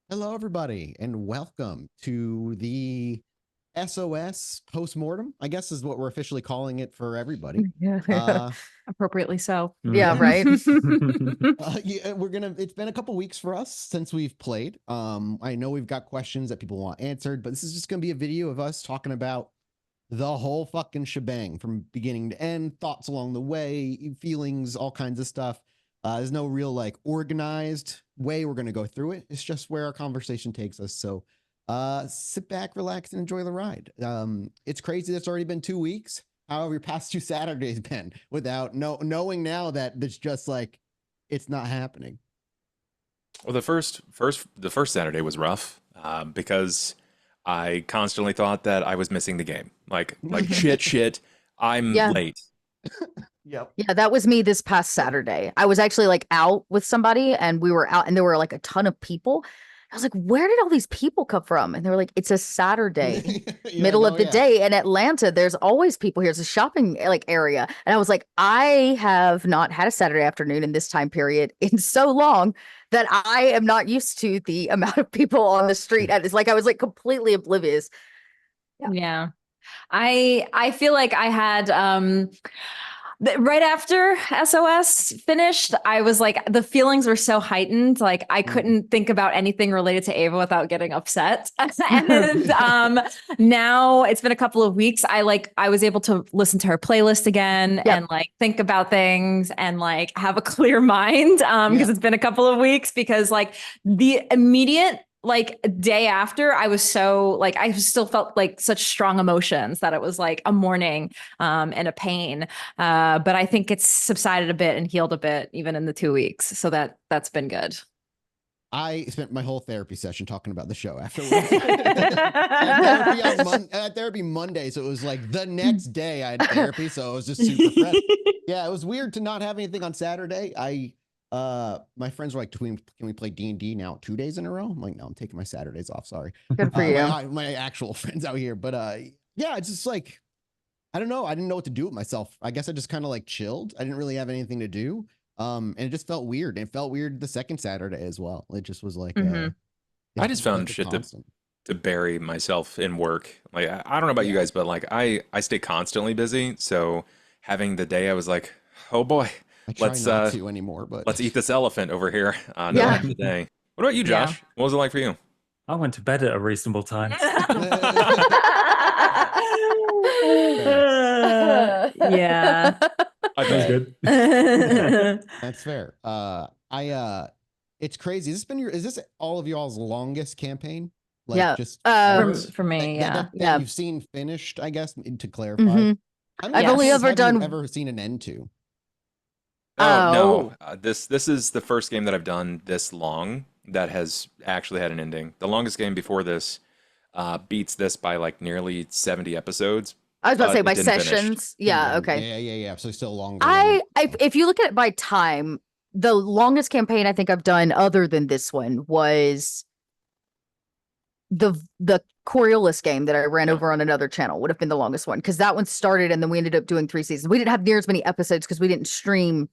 Hello, everybody, and welcome to the SOS Postmortem, I guess is what we're officially calling it for everybody. Yeah. Appropriately so. Yeah, right. It's been a couple weeks for us since we've played. I know we've got questions that people want answered, but this is just gonna be a video of us talking about the whole fucking shebang from beginning to end, thoughts along the way, feelings, all kinds of stuff. There's no real like organized way we're going to go through it. It's just where our conversation takes us. So sit back, relax, and enjoy the ride. It's crazy that's already been 2 weeks. However, your past 2 Saturdays been without knowing now that it's just like it's not happening. Well, the first Saturday was rough because I constantly thought that I was missing the game. Like shit. I'm Yeah. late. Yep. Yeah, that was me this past Saturday. I was actually like out with somebody and we were out and there were like a ton of people. I was like, where did all these people come from? And they were like, it's a Saturday, middle of the day in Atlanta. There's always people here. It's a shopping like area. And I was like, I have not had a Saturday afternoon in this time period in so long that I am not used to the amount of people on the street. And it's like I was like completely oblivious. Yeah. I feel like I had right after SOS finished, I was like the feelings were so heightened, like I couldn't think about anything related to Ava without getting upset. And now it's been a couple of weeks. I was able to listen to her playlist again and like think about things and like have a clear mind because it's been a couple of weeks because like the immediate like day after I was so like I still felt like such strong emotions that it was like a mourning and a pain, but I think it's subsided a bit and healed a bit even in the 2 weeks, so that's been good. I spent my whole therapy session talking about the show afterwards. I had therapy Monday, so it was like the next day I had therapy, so it was just super fresh. Yeah, it was weird to not have anything on Saturday. My friends were like, can we play D&D now 2 days in a row? I'm like, no, I'm taking my Saturdays off. Sorry. Good for you. My actual friends out here. But yeah, it's just like, I don't know. I didn't know what to do with myself. I guess I just kind of like chilled. I didn't really have anything to do. And it just felt weird. And it felt weird the second Saturday as well. It just was like, I just found shit to bury myself in work. Like, I don't know about you guys, but like I stay constantly busy. So having the day, I was like, oh boy. I try not to anymore, but let's eat this elephant over here on the day. What about you, Josh? Yeah. What was it like for you? I went to bed at a reasonable time. Yeah. I That's good. That's fair. It's crazy. Is this all of y'all's longest campaign? Like, yeah. Just for me, that yeah. you've seen finished, I guess, to clarify. I've only ever seen an end to. No. This is the first game that I've done this long that has actually had an ending. The longest game before this beats this by like nearly 70 episodes. I was about to say by sessions. Finish. Yeah. Okay. Yeah. So still longer. If you look at it by time, the longest campaign I think I've done other than this one was the Coriolis game that I ran over on another channel would have been the longest one because that one started and then we ended up doing 3 seasons. We didn't have near as many episodes because we didn't stream.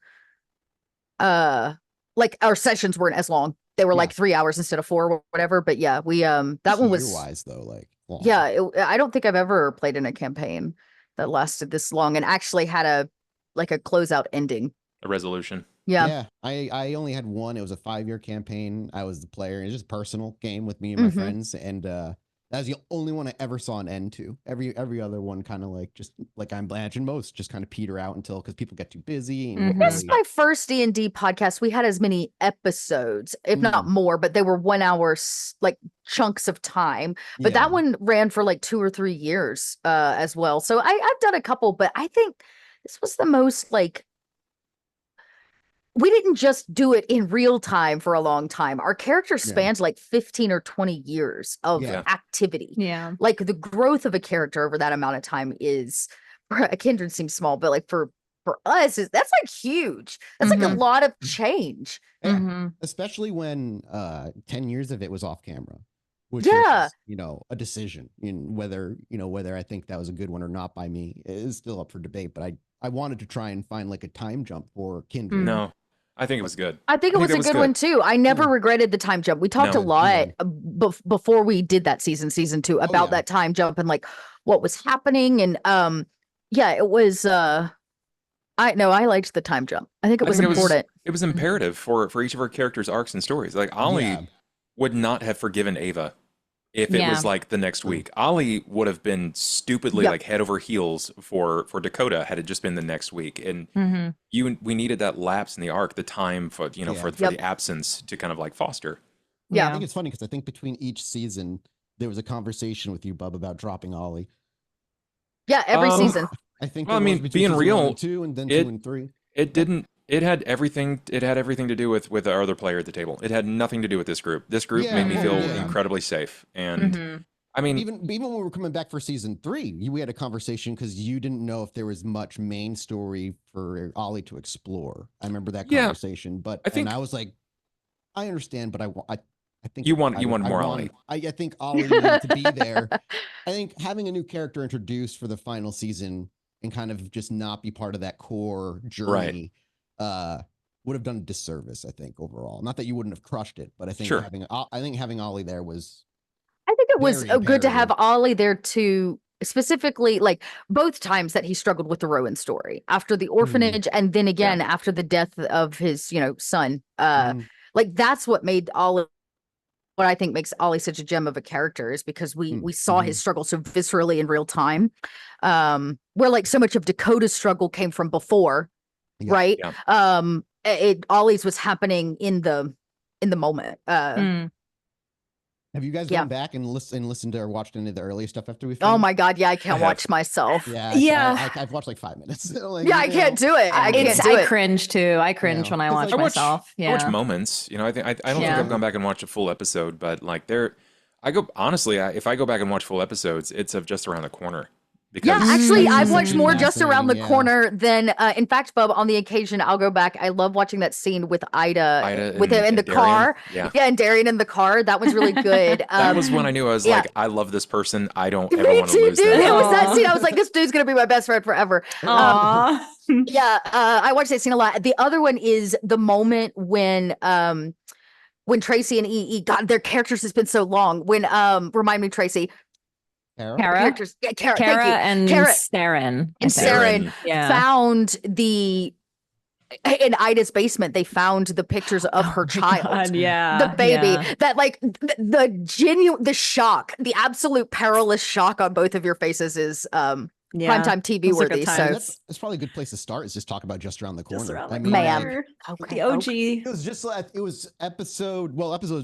Like our sessions weren't as long. They were like 3 hours instead of 4 or whatever. But yeah, we that one was wise though. Like I don't think I've ever played in a campaign that lasted this long and actually had a closeout ending, a resolution. Yeah. I only had one. It was a 5-year campaign. I was the player. It was just a personal game with me and my friends, and that was the only one I ever saw an end to. Every other one kind of like just like I imagine most just kind of peter out until because people get too busy. And That's my first D&D podcast. We had as many episodes, if not more, but they were 1 hour like chunks of time. But that one ran for like 2 or 3 years as well. So I've done a couple, but I think this was the most like. We didn't just do it in real time for a long time. Our character spans like 15 or 20 years of activity. Yeah. Like the growth of a character over that amount of time is, a kindred seems small, but like for us, that's like huge. That's like a lot of change. Especially when 10 years of it was off camera. Which was, a decision in whether I think that was a good one or not by me is still up for debate. But I wanted to try and find like a time jump for kindred. No. I think it was good. I think it was a good one too. I never regretted the time jump. We talked a lot before we did that season 2 about that time jump and like what was happening. And it was I liked the time jump. I think it was important. It was imperative for each of our characters' arcs and stories. Like Ollie would not have forgiven Ava if it was like the next week. Ollie would have been stupidly like head over heels for Dakota had it just been the next week. And we needed that lapse in the arc, the time for for the absence to kind of like foster. Yeah, I think it's funny because I think between each season there was a conversation with you, Bub, about dropping Ollie. Yeah, every season. I think. Well, I mean, being real, 2 and then 2 and 3. It didn't. It had everything. It had everything to do with our other player at the table. It had nothing to do with this group. This group made me feel incredibly safe. And I mean, even when we were coming back for season 3, we had a conversation because you didn't know if there was much main story for Ollie to explore. I remember that conversation, but I was like, I understand, but I think you want more Ollie. I think Ollie needed to be there. I think having a new character introduced for the final season and kind of just not be part of that core journey would have done a disservice, I think, overall. Not that you wouldn't have crushed it, but I think having Ollie there was. I think it was good to have Ollie there to specifically, like both times that he struggled with the Rowan story after the orphanage and then again after the death of his son. Like that's what made Ollie. What I think makes Ollie such a gem of a character is because we saw his struggle so viscerally in real time, where like so much of Dakota's struggle came from before, right? Yeah. Ollie's was happening in the moment. Have you guys gone back and listened to or watched any of the early stuff after we finished? Oh my God, yeah, I can't watch myself. I've watched like 5 minutes. Like, I can't do it. I cringe too. I cringe when I watch myself. I watch moments. I think I don't think I've gone back and watched a full episode, but like if I go back and watch full episodes, it's of Just Around the Corner. Because actually, I've watched more Just Around the Corner than, in fact, Bub, on the occasion, I'll go back. I love watching that scene with Ida with him in the car. Yeah, and Darian in the car. That was really good. That was when I knew I was like, I love this person. I don't ever want to lose them. It was that scene. I was like, this dude's going to be my best friend forever. I watched that scene a lot. The other one is the moment when Tracy and EE, God, their characters has been so long. Remind me, Tracy. Kara and Saren. And Saren found in Ida's basement, they found the pictures of her child. God, the baby. That like the shock, the absolute perilous shock on both of your faces is primetime TV worthy. So that's probably a good place to start. Is just talk about Just Around the Corner. The OG. It was just like it was episode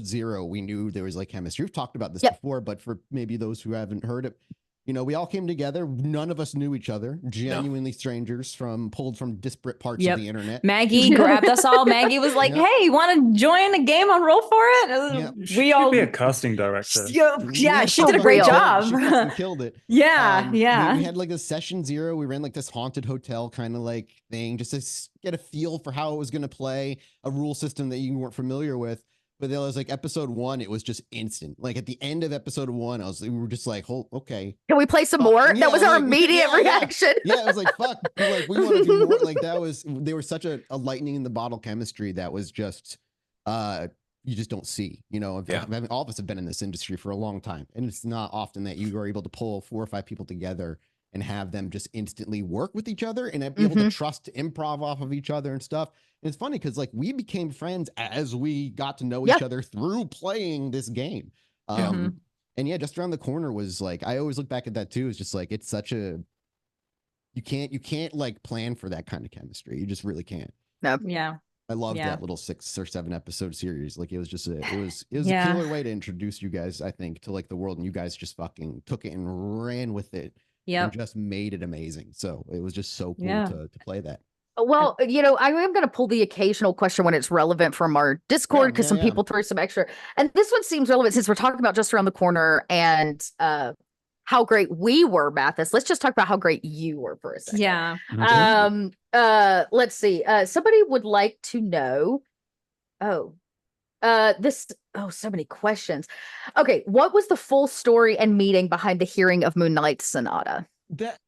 0. We knew there was like chemistry. We've talked about this before, but for maybe those who haven't heard it, we all came together. None of us knew each other. Genuinely strangers pulled from disparate parts of the internet. Maggie grabbed us all. Maggie was like, "Hey, you want to join a game on Roll for It?" We all be a casting director. She did a great job. She killed it. We had like a session 0. We ran like this haunted hotel kind of like thing just to get a feel for how it was going to play, a rule system that you weren't familiar with. But then it was like episode 1, it was just instant. Like at the end of episode 1, we were just like, "Oh, okay. Can we play some more?" That was our immediate reaction. Yeah, it was like, fuck. Like we want to do more. Like they were such a lightning in the bottle chemistry that was just you just don't see. I mean, all of us have been in this industry for a long time, and it's not often that you are able to pull 4 or 5 people together and have them just instantly work with each other and be able to trust improv off of each other and stuff. And it's funny because like we became friends as we got to know each other through playing this game. And Just Around the Corner was like, I always look back at that too. It's just like, it's such a, you can't like plan for that kind of chemistry. You just really can't. No. Yeah. I loved that little 6 or 7 episode series. Like it was just it was a killer way to introduce you guys, I think, to like the world, and you guys just fucking took it and ran with it. And just made it amazing. So it was just so cool to play that. Well, I am going to pull the occasional question when it's relevant from our Discord because some people threw some extra. And this one seems relevant since we're talking about Just Around the Corner and how great we were, Mathis. Let's just talk about how great you were for a second. Yeah. Let's see. Somebody would like to know. So many questions. Okay, what was the full story and meaning behind the hearing of Moonlight Sonata?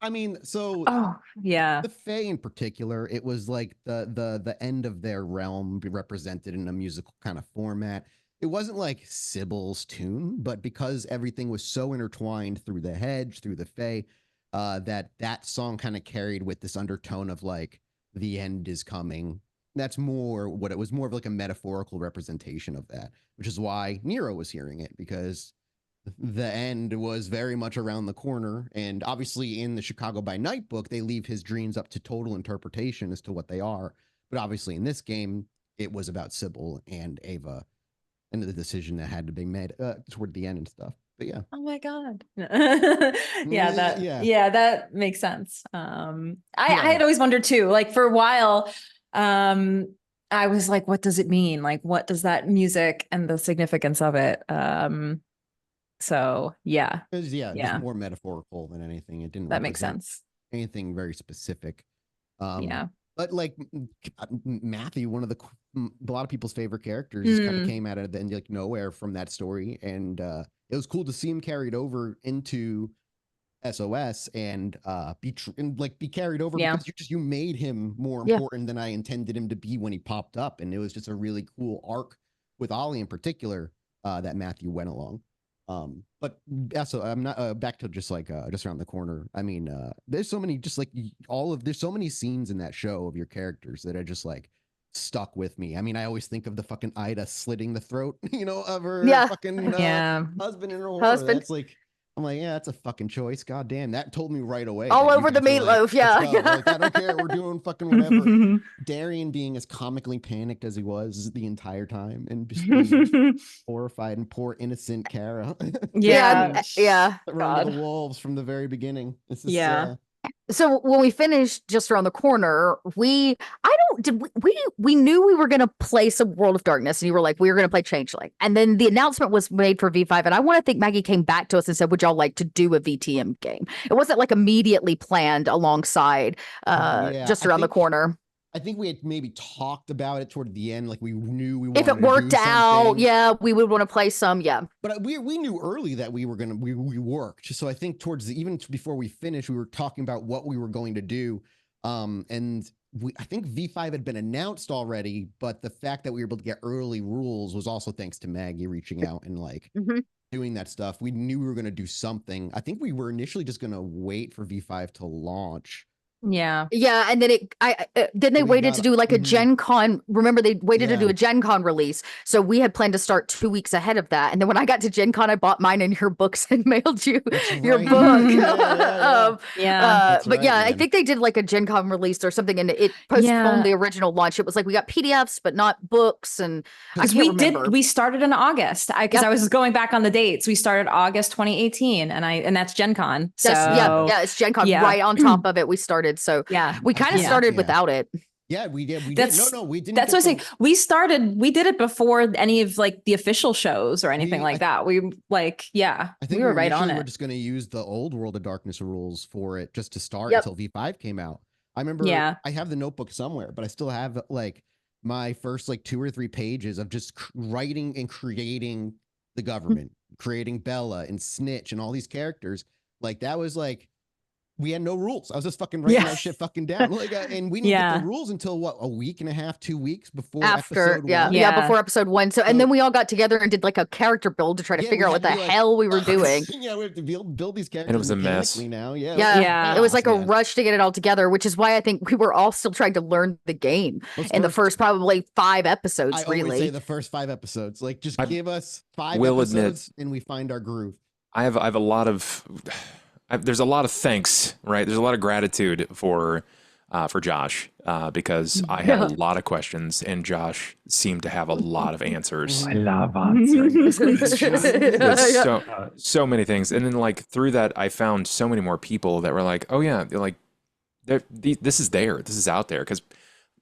I mean, so Oh, yeah. the Fae in particular, it was like the end of their realm represented in a musical kind of format. It wasn't like Sybil's tune, but because everything was so intertwined through the hedge, through the Fae, that song kind of carried with this undertone of like the end is coming. That's more what it was, more of like a metaphorical representation of that, which is why Nero was hearing it, because the end was very much around the corner. And obviously in the Chicago by Night book, they leave his dreams up to total interpretation as to what they are. But obviously in this game, it was about Sybil and Ava and the decision that had to be made toward the end and stuff. But yeah. Oh my God. Yeah, that makes sense. I had always wondered too, like for a while, I was like, what does it mean? Like, what does that music and the significance of it? So yeah. Just more metaphorical than anything. It didn't that makes sense. Anything very specific. Yeah. But like Matthew, one of a lot of people's favorite characters, just kind of came out of the like nowhere from that story, and it was cool to see him carried over into SOS and be carried over because you made him more important than I intended him to be when he popped up, and it was just a really cool arc with Ollie in particular that Matthew went along. But yeah, so I'm not back to just around the corner. I mean, there's so many, just like there's so many scenes in that show of your characters that are just like stuck with me. I mean, I always think of the fucking Ida slitting the throat, of her fucking husband in her husband. That's like, I'm like, yeah, that's a fucking choice. God damn, that told me right away. All over the meatloaf, like, I don't care. We're doing fucking whatever. Darian being as comically panicked as he was the entire time, and just being horrified, and poor innocent Kara. Yeah. Running to the wolves from the very beginning. This is, So when we finished just around the corner, we knew we were going to play some World of Darkness, and you were like, we were going to play Changeling. And then the announcement was made for V5. And I want to think Maggie came back to us and said, would y'all like to do a VTM game? It wasn't like immediately planned alongside just around the corner. I think we had maybe talked about it toward the end, like we knew we if it worked out, we would want to play some, But we knew early that we worked. So I think even before we finished, we were talking about what we were going to do, and I think V5 had been announced already, but the fact that we were able to get early rules was also thanks to Maggie reaching out and doing that stuff. We knew we were going to do something. I think we were initially just going to wait for V5 to launch. And then then they waited to do like a Gen Con. Remember, they waited to do a Gen Con release, so we had planned to start 2 weeks ahead of that. And then when I got to Gen Con, I bought mine and your books and mailed you your book. I think they did like a Gen Con release or something, and it postponed the original launch. It was like we got PDFs but not books, and we started in August because I was going back on the dates. We started August 2018, and that's Gen Con. So it's Gen Con right on top of it. We started. So we kind of started without it. Yeah, we did. We didn't. That's what I'm saying. We did it before any of like the official shows or anything like that. We I think we were right on it. We're just going to use the old World of Darkness rules for it just to start until V5 came out. I remember I have the notebook somewhere, but I still have like my first like 2 or 3 pages of just writing and creating the government, creating Bella and Snitch and all these characters. Like that was like, we had no rules. I was just fucking writing that shit fucking down. And we didn't get the rules until what, a week and a half, 2 weeks before episode 1? Before episode 1. So and then we all got together and did like a character build to try to figure out what the hell we were doing. We have to build these characters. And it was a mess. Now. It was like a rush to get it all together, which is why I think we were all still trying to learn the game in the first probably 5 episodes. I always say the first 5 episodes. Like just give us 5 episodes and we find our groove. I have a lot of. There's a lot of thanks, right? There's a lot of gratitude for Josh because I had a lot of questions and Josh seemed to have a lot of answers. I love answering so many things, and then like through that, I found so many more people that were like, "Oh yeah, they're like, this is out there." Because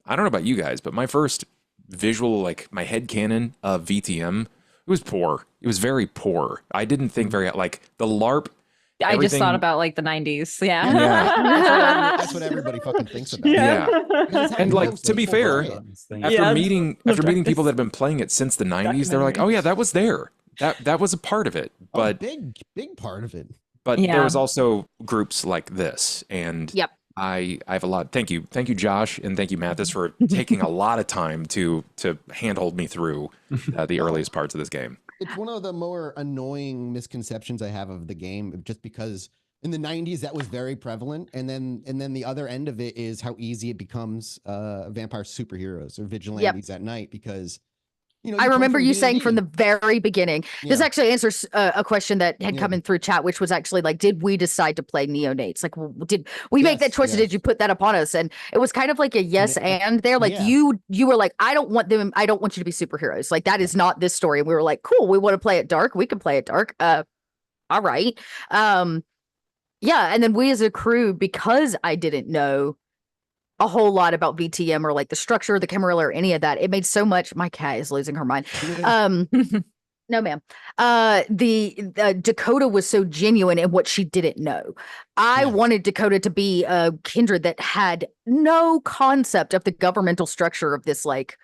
I don't know about you guys, but my first visual, like my headcanon of VTM, it was poor. It was very poor. I didn't think very like the LARP. I just thought about like the 90s. That's what everybody fucking thinks about. And like, to be fair, after meeting people that have been playing it since the 90s, they're like, oh yeah, that was there. That was a part of it. But big part of it. But there was also groups like this, and Yep. I have a lot. Thank you, Josh, and thank you, Mathis, for taking a lot of time to handhold me through the earliest parts of this game. It's one of the more annoying misconceptions I have of the game, just because in the 90s that was very prevalent, and then the other end of it is how easy it becomes vampire superheroes or vigilantes at night, because I remember you saying D&D. from the very beginning. Yeah. This actually answers a question that had come in through chat, which was actually like, did we decide to play neonates? Like, did we make that choice, or did you put that upon us? And it was kind of like a yes and there. Like you were like, I don't want them. I don't want you to be superheroes. Like that is not this story. And we were like, cool. We want to play it dark. We can play it dark. All right. Yeah. And then we as a crew, because I didn't know a whole lot about VTM or like the structure, the Camarilla, or any of that. It made so much. My cat is losing her mind. No, ma'am. The Dakota was so genuine in what she didn't know. I wanted Dakota to be a kindred that had no concept of the governmental structure of this like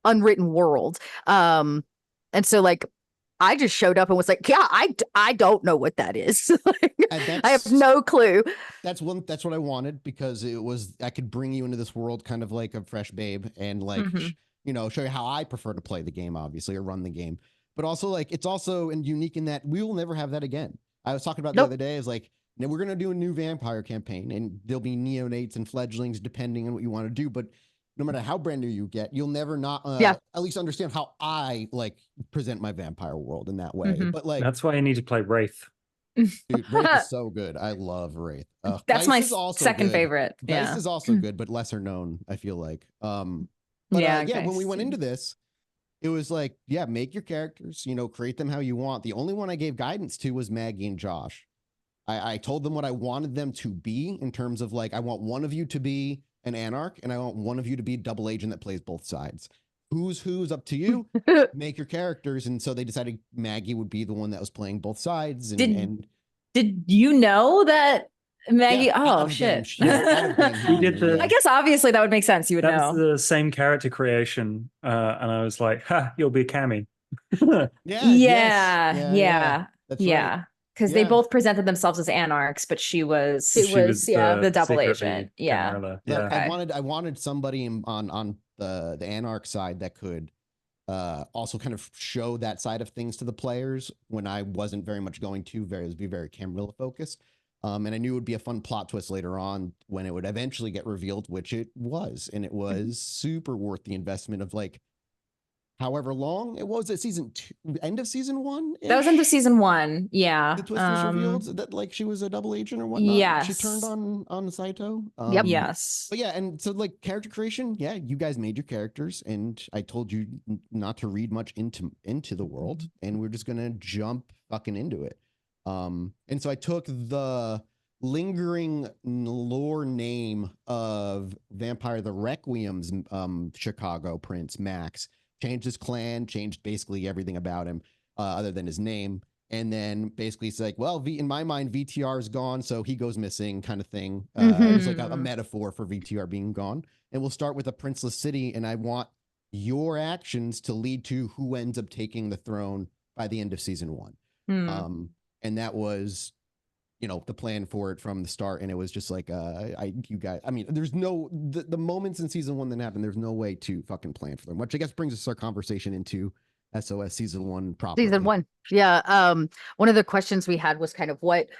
unwritten world. And so like I just showed up and was like, yeah, I don't know what that is. I have no clue. That's what I wanted, because I could bring you into this world kind of like a fresh babe, and like, show you how I prefer to play the game, obviously, or run the game. But also like, it's also unique in that we will never have that again. I was talking about the other day, is like, we're going to do a new vampire campaign, and there'll be neonates and fledglings depending on what you want to do. But no matter how brand new you get, you'll never at least understand how I like present my vampire world in that way. But like, that's why you need to play Wraith. Dude, Wraith is so good. I love Wraith. That's Geist my second favorite. Geist is also good, but lesser known, I feel like. When we went into this, it was like, make your characters, create them how you want. The only one I gave guidance to was Maggie and Josh. I told them what I wanted them to be, in terms of like, I want one of you to be an anarch, and I want one of you to be a double agent that plays both sides. Who's up to you. Make your characters. And so they decided Maggie would be the one that was playing both sides. Did you know that Maggie? Oh shit! We did I guess obviously that would make sense. You would know. That's the same character creation, and I was like, "Ha, you'll be a Cammy." Yeah. That's right. Because they both presented themselves as anarchs, but she was the double agent. Yeah. I wanted somebody on the anarch side that could also kind of show that side of things to the players, when I wasn't very much going to be very Camarilla focused. And I knew it would be a fun plot twist later on when it would eventually get revealed, which it was. And it was super worth the investment of like, however long it was at season 2, end of season 1. That was end of season 1. Yeah. The twist was revealed that like she was a double agent or whatnot. Yes. She turned on Saito. Yes. But and so like character creation, you guys made your characters, and I told you not to read much into the world, and we're just gonna jump fucking into it. And so I took the lingering lore name of Vampire the Requiem's Chicago Prince, Max. Changed his clan, changed basically everything about him other than his name. And then basically it's like, well, in my mind, VTR is gone, so he goes missing, kind of thing. It's like a metaphor for VTR being gone. And we'll start with a princeless city, and I want your actions to lead to who ends up taking the throne by the end of season 1. And that was, the plan for it from the start. And it was just like, you guys, I mean, there's the moments in season 1 that happened, there's no way to fucking plan for them, which I guess brings us our conversation into SOS season 1 properly. Season 1. Yeah. One of the questions we had was kind of what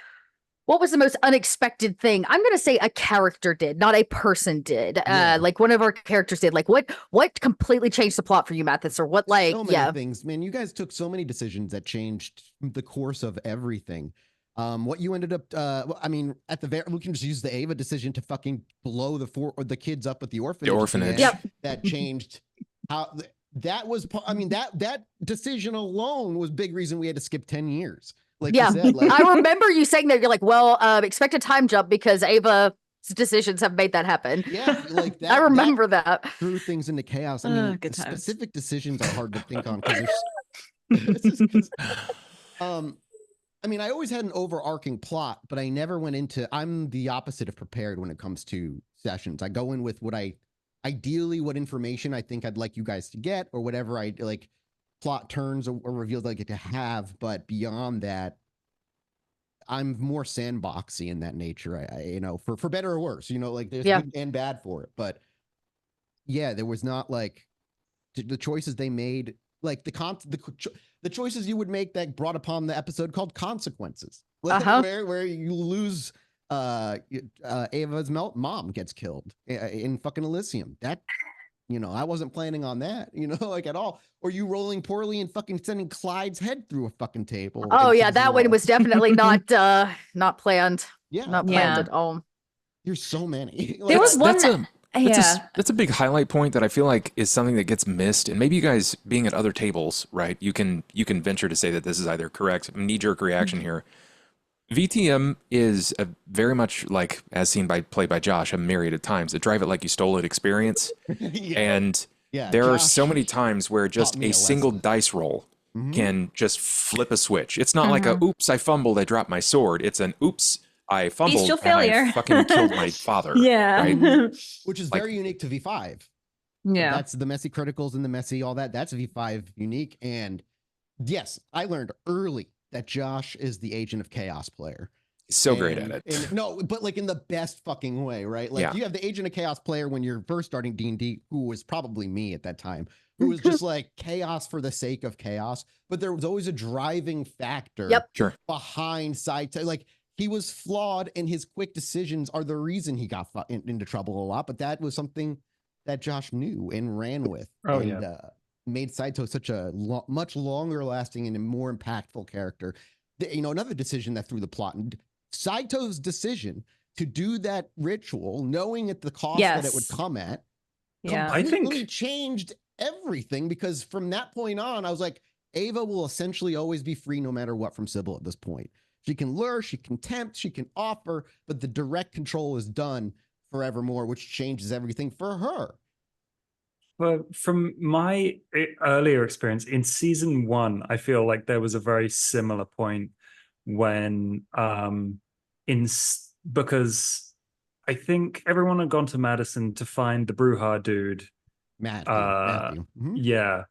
was the most unexpected thing? I'm going to say a character did, not a person did. Like one of our characters did. Like what completely changed the plot for you, Mathis? Or what, like, so many things, man. You guys took so many decisions that changed the course of everything. What you ended up, I mean, we can just use the Ava decision to fucking blow the kids up at the orphanage. The orphanage. That changed how that was. I mean, that decision alone was big reason we had to skip 10 years. Like you said, like, I remember you saying that. You're like, well, expect a time jump because Ava's decisions have made that happen. Yeah, like that. I remember that threw things into chaos. I mean, specific decisions are hard to think on because I mean, I always had an overarching plot, but I never went into. I'm the opposite of prepared when it comes to sessions. I go in with what information I think I'd like you guys to get, or whatever I like. Plot turns or reveals I get to have, but beyond that, I'm more sandboxy in that nature. I you know, for better or worse, you know, like there's Yeah. good and bad for it. But yeah, there was not like the choices they made, like the choices you would make that brought upon the episode called Consequences, where you lose Ava's mom gets killed in fucking Elysium. That, you know, I wasn't planning on that, you know, like at all. Or you rolling poorly and fucking sending Clyde's head through a fucking table. Oh yeah, that one was definitely not planned. Yeah, Not planned at all. There's so many. There was one. That's a big highlight point that I feel like is something that gets missed. And maybe you guys being at other tables, right? You can venture to say that this is either correct, knee-jerk reaction here. VTM is a very much like, as seen played by Josh a myriad of times, a drive it like you stole it experience. And there are so many times where just a single dice roll can just flip a switch. It's not like a oops, I fumbled, I dropped my sword. It's an oops, I fumbled and I fucking killed my father. Right? Which is very unique to V5. Yeah. That's the messy criticals and the messy all that. That's V5 unique. And yes, I learned early that Josh is the Agent of Chaos player. He's so great at it. No, but like in the best fucking way, right? Like you have the Agent of Chaos player when you're first starting D&D, who was probably me at that time, who was just like chaos for the sake of chaos. But there was always a driving factor behind Saito. Like, he was flawed, and his quick decisions are the reason he got into trouble a lot. But that was something that Josh knew and ran with, made Saito such a much longer lasting and more impactful character. You know, another decision that threw the plot. Saito's decision to do that ritual, knowing at the cost that it would come at, completely changed everything. Because from that point on, I was like, Ava will essentially always be free no matter what from Sybil at this point. She can lure, she can tempt, she can offer, but the direct control is done forevermore, which changes everything for her. Well, from my earlier experience in season 1, I feel like there was a very similar point when, because I think everyone had gone to Madison to find the Bruja dude. Matthew. Yeah.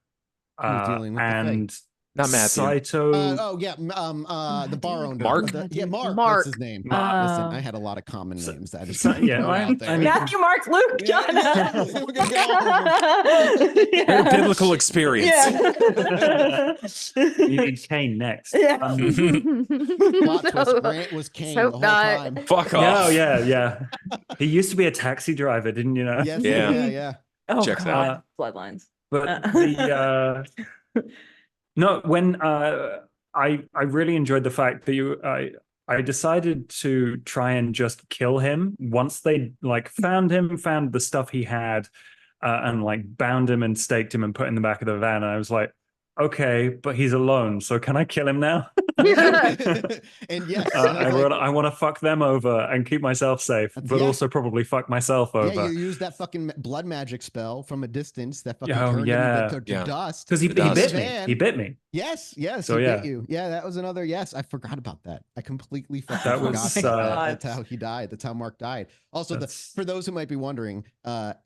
He was dealing with and the not Matthew. Saito. The bar owner. Mark? Mark. That's his name. Listen, I had a lot of common names. That is Matthew, Mark, Luke, John. Very biblical experience. You need Kane next. Plot twist. Grant was Kane the whole time. Fuck off. Oh, yeah. He used to be a taxi driver, didn't you know? Yes, yeah. Oh, checks God. out. Bloodlines. But no, when I really enjoyed the fact that I decided to try and just kill him once they like found the stuff he had, and like bound him and staked him and put in the back of the van. And I was like, okay, but he's alone, so can I kill him now? And yes, I want to fuck them over and keep myself safe, but also probably fuck myself over. Yeah, you use that fucking blood magic spell from a distance that fucking turned him to dust. Because he bit me. He bit me. Yes, so, he bit you. Yeah, that was another. Yes, I forgot about that. I completely forgot. That's how he died. That's how Mark died. Also, for those who might be wondering,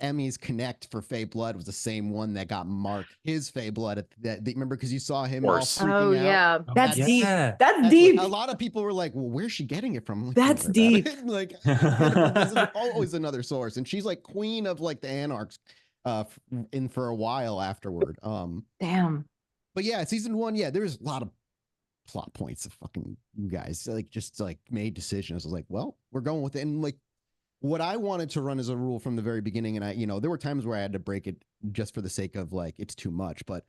Emmy's connect for Fey Blood was the same one that got Mark his Fey Blood. Remember, because you saw him all freaking out. That's deep. Yeah. That's deep. A lot of people were like, well, where's she getting it from? Like, that's deep. Like, there's always another source. And she's like queen of like the Anarchs for a while afterward. Damn. But yeah, season 1, there's a lot of plot points of fucking you guys like just like made decisions. I was like, well, we're going with it. And like what I wanted to run as a rule from the very beginning, and I, you know, there were times where I had to break it just for the sake of like it's too much, but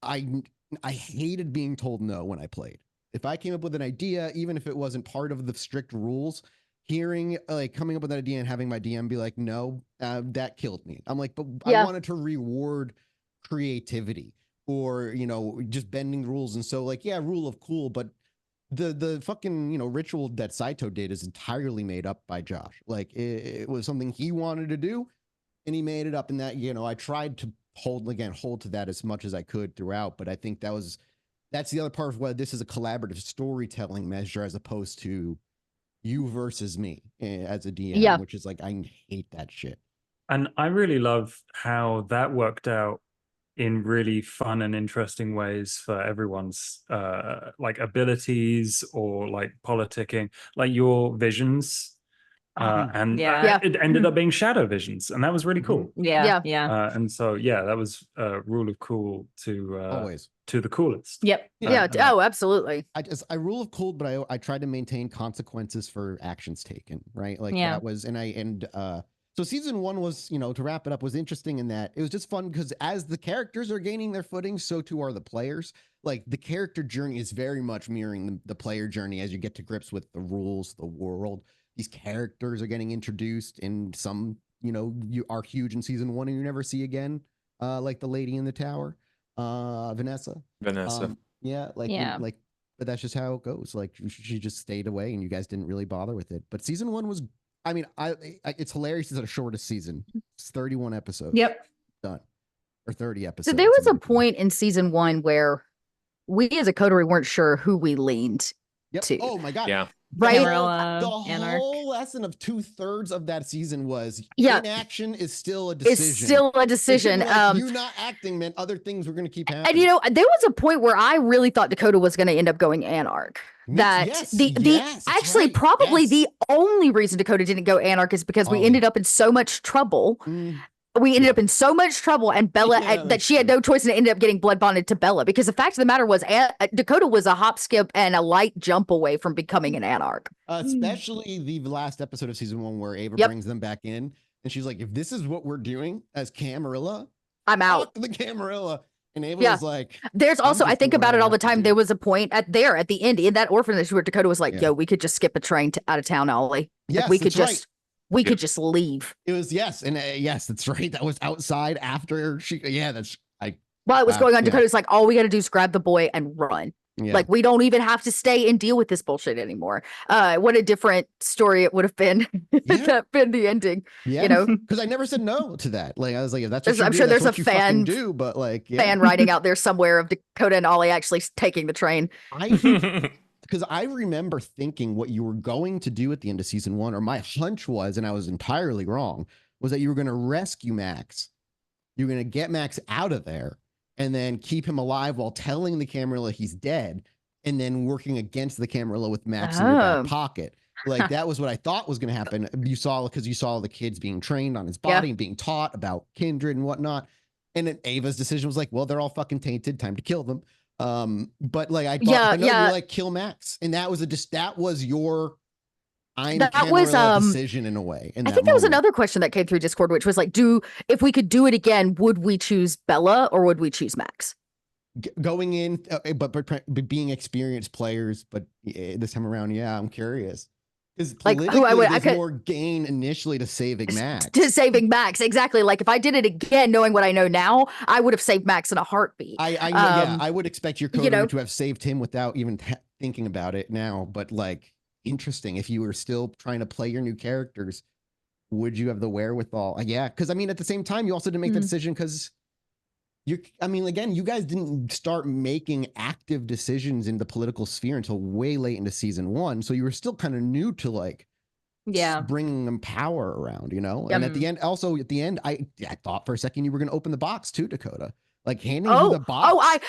I hated being told no when I played. If I came up with an idea, even if it wasn't part of the strict rules, coming up with an idea and having my DM be like, no, that killed me. I'm like, but I wanted to reward creativity or, you know, just bending rules. And so like, rule of cool, but the fucking, you know, ritual that Saito did is entirely made up by Josh. Like it was something he wanted to do and he made it up. And that, you know, I tried to hold to that as much as I could throughout, but I think that's the other part of why this is a collaborative storytelling measure as opposed to you versus me as a DM, which is like, I hate that shit. And I really love how that worked out in really fun and interesting ways for everyone's like abilities or like politicking, like your visions. It ended up being shadow visions, and that was really cool. Yeah. And so that was rule of cool to always to the coolest. Yep. Oh, absolutely. I rule of cool, but I tried to maintain consequences for actions taken, right? Like that was, so season 1 was, to wrap it up, was interesting in that it was just fun because as the characters are gaining their footing, so too are the players. Like the character journey is very much mirroring the player journey as you get to grips with the rules, the world. These characters are getting introduced, and some, you are huge in season 1 and you never see again, like the lady in the tower, Vanessa. But that's just how it goes. Like she just stayed away, and you guys didn't really bother with it. But season 1 was, it's hilarious. It's the shortest season. It's 31 episodes. Yep. Done. Or 30 episodes. So there was a point in season 1 where we as a coterie weren't sure who we leaned to. Oh my God. Yeah. Right. The whole lesson of 2/3 of that season was inaction is still a decision. It's still a decision. You not acting meant other things were going to keep happening. And there was a point where I really thought Dakota was going to end up going Anarch. Probably the only reason Dakota didn't go Anarch is because we ended up in so much trouble. We ended up in so much trouble, and Bella that she had no choice, and it ended up getting blood bonded to Bella. Because the fact of the matter was, Dakota was a hop, skip, and a light jump away from becoming an Anarch. Especially the last episode of season 1 where Ava brings them back in, and she's like, "If this is what we're doing as Camarilla, I'm out." The Camarilla. And Ava was like, "There's also, I think about it all the time. There was a point at the end in that orphanage where Dakota was like, "Yo, we could just skip a train out of town, Ollie. Yes, we could just." We could just leave. It was yes, that's right. That was outside after While it was going on, Dakota's like, all we got to do is grab the boy and run. Yeah. Like we don't even have to stay and deal with this bullshit anymore. What a different story it would have been if that been the ending. Yeah, because I never said no to that. Like I was like, if that's what I'm sure there's a fan but like fan writing out there somewhere of Dakota and Ollie actually taking the train. Because I remember thinking what you were going to do at the end of season 1, or my hunch was, and I was entirely wrong, was that you were going to rescue Max. You're going to get Max out of there and then keep him alive while telling the Camarilla he's dead, and then working against the Camarilla with Max in your back pocket. Like that was what I thought was going to happen. You saw the kids being trained on his body and being taught about kindred and whatnot. And then Ava's decision was like, well, they're all fucking tainted. Time to kill them. But like I thought, you're like kill Max, and that was your decision in a way. I think that was another question that came through Discord, which was like, if we could do it again, would we choose Bella or would we choose Max? Going in, but being experienced players, but this time around, I'm curious. Because there's more gain initially to saving Max. Exactly. Like if I did it again, knowing what I know now, I would have saved Max in a heartbeat. I would expect your coder to have saved him without even thinking about it now. But like, interesting. If you were still trying to play your new characters, would you have the wherewithal? Yeah, because I mean, at the same time, you also didn't make the decision because you guys didn't start making active decisions in the political sphere until way late into season 1. So you were still kind of new to like, bringing them power around, And at the end, I thought for a second you were going to open the box too, Dakota, like handing you the box.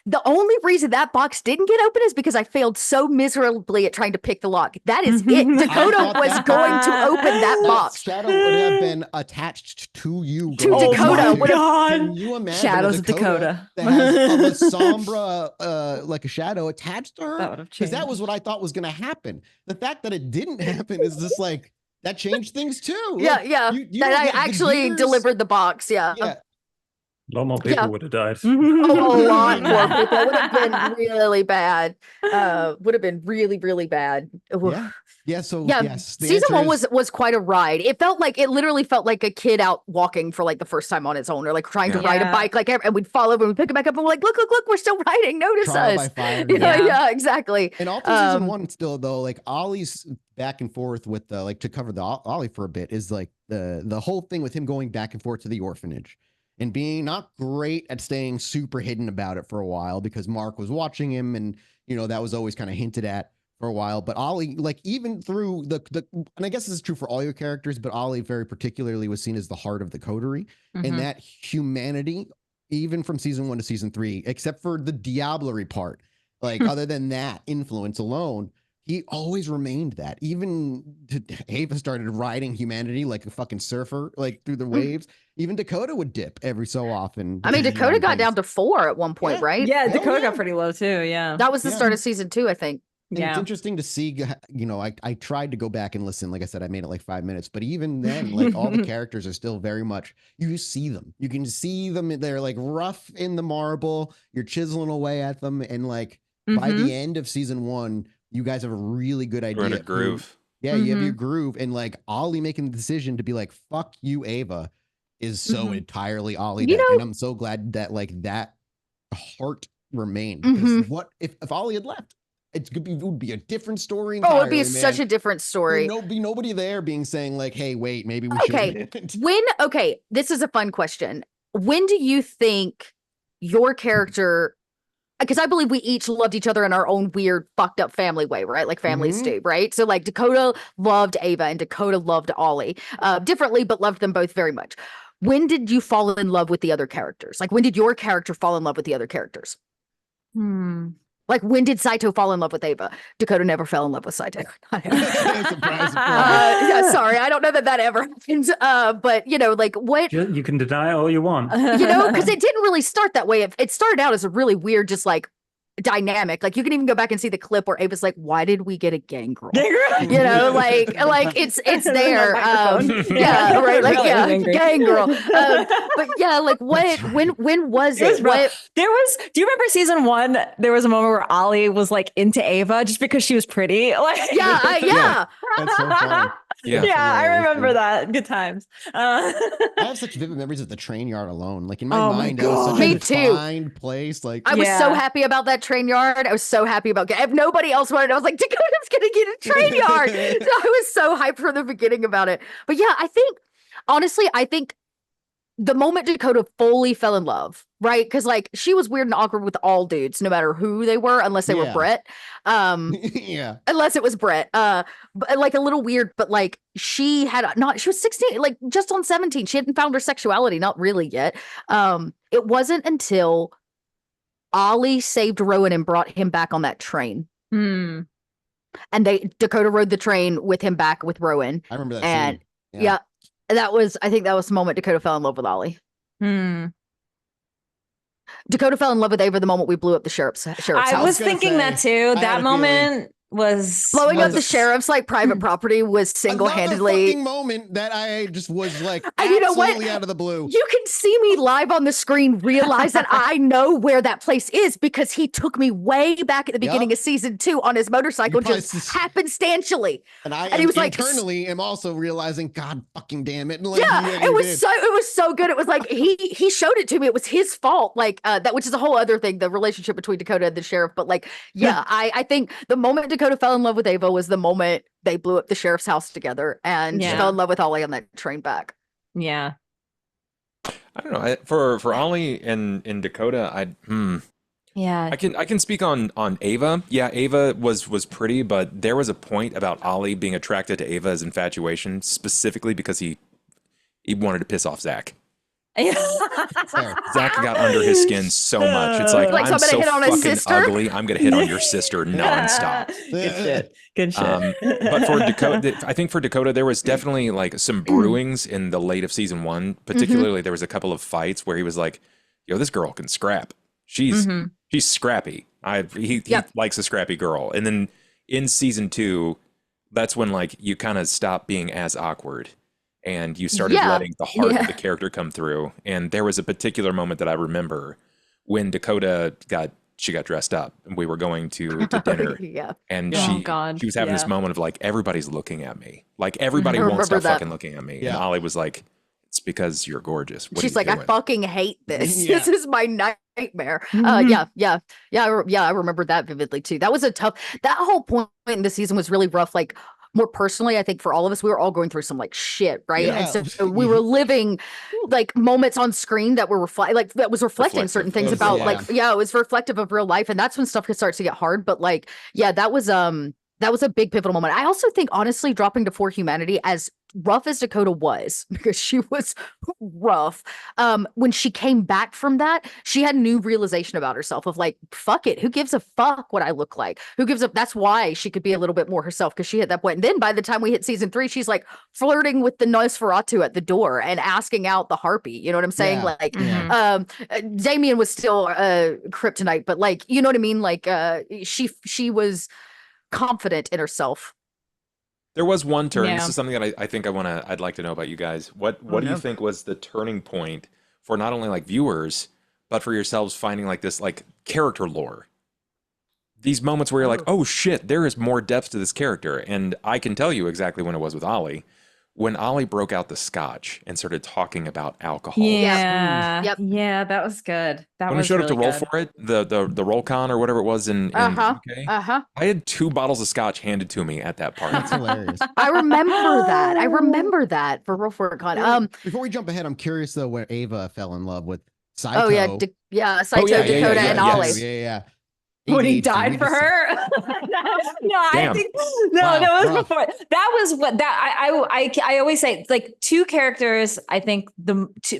The only reason that box didn't get open is because I failed so miserably at trying to pick the lock. That is it. Dakota was going to open that box. Shadow would have been attached to you. To Dakota. Can you imagine Shadows of Dakota that has a sombra, like a shadow attached to her? Because that was what I thought was going to happen. The fact that it didn't happen is just like, that changed things too. Yeah. I actually delivered the box. Yeah. A lot more people would have died. A lot more people. Would have been really bad. Would have been really, really bad. Yes. Season 1 was quite a ride. It literally felt like a kid out walking for like the first time on its own, or like trying to ride a bike. And we'd fall over and we'd pick it back up and we're like, look, we're still riding. Notice Trial us. By fire, yeah, exactly. And all through season 1 still though, like Ollie's back and forth with to cover the Ollie for a bit is like the whole thing with him going back and forth to the orphanage. And being not great at staying super hidden about it for a while because Mark was watching him, and that was always kind of hinted at for a while. But Ollie, like even through and I guess this is true for all your characters, but Ollie very particularly was seen as the heart of the coterie, and that humanity even from season 1 to season 3, except for the diablerie part, like other than that influence alone, he always remained that. Even Ava started riding humanity like a fucking surfer, like through the waves. Even Dakota would dip every so often. I mean, Dakota got down to 4 at one point, right? Yeah, Dakota got pretty low too. Yeah. That was the start of season 2, I think. And it's interesting to see, you know, I tried to go back and listen. Like I said, I made it like 5 minutes, but even then, like all the characters are still very much, you see them. You can see them. They're like rough in the marble. You're chiseling away at them. And like by the end of season 1, you guys have a really good idea. We're in a groove. Yeah, you have your groove. And like Ollie making the decision to be like, fuck you, Ava, is so entirely Ollie. And I'm so glad that like that heart remained. Because what if Ollie had left? It would be a different story entirely. Oh, it'd be such a different story. There'd be nobody there saying like, hey, wait, maybe we should. Okay, this is a fun question. When do you think your character, because I believe we each loved each other in our own weird, fucked up family way, right? Like families do, right? So like Dakota loved Ava and Dakota loved Ollie differently, but loved them both very much. When did you fall in love with the other characters? Like when did your character fall in love with the other characters? Like, when did Saito fall in love with Ava? Dakota never fell in love with Saito. Surprise. Yeah, sorry, I don't know that ever happens. But, you know, like, what... You can deny all you want. You know, because it didn't really start that way. It started out as a really weird, just like, dynamic. Like, you can even go back and see the clip where Ava's like, why did we get a gang girl? You know, like it's there. Yeah, right. Like, yeah, gang girl. But yeah, like when was it? Do you remember season 1? There was a moment where Ollie was like into Ava just because she was pretty. Like, yeah. That's so funny. Yeah, I remember that. Good times. I have such vivid memories of the train yard alone. Like in my mind, that was such Me a defined place. Like I was so happy about that train yard. I was so happy about if nobody else wanted, I was like, Dakota's gonna get a train yard. So I was so hyped from the beginning about it. But yeah, I think honestly, the moment Dakota fully fell in love, right? Because like she was weird and awkward with all dudes, no matter who they were, unless they were Brett. Unless it was Brett. But like a little weird, but like she was 16, like just on 17. She hadn't found her sexuality, not really yet. It wasn't until Ollie saved Rowan and brought him back on that train. And Dakota rode the train with him back with Rowan. I remember that and scene. I think that was the moment Dakota fell in love with Ollie. Dakota fell in love with Ava the moment we blew up the sheriff's house. I was thinking that too. That moment was blowing up the sheriff's like private property was single-handedly fucking moment that I just was like you know what? absolutely out of the blue. You can see me live on the screen realize that I know where that place is because he took me way back at the beginning of season 2 on his motorcycle just happenstantially. And he was internally am also realizing, God fucking damn it. Like, it was so good. It was like he showed it to me. It was his fault. Like that, which is a whole other thing, the relationship between Dakota and the sheriff. But like, I think the moment Dakota fell in love with Ava was the moment they blew up the sheriff's house together and fell in love with Ollie on that train back. Yeah. I don't know. For Ollie and Dakota, I can speak on Ava. Yeah, Ava was pretty, but there was a point about Ollie being attracted to Ava's infatuation, specifically because he wanted to piss off Zach. Zach got under his skin so much. It's like I'm so fucking ugly. I'm gonna hit on your sister nonstop. Good shit. But for Dakota, I think for Dakota, there was definitely like some brewings in the late of season 1. Particularly, there was a couple of fights where he was like, "Yo, this girl can scrap. She's scrappy. He likes a scrappy girl." And then in season 2, that's when like you kind of stop being as awkward. And you started letting the heart of the character come through. And there was a particular moment that I remember when Dakota got dressed up and we were going to dinner. And she was having this moment of like, everybody's looking at me. Like everybody won't stop fucking looking at me. And Ollie was like, it's because you're gorgeous. She's like, I fucking hate this. This is my nightmare. I remember that vividly too. That was that whole point in the season was really rough. Like, more personally, I think for all of us, we were all going through some like shit, right? And so we were living like moments on screen that were reflecting certain things about it was reflective of real life, and that's when stuff starts to get hard. But like, that was That was a big pivotal moment. I also think, honestly, dropping to 4 humanity, as rough as Dakota was, because she was rough, when she came back from that, she had a new realization about herself of like, fuck it, who gives a fuck what I look like? Who gives a, that's why she could be a little bit more herself, because she hit that point. And then by the time we hit season 3, she's like flirting with the Nosferatu at the door and asking out the harpy. You know what I'm saying? Yeah. Like, Mhm. Damien was still kryptonite, but like, you know what I mean? Like, she was confident in herself. There was one turn. This Yeah. is something that I think I'd like to know about you guys. What do you think was the turning point for not only like viewers, but for yourselves finding like this like character lore? These moments where you're like, oh shit, there is more depth to this character. And I can tell you exactly when it was with Ollie. When Ollie broke out the scotch and started talking about alcohol. Yeah. Yep. Yeah, that was good. That When we was showed up to really roll good. for it, the roll con or whatever it was in UK, I had 2 bottles of scotch handed to me at that party. That's hilarious. I remember that. I remember that for Roll For It Con. Before we jump ahead, I'm curious though where Ava fell in love with Saito. Oh yeah, Saito, Dakota, and Ollie. Yeah. When he ADHD, died we for just- her. No, I Damn. think Wow, no, it was rough. before. That was what that I always say, like 2 characters, I think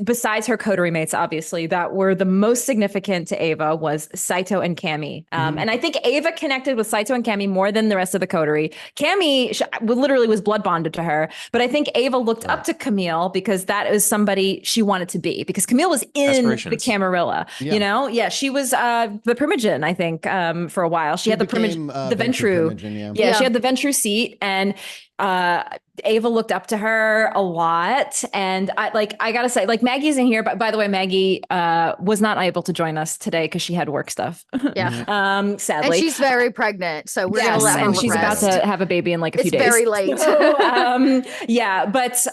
besides her coterie mates, obviously, that were the most significant to Ava was Saito and Cammy. And I think Ava connected with Saito and Cammy more than the rest of the coterie. Cammy literally was blood bonded to her, but I think Ava looked up to Camille because that is somebody she wanted to be, because Camille was in the Camarilla. Yeah. You know, she was the Primogen, I think. For a while, she had the became, the Ventru. Primogen, She had the Ventru seat, and Ava looked up to her a lot. And I gotta say, like, Maggie isn't here, but by the way, Maggie was not able to join us today because she had work stuff. Yeah. Sadly, and she's very pregnant, so we're gonna let her and she's rest. about to have a baby in like a few days. It's very late. So, yeah, but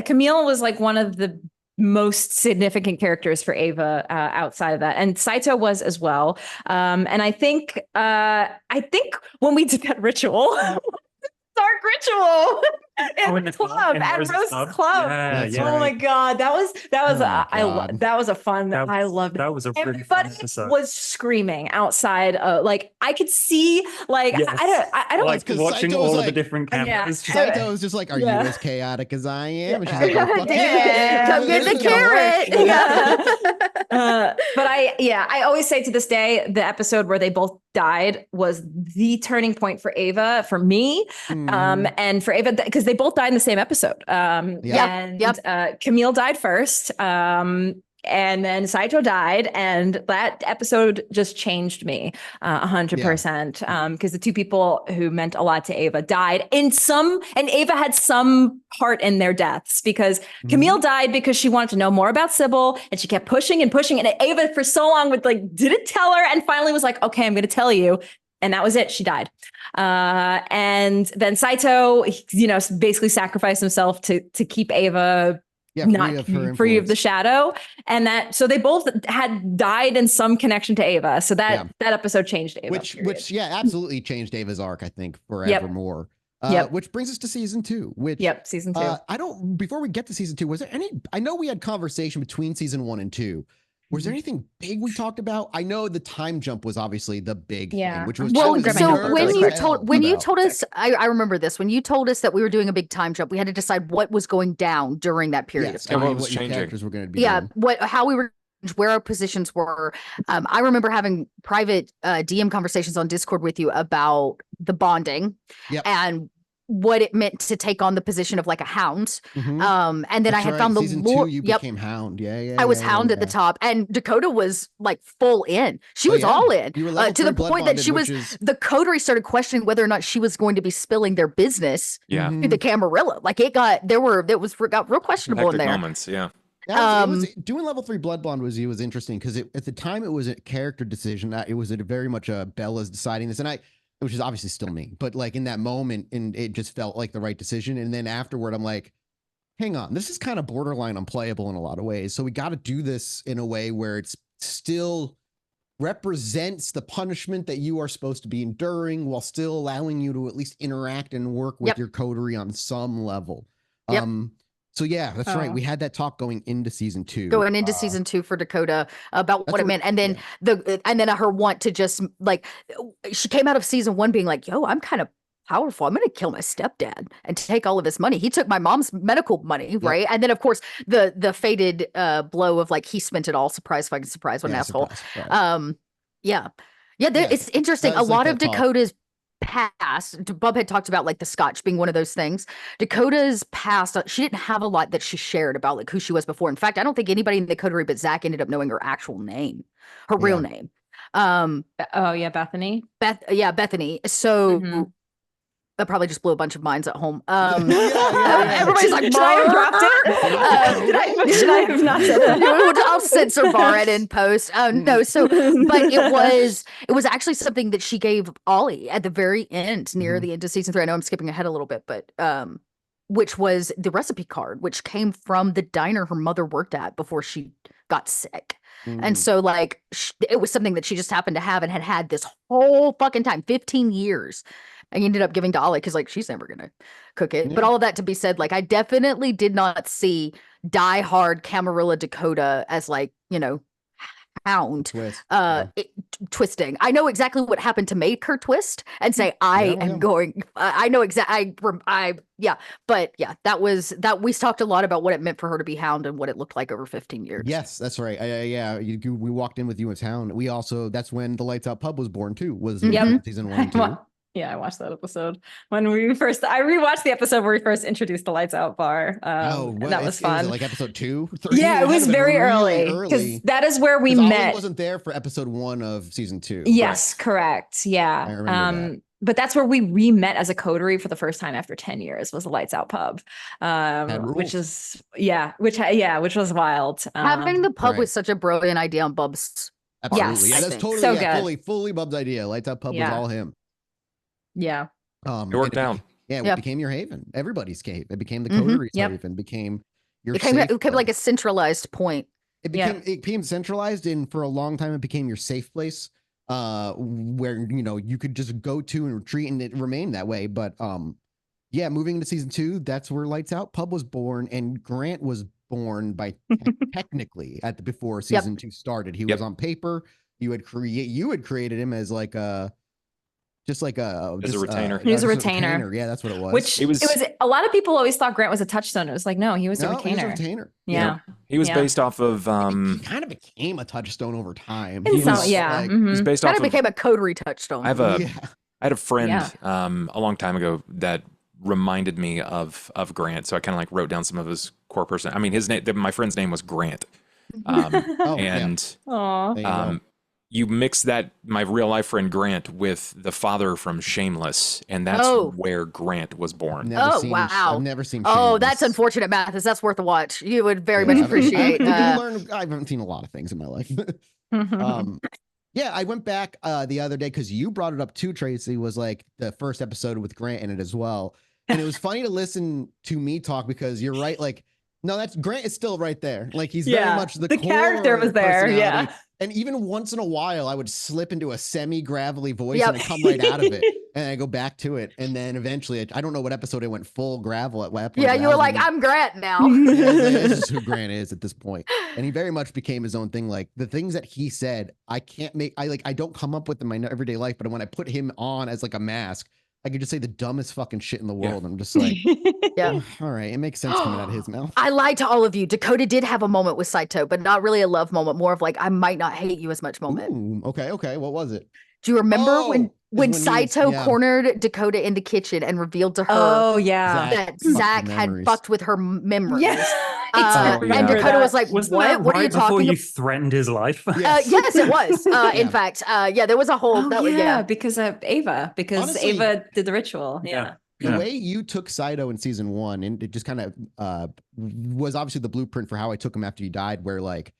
Camille was like one of the most significant characters for Ava outside of that, and Saito was as well. And I think when we did that rictual, dark ritual in the club at Rose's club. Oh my god, that was that was a fun. I loved it. That was a really fun episode. Was screaming outside. Like I could see, like I don't like watching Saito's all like, of the different cameras. Saito was just like, "Are you as chaotic as I am?" And she's like, Come get the carrot. But I always say to this day, the episode where they both died was the turning point for Ava, for me, and for Ava, because they both died in the same episode. Camille died first, and then Saito died, and that episode just changed me 100%. Because the 2 people who meant a lot to Ava died and Ava had some part in their deaths, because Camille died because she wanted to know more about Sybil, and she kept pushing and pushing, and Ava for so long didn't tell her, and finally was like, okay, I'm going to tell you. And that was it. She died. And then Saito, basically sacrificed himself to keep Ava free of the shadow. And so they both had died in some connection to Ava. So that episode changed Ava. Which absolutely changed Ava's arc, I think, forevermore. Which brings us to season 2. Season 2. Before we get to season 2, was there any? I know we had conversation between season 1 and 2. Was there anything big we talked about? I know the time jump was obviously the big thing, which was so when you told us, I remember this, when you told us that we were doing a big time jump, we had to decide what was going down during that period of time. What was what changing. Characters were going to be how we were, where our positions were. I remember having private DM conversations on Discord with you about the bonding and what it meant to take on the position of like a hound. And then I had found the season lore. 2, you became Hound. I was Hound at the top, and Dakota was like full in. She was all in You were to the point that she was. The coterie started questioning whether or not she was going to be spilling their business to the Camarilla. Like it got real questionable in there. Moments, it was, doing level 3 blood bond was interesting because at the time it was a character decision. It was very much Bella's deciding this, and which is obviously still me, but like in that moment, and it just felt like the right decision. And then afterward, I'm like, hang on, this is kind of borderline unplayable in a lot of ways. So we got to do this in a way where it's still represents the punishment that you are supposed to be enduring while still allowing you to at least interact and work with your coterie on some level. So yeah, that's right. We had that talk going into season 2. Going into season 2 for Dakota about what it meant, and then her want to just like, she came out of season 1 being like, "Yo, I'm kind of powerful. I'm going to kill my stepdad and take all of his money. He took my mom's medical money, right?" And then of course the fated blow of like he spent it all. Surprise, fucking surprise, what an asshole. Surprise. It's interesting. A lot of Dakota's past, Bub had talked about like the Scotch being one of those things. Dakota's past, she didn't have a lot that she shared about like who she was before. In fact, I don't think anybody in the coterie but Zach ended up knowing her actual name, her real name. Bethany. Bethany. So that probably just blew a bunch of minds at home. Everybody's like, should I have dropped it? Should I have not said that? I'll censor Barrett in post. No, so but it was actually something that she gave Ollie at the very end, near the end of season 3. I know I'm skipping ahead a little bit, but which was the recipe card, which came from the diner her mother worked at before she got sick. And so like it was something that she just happened to have and had this whole fucking time, 15 years. I ended up giving to Ollie because like she's never gonna cook it. But all of that to be said, like I definitely did not see die-hard Camarilla Dakota as like, hound twisting. I know exactly what happened to make her twist and say I am going. I know exactly. But that was that. We talked a lot about what it meant for her to be hound and what it looked like over 15 years. Yes, that's right. We walked in with you in town. We also, that's when the Lights Out Pub was born too. Was in season 1 and 2. Yeah, I watched that episode when I rewatched the episode where we first introduced the Lights Out bar. And that was fun. Was it like episode 2? 3? Yeah, it was very early because that is where we met. Ollie wasn't there for episode 1 of season 2. Yes, correct. Yeah. I remember that. But that's where we re-met as a coterie for the first time after 10 years was the Lights Out pub, which was wild. Having the pub was such a brilliant idea on Bub's. Absolutely. Yeah, that's totally so good. Fully Bub's idea. Lights Out Pub was all him. Yeah. It worked out. It became your haven. Everybody's cave. It became the coteries haven. Became your it became like a centralized point. It became centralized, and for a long time it became your safe place. Where you could just go to and retreat, and it remained that way. But moving into season 2, that's where Lights Out Pub was born, and Grant was born by technically before season 2 started. He was on paper. You had created him as like a retainer. He was a retainer. Yeah, that's what it was. It was a lot of people always thought Grant was a touchstone. It was like, no, he was a retainer. He was a retainer. Yeah. He was based off of he kind of became a touchstone over time. He was based off became a coterie touchstone. I had a friend a long time ago that reminded me of Grant. So I kind of like wrote down some of his core person. I mean, his name, my friend's name was Grant. You mix that, my real life friend Grant, with the father from Shameless, and that's where Grant was born. I've never seen Shameless. Oh, that's unfortunate, Mathis. That's worth a watch. You would very much appreciate. I haven't seen a lot of things in my life. I went back the other day because you brought it up too, Tracy, was like the first episode with Grant in it as well. And it was funny to listen to me talk because you're right, like, no, that's Grant is still right there. Like he's very much the character was there. Yeah. And even once in a while, I would slip into a semi-gravelly voice and I'd come right out of it. And I go back to it. And then eventually, I don't know what episode it went full gravel at. You were like, I'm Grant now. This is who Grant is at this point. And he very much became his own thing. Like the things that he said, I don't come up with in my everyday life. But when I put him on as like a mask, I could just say the dumbest fucking shit in the world. And I'm just like, all right, it makes sense coming out of his mouth. I lied to all of you. Dakota did have a moment with Saito, but not really a love moment, more of like, I might not hate you as much moment. Ooh, okay. What was it? Do you remember when Saito cornered Dakota in the kitchen and revealed to her that Zach had fucked with her memories? Yes. And Dakota was like, was what? What are you talking about? You threatened his life? Yes, it was. In fact, there was a whole... because of Ava. Because honestly, Ava did the ritual. The way you took Saito in season 1, and it just kind of was obviously the blueprint for how I took him after you died, where like,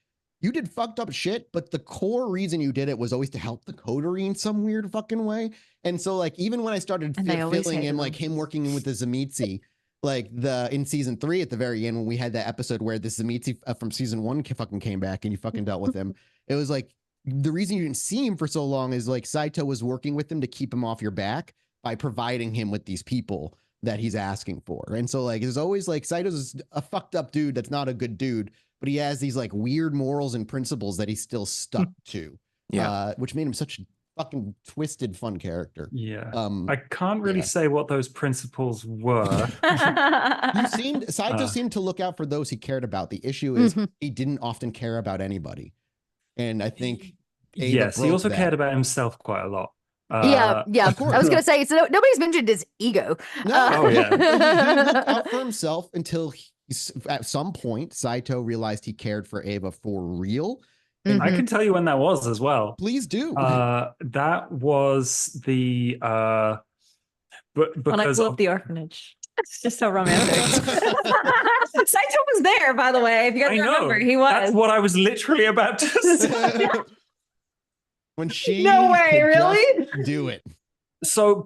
you did fucked up shit, but the core reason you did it was always to help the coterie in some weird fucking way. And so like, even when I started feeling him, like him working with the Zamitzi, like in season 3 at the very end, when we had that episode where the Zamitzi from season 1 fucking came back and you fucking dealt with him, it was like, the reason you didn't see him for so long is like Saito was working with him to keep him off your back by providing him with these people that he's asking for. And so like there's always like Saito's a fucked up dude that's not a good dude, but he has these like weird morals and principles that he's still stuck to. Which made him such a fucking twisted fun character. I can't really say what those principles were. Saito seemed to look out for those he cared about. The issue is he didn't often care about anybody, and I think he also cared about himself quite a lot. I was gonna say, so nobody's mentioned his ego. No, he looked out for himself until at some point Saito realized he cared for Eva for real. And I can tell you when that was as well. Please do. That was the when I blew up the orphanage. It's just so romantic. Saito was there, by the way. If you guys remember, he was. That's what I was literally about to say. When she no way, really? Do it. So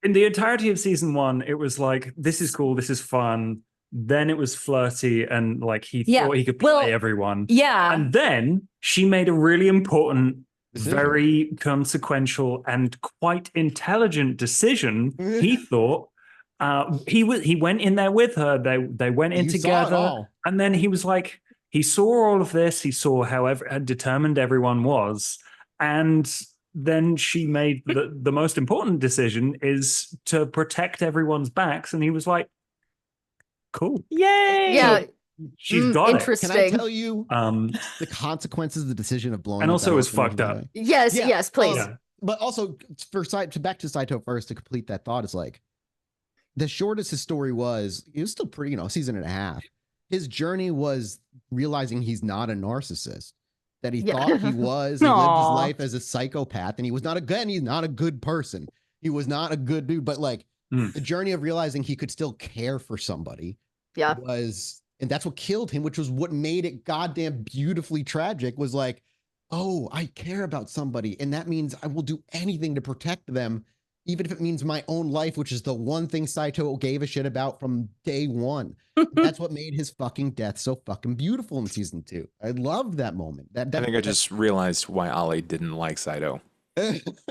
in the entirety of season 1, it was like, this is cool, this is fun. Then it was flirty and like he thought he could play everyone. Yeah. And then she made a really important, very consequential and quite intelligent decision. He thought he went in there with her. They went in together. And then he was like, he saw all of this. He saw how determined everyone was. And then she made the most important decision is to protect everyone's backs. And he was like, cool. Yay. Yeah. She's got interesting. It. Can I tell you the consequences of the decision of blowing? And also, it was fucked up. Yes, please. But also, back to Saito first to complete that thought is like the shortest his story was. It was still pretty, season and a half. His journey was realizing he's not a narcissist. That he thought he was. He lived his life as a psychopath, and he was not he's not a good person. He was not a good dude. But like the journey of realizing he could still care for somebody was, and that's what killed him, which was what made it goddamn beautifully tragic, was like, oh, I care about somebody, and that means I will do anything to protect them, even if it means my own life, which is the one thing Saito gave a shit about from day one. That's what made his fucking death so fucking beautiful in season 2. I loved that moment. I think I just realized why Ollie didn't like Saito.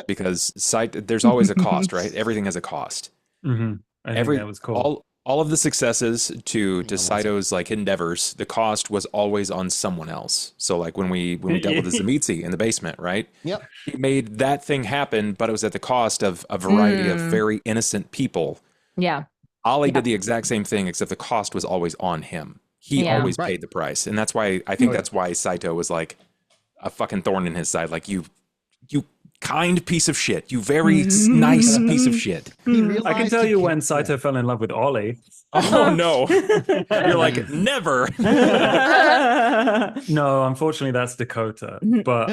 Because there's always a cost, right? Everything has a cost. I think that was cool. All of the successes to Saito's like endeavors, the cost was always on someone else. So like when we dealt with the Zemitzi in the basement, right? Yep. He made that thing happen, but it was at the cost of a variety of very innocent people. Yeah. Ollie did the exact same thing, except the cost was always on him. He always paid the price. And that's why I think that's why Saito was like a fucking thorn in his side. Like, you kind piece of shit. You very nice piece of shit. I can tell you when Saito fell in love with Ollie. Oh, no. You're like, never. No, unfortunately, that's Dakota. But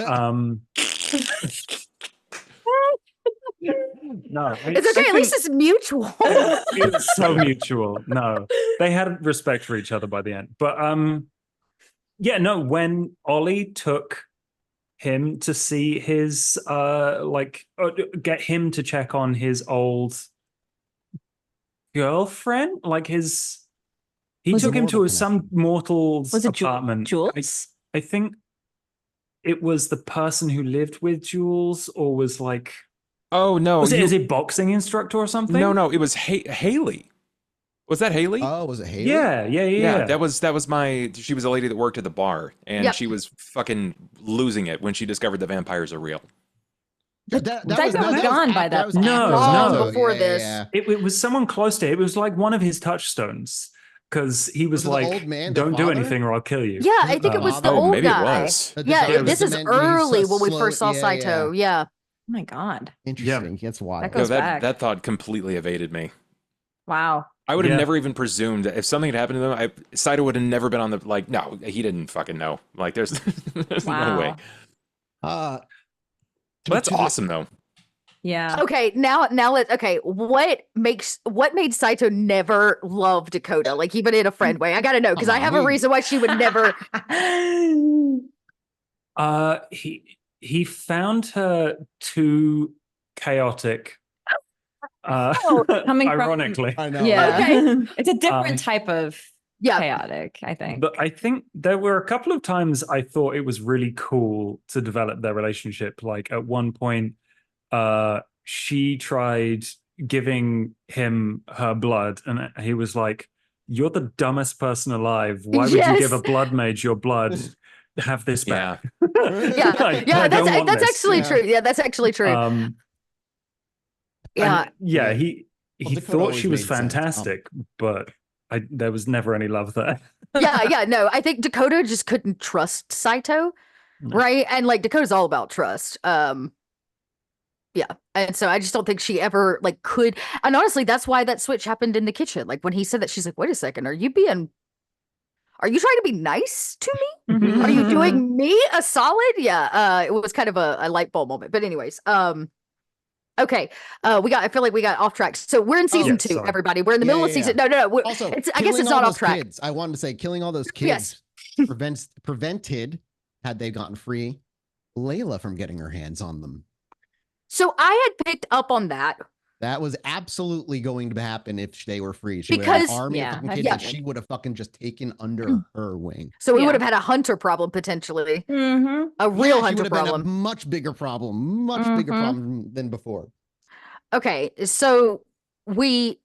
no, it's okay. At least it's mutual. It's so mutual. No, they had respect for each other by the end. But when Ollie took him to see his get him to check on his old girlfriend, he took him to some mortal's apartment. Jules? I think it was the person who lived with Jules, or was like, oh no, is it boxing instructor or something? No, it was Haley. Was that Haley? Oh, was it Haley? Yeah. That was she was a lady that worked at the bar, and she was fucking losing it when she discovered that vampires are real. That was gone by that. No, before this. It was someone close to it. It was like one of his touchstones, because he was like, old man, don't do anything or I'll kill you. Yeah, I think it was the old maybe guy. It was. This is early when we first saw Saito. Yeah. Oh my God. Interesting. That's wild. That thought completely evaded me. Wow. I would have never even presumed that if something had happened to them, Saito would have never been on the, like, no, he didn't fucking know. Like, there's no way. That's awesome, though. Yeah. Okay, now what made Saito never love Dakota? Like, even in a friend way? I gotta know, because I have a reason why she would never. He found her too chaotic. Coming ironically, from, I know. Yeah, okay. It's a different type of chaotic, I think. But I think there were a couple of times I thought it was really cool to develop their relationship. Like at one point, she tried giving him her blood, and he was like, "You're the dumbest person alive. Why would you give a blood mage your blood? Have this back." Yeah, that's actually true. Yeah, that's actually true. He thought she was fantastic, but there was never any love there. No, I think Dakota just couldn't trust Saito, right? And like Dakota's all about trust. And so I just don't think she ever like could. And honestly, that's why that switch happened in the kitchen. Like when he said that, she's like, "Wait a second, are you trying to be nice to me? Are you doing me a solid?" It was kind of a light bulb moment. But anyways, okay. I feel like we got off track. So we're in season 2, sorry. Everybody. We're in the middle of season. No. Also, I guess it's not off track. Kids, I wanted to say killing all those kids prevented, had they gotten free, Layla from getting her hands on them. So I had picked up on that. That was absolutely going to happen if they were free. She would have an army of fucking kids that she would have fucking just taken under her wing. So we would have had a hunter problem potentially. A real hunter problem. Been a much bigger problem. Much bigger problem than before. Okay, so we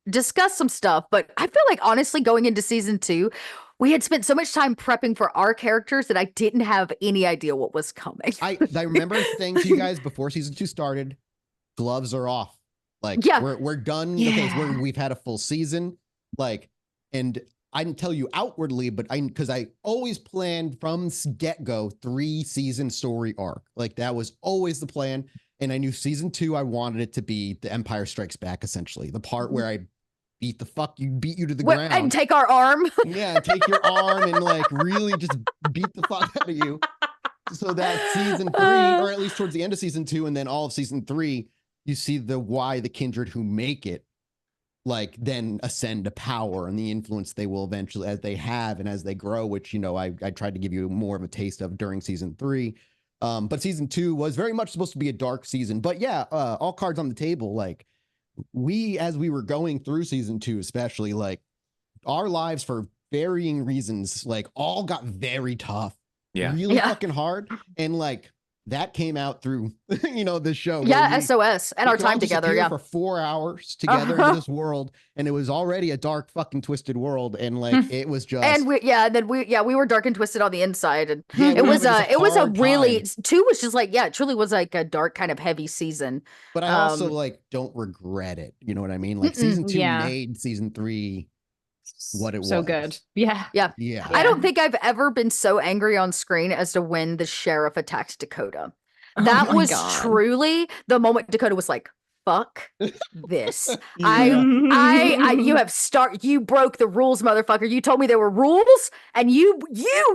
discussed some stuff, but I feel like honestly going into season 2, we had spent so much time prepping for our characters that I didn't have any idea what was coming. I remember saying to you guys before season 2 started, gloves are off. Like we're done. Okay, so we've had a full season. Like, and I didn't tell you outwardly, but because I always planned from get-go 3-season story arc. Like that was always the plan. And I knew season 2, I wanted it to be the Empire Strikes Back, essentially. The part where I beat you to the ground. And take our arm. Yeah, take your arm and like really just beat the fuck out of you. So that season 3, or at least towards the end of season 2, and then all of season 3, you see why the kindred who make it like then ascend to power and the influence they will eventually, as they have and as they grow, which, you know, I tried to give you more of a taste of during season 3. But season 2 was very much supposed to be a dark season. But yeah, all cards on the table. Like as we were going through season 2, especially, like our lives for varying reasons, like all got very tough, really fucking hard. And like that came out through, you know, the show. SOS and our time together. For 4 hours together in this world. And it was already a dark fucking twisted world. And like, it was just, and we were dark and twisted on the inside. And it was a really, 2 was just like, it truly was like a dark kind of heavy season. But I also like, don't regret it. You know what I mean? Like season 2 made season 3 what it was. So good. Yeah. I don't think I've ever been so angry on screen as to when the sheriff attacks Dakota. That was truly the moment Dakota was like, fuck this. You broke the rules, motherfucker. You told me there were rules and you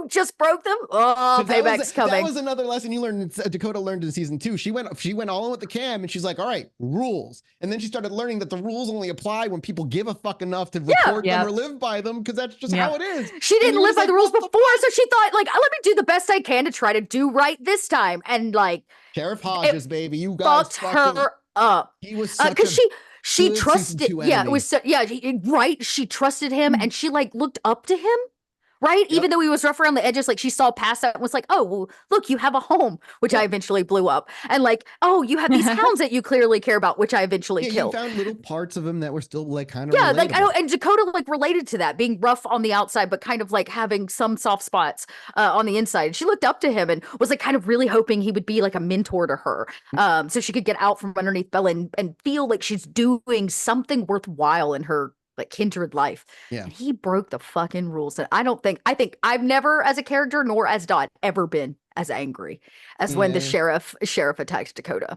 just broke them. Oh, payback's coming. That was another lesson you learned. Dakota learned in season 2. She went all in with the cam and she's like, all right, rules. And then she started learning that the rules only apply when people give a fuck enough to report them or live by them, because that's just how it is. She didn't live by the rules before, so she thought, like, let me do the best I can to try to do right this time. And like Sheriff Hodges, baby, you guys fucked her up. He was because she trusted. Yeah, it was right. She trusted him, and she like looked up to him. Right, even though he was rough around the edges, like she saw past that and was like, "Oh, well, look, you have a home," which I eventually blew up, and like, "Oh, you have these hounds that you clearly care about," which I eventually killed. You found little parts of him that were still like kind of relatable. Like and Dakota like related to that, being rough on the outside, but kind of like having some soft spots on the inside. She looked up to him and was like kind of really hoping he would be like a mentor to her, so she could get out from underneath Bella and feel like she's doing something worthwhile in her like kindred life. And he broke the fucking rules. And I think I've never as a character nor as Dot ever been as angry as when the sheriff attacks Dakota.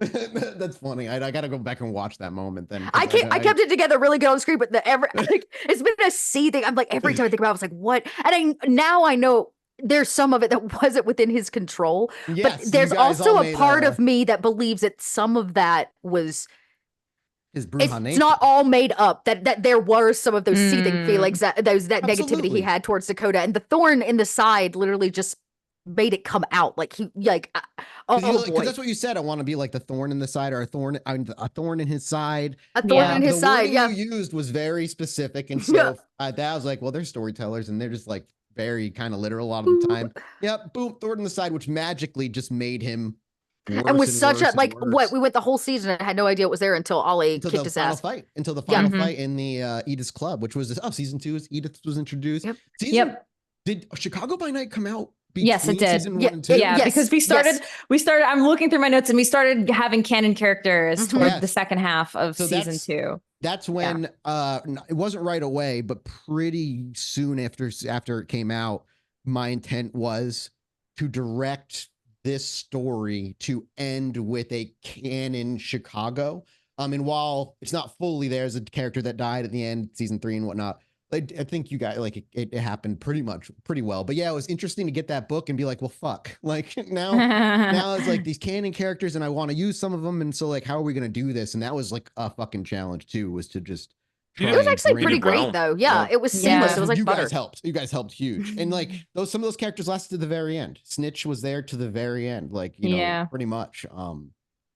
That's funny. I gotta go back and watch that moment then. I kept it together really good on screen, but it's been a seething. I'm like, every time I think about it, I was like, what? And now I know there's some of it that wasn't within his control. But there's also a part of me that believes that some of that was it's not all made up, that there were some of those seething feelings, that negativity he had towards Dakota, and the thorn in the side literally just made it come out. Like boy, because that's what you said. I want to be like the thorn in the side, or a thorn in his side. A thorn in his side. The wording you used was very specific, and so that was like, well, they're storytellers, and they're just like very kind of literal a lot of the time. Yep, boom, thorn in the side, which magically just made him And with such a like what we went the whole season and had no idea it was there until Ollie kicked his ass. Until the final fight in the Edith's club, which was season 2. Edith was introduced. Did Chicago by Night come out? Yes, it did. Season 1 and 2? Yeah, because we started, I'm looking through my notes and we started having canon characters toward the second half of season 2. That's when it wasn't right away, but pretty soon after it came out, my intent was to direct this story to end with a canon Chicago. And while it's not fully there's a character that died at the end, season 3 and whatnot, I think you guys like it happened pretty well. But yeah, it was interesting to get that book and be like, well, fuck, like now it's like these canon characters and I want to use some of them. And so like, how are we going to do this? And that was like a fucking challenge too, was to just it was actually pretty great though. Yeah, it was seamless. It was like you butter. You guys helped huge. And like some of those characters lasted to the very end. Snitch was there to the very end, like, you know, pretty much. But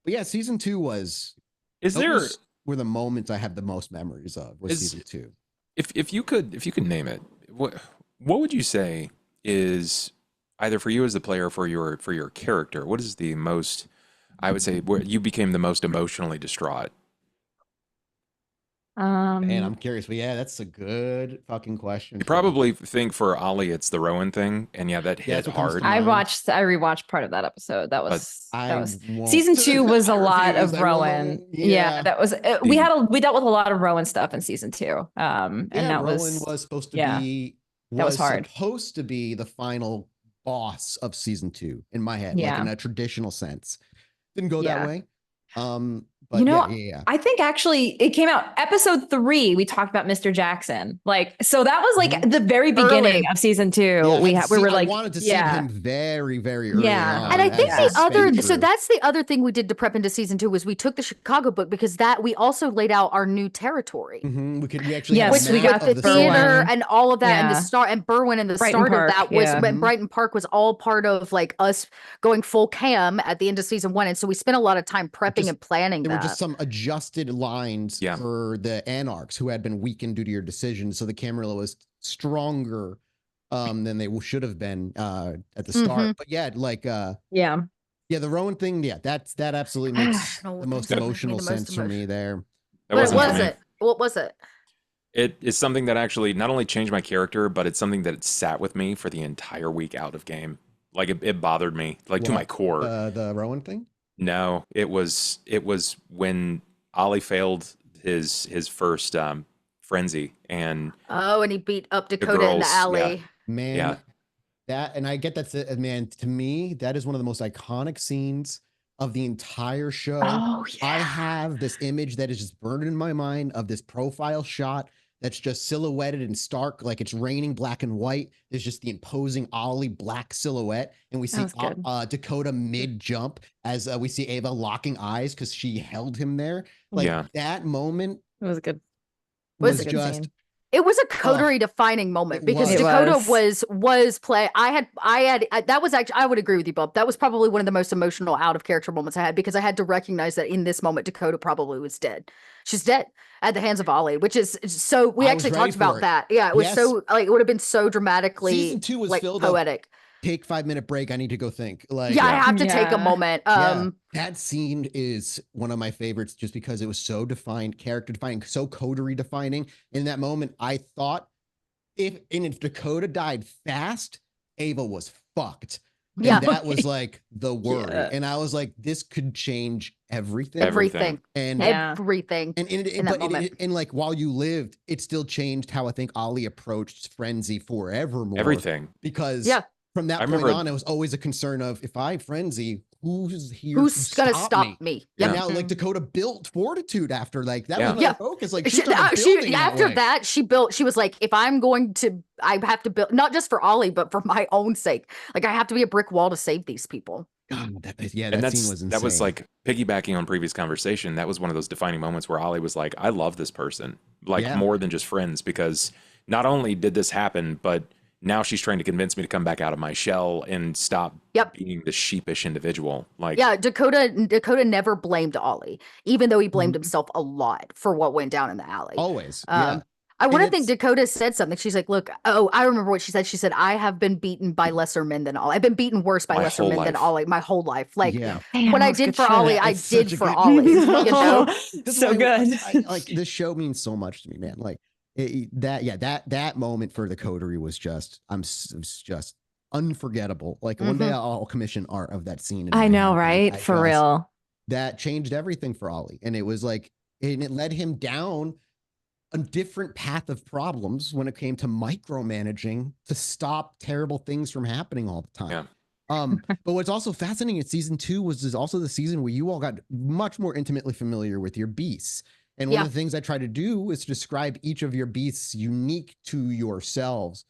yeah, season 2 were the moments I have the most memories of was season 2. If you could name it, what would you say is either for you as the player or for your character? What is the most, I would say, where you became the most emotionally distraught? Man, I'm curious. But yeah, that's a good fucking question. I probably think for Ollie, it's the Rowan thing, and that hit hard. I rewatched part of that episode. That was season 2 was a lot of Rowan. Yeah, that was we dealt with a lot of Rowan stuff in season 2. And that Rowan was supposed to be that was hard. Supposed to be the final boss of season 2 in my head, like in a traditional sense. Didn't go that way. But I think actually it came out episode 3. We talked about Mr. Jackson, so that was like the very beginning of season 2. Yeah, we wanted to see him very, very early on. And I think that's the other thing we did to prep into season 2 was we took the Chicago book because that we also laid out our new territory. We actually we got the theater and all of that and the start and Berwyn and the Brighton start Park, of that was when Brighton Park was all part of like us going full cam at the end of season 1, and so we spent a lot of time prepping and planning that. Just some adjusted lines for the anarchs who had been weakened due to your decision, so the camera was stronger than they should have been at the start. But the Rowan thing, that absolutely makes the most emotional sense for me there. What was it? It is something that actually not only changed my character, but it's something that sat with me for the entire week out of game. Like it bothered me to my core. The Rowan thing? No, it was when Ollie failed his first frenzy and he beat up Dakota in the alley. Man, that, and I get that's it, man. To me, that is one of the most iconic scenes of the entire show. I have this image that is just burned in my mind of this profile shot that's just silhouetted and stark, like it's raining black and white. There's just the imposing Ollie black silhouette, and we see Dakota mid jump as we see Ava locking eyes because she held him there. That moment, it was good. It was a coterie defining moment because Dakota was play. I that was actually, I would agree with you, Bob. That was probably one of the most emotional out of character moments I had because I had to recognize that in this moment, Dakota probably was dead. She's dead at the hands of Ollie, which is so, we actually talked about that. Yeah. It was so like, it would have been so dramatically season 2 was filled poetic. Take 5-minute break. I need to go think. I have to take a moment. That scene is one of my favorites just because it was so defined, character defining, so coterie defining. In that moment, I thought if Dakota died fast, Ava was fucked. And that was like the word. And I was like, this could change everything. And everything. And like while you lived, it still changed how I think Ollie approached frenzy forevermore. Everything. Because from that point on, it was always a concern of if I frenzy, who's gonna stop me? And now like Dakota built fortitude after like that was her focus. Like she was like, if I'm going to, I have to build not just for Ollie, but for my own sake. Like I have to be a brick wall to save these people. God, that scene was insane. That was like piggybacking on previous conversation. That was one of those defining moments where Ollie was like, I love this person, more than just friends, because not only did this happen, but now she's trying to convince me to come back out of my shell and stop being the sheepish individual. Dakota never blamed Ollie, even though he blamed himself a lot for what went down in the alley. Always. I want to think Dakota said something. She's like, look, I remember what she said. She said, I have been beaten by lesser men than Ollie. I've been beaten worse by lesser men than Ollie my whole life. Like, Damn, what I did for Ollie, I did for Ollie. You know? So good. Like, this show means so much to me, man. Like, that moment for the coterie was just, just unforgettable. Like, one day I'll commission art of that scene. I know, right? For real. That changed everything for Ollie. And it was like, and it led him down a different path of problems when it came to micromanaging to stop terrible things from happening all the time. But what's also fascinating in season 2 was also the season where you all got much more intimately familiar with your beasts. And one of the things I try to do is to describe each of your beasts unique to yourselves.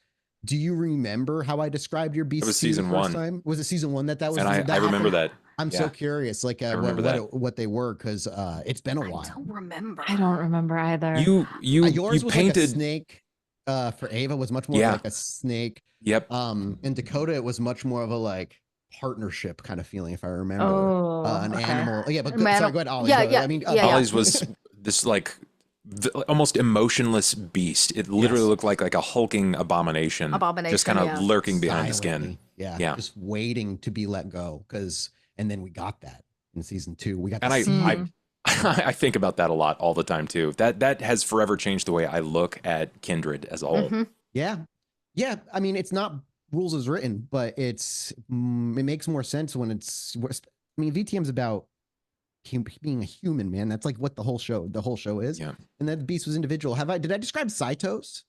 Do you remember how I described your beasts? It was season 1. Time? Was it season 1 that was? And I remember that. I'm so curious, like what they were, because it's been a while. I don't remember. I don't remember either. Yours was painted like a snake. For Ava was much more like a snake. Yep. In Dakota, it was much more of a like partnership kind of feeling, if I remember. An animal. Yeah, but sorry, go ahead, Ollie. Yeah. I mean, Ollie's was this like almost emotionless beast. It literally looked like a hulking abomination. Just kind of lurking behind the skin. Yeah, just waiting to be let go. And then we got that in season 2. We got, and I think about that a lot all the time too. That has forever changed the way I look at Kindred as a whole. Yeah. I mean, it's not rules as written, but it makes more sense when it's. I mean, VTM's about being a human, man. That's like what the whole show is. Yeah. And that beast was individual. Did I describe Saitos?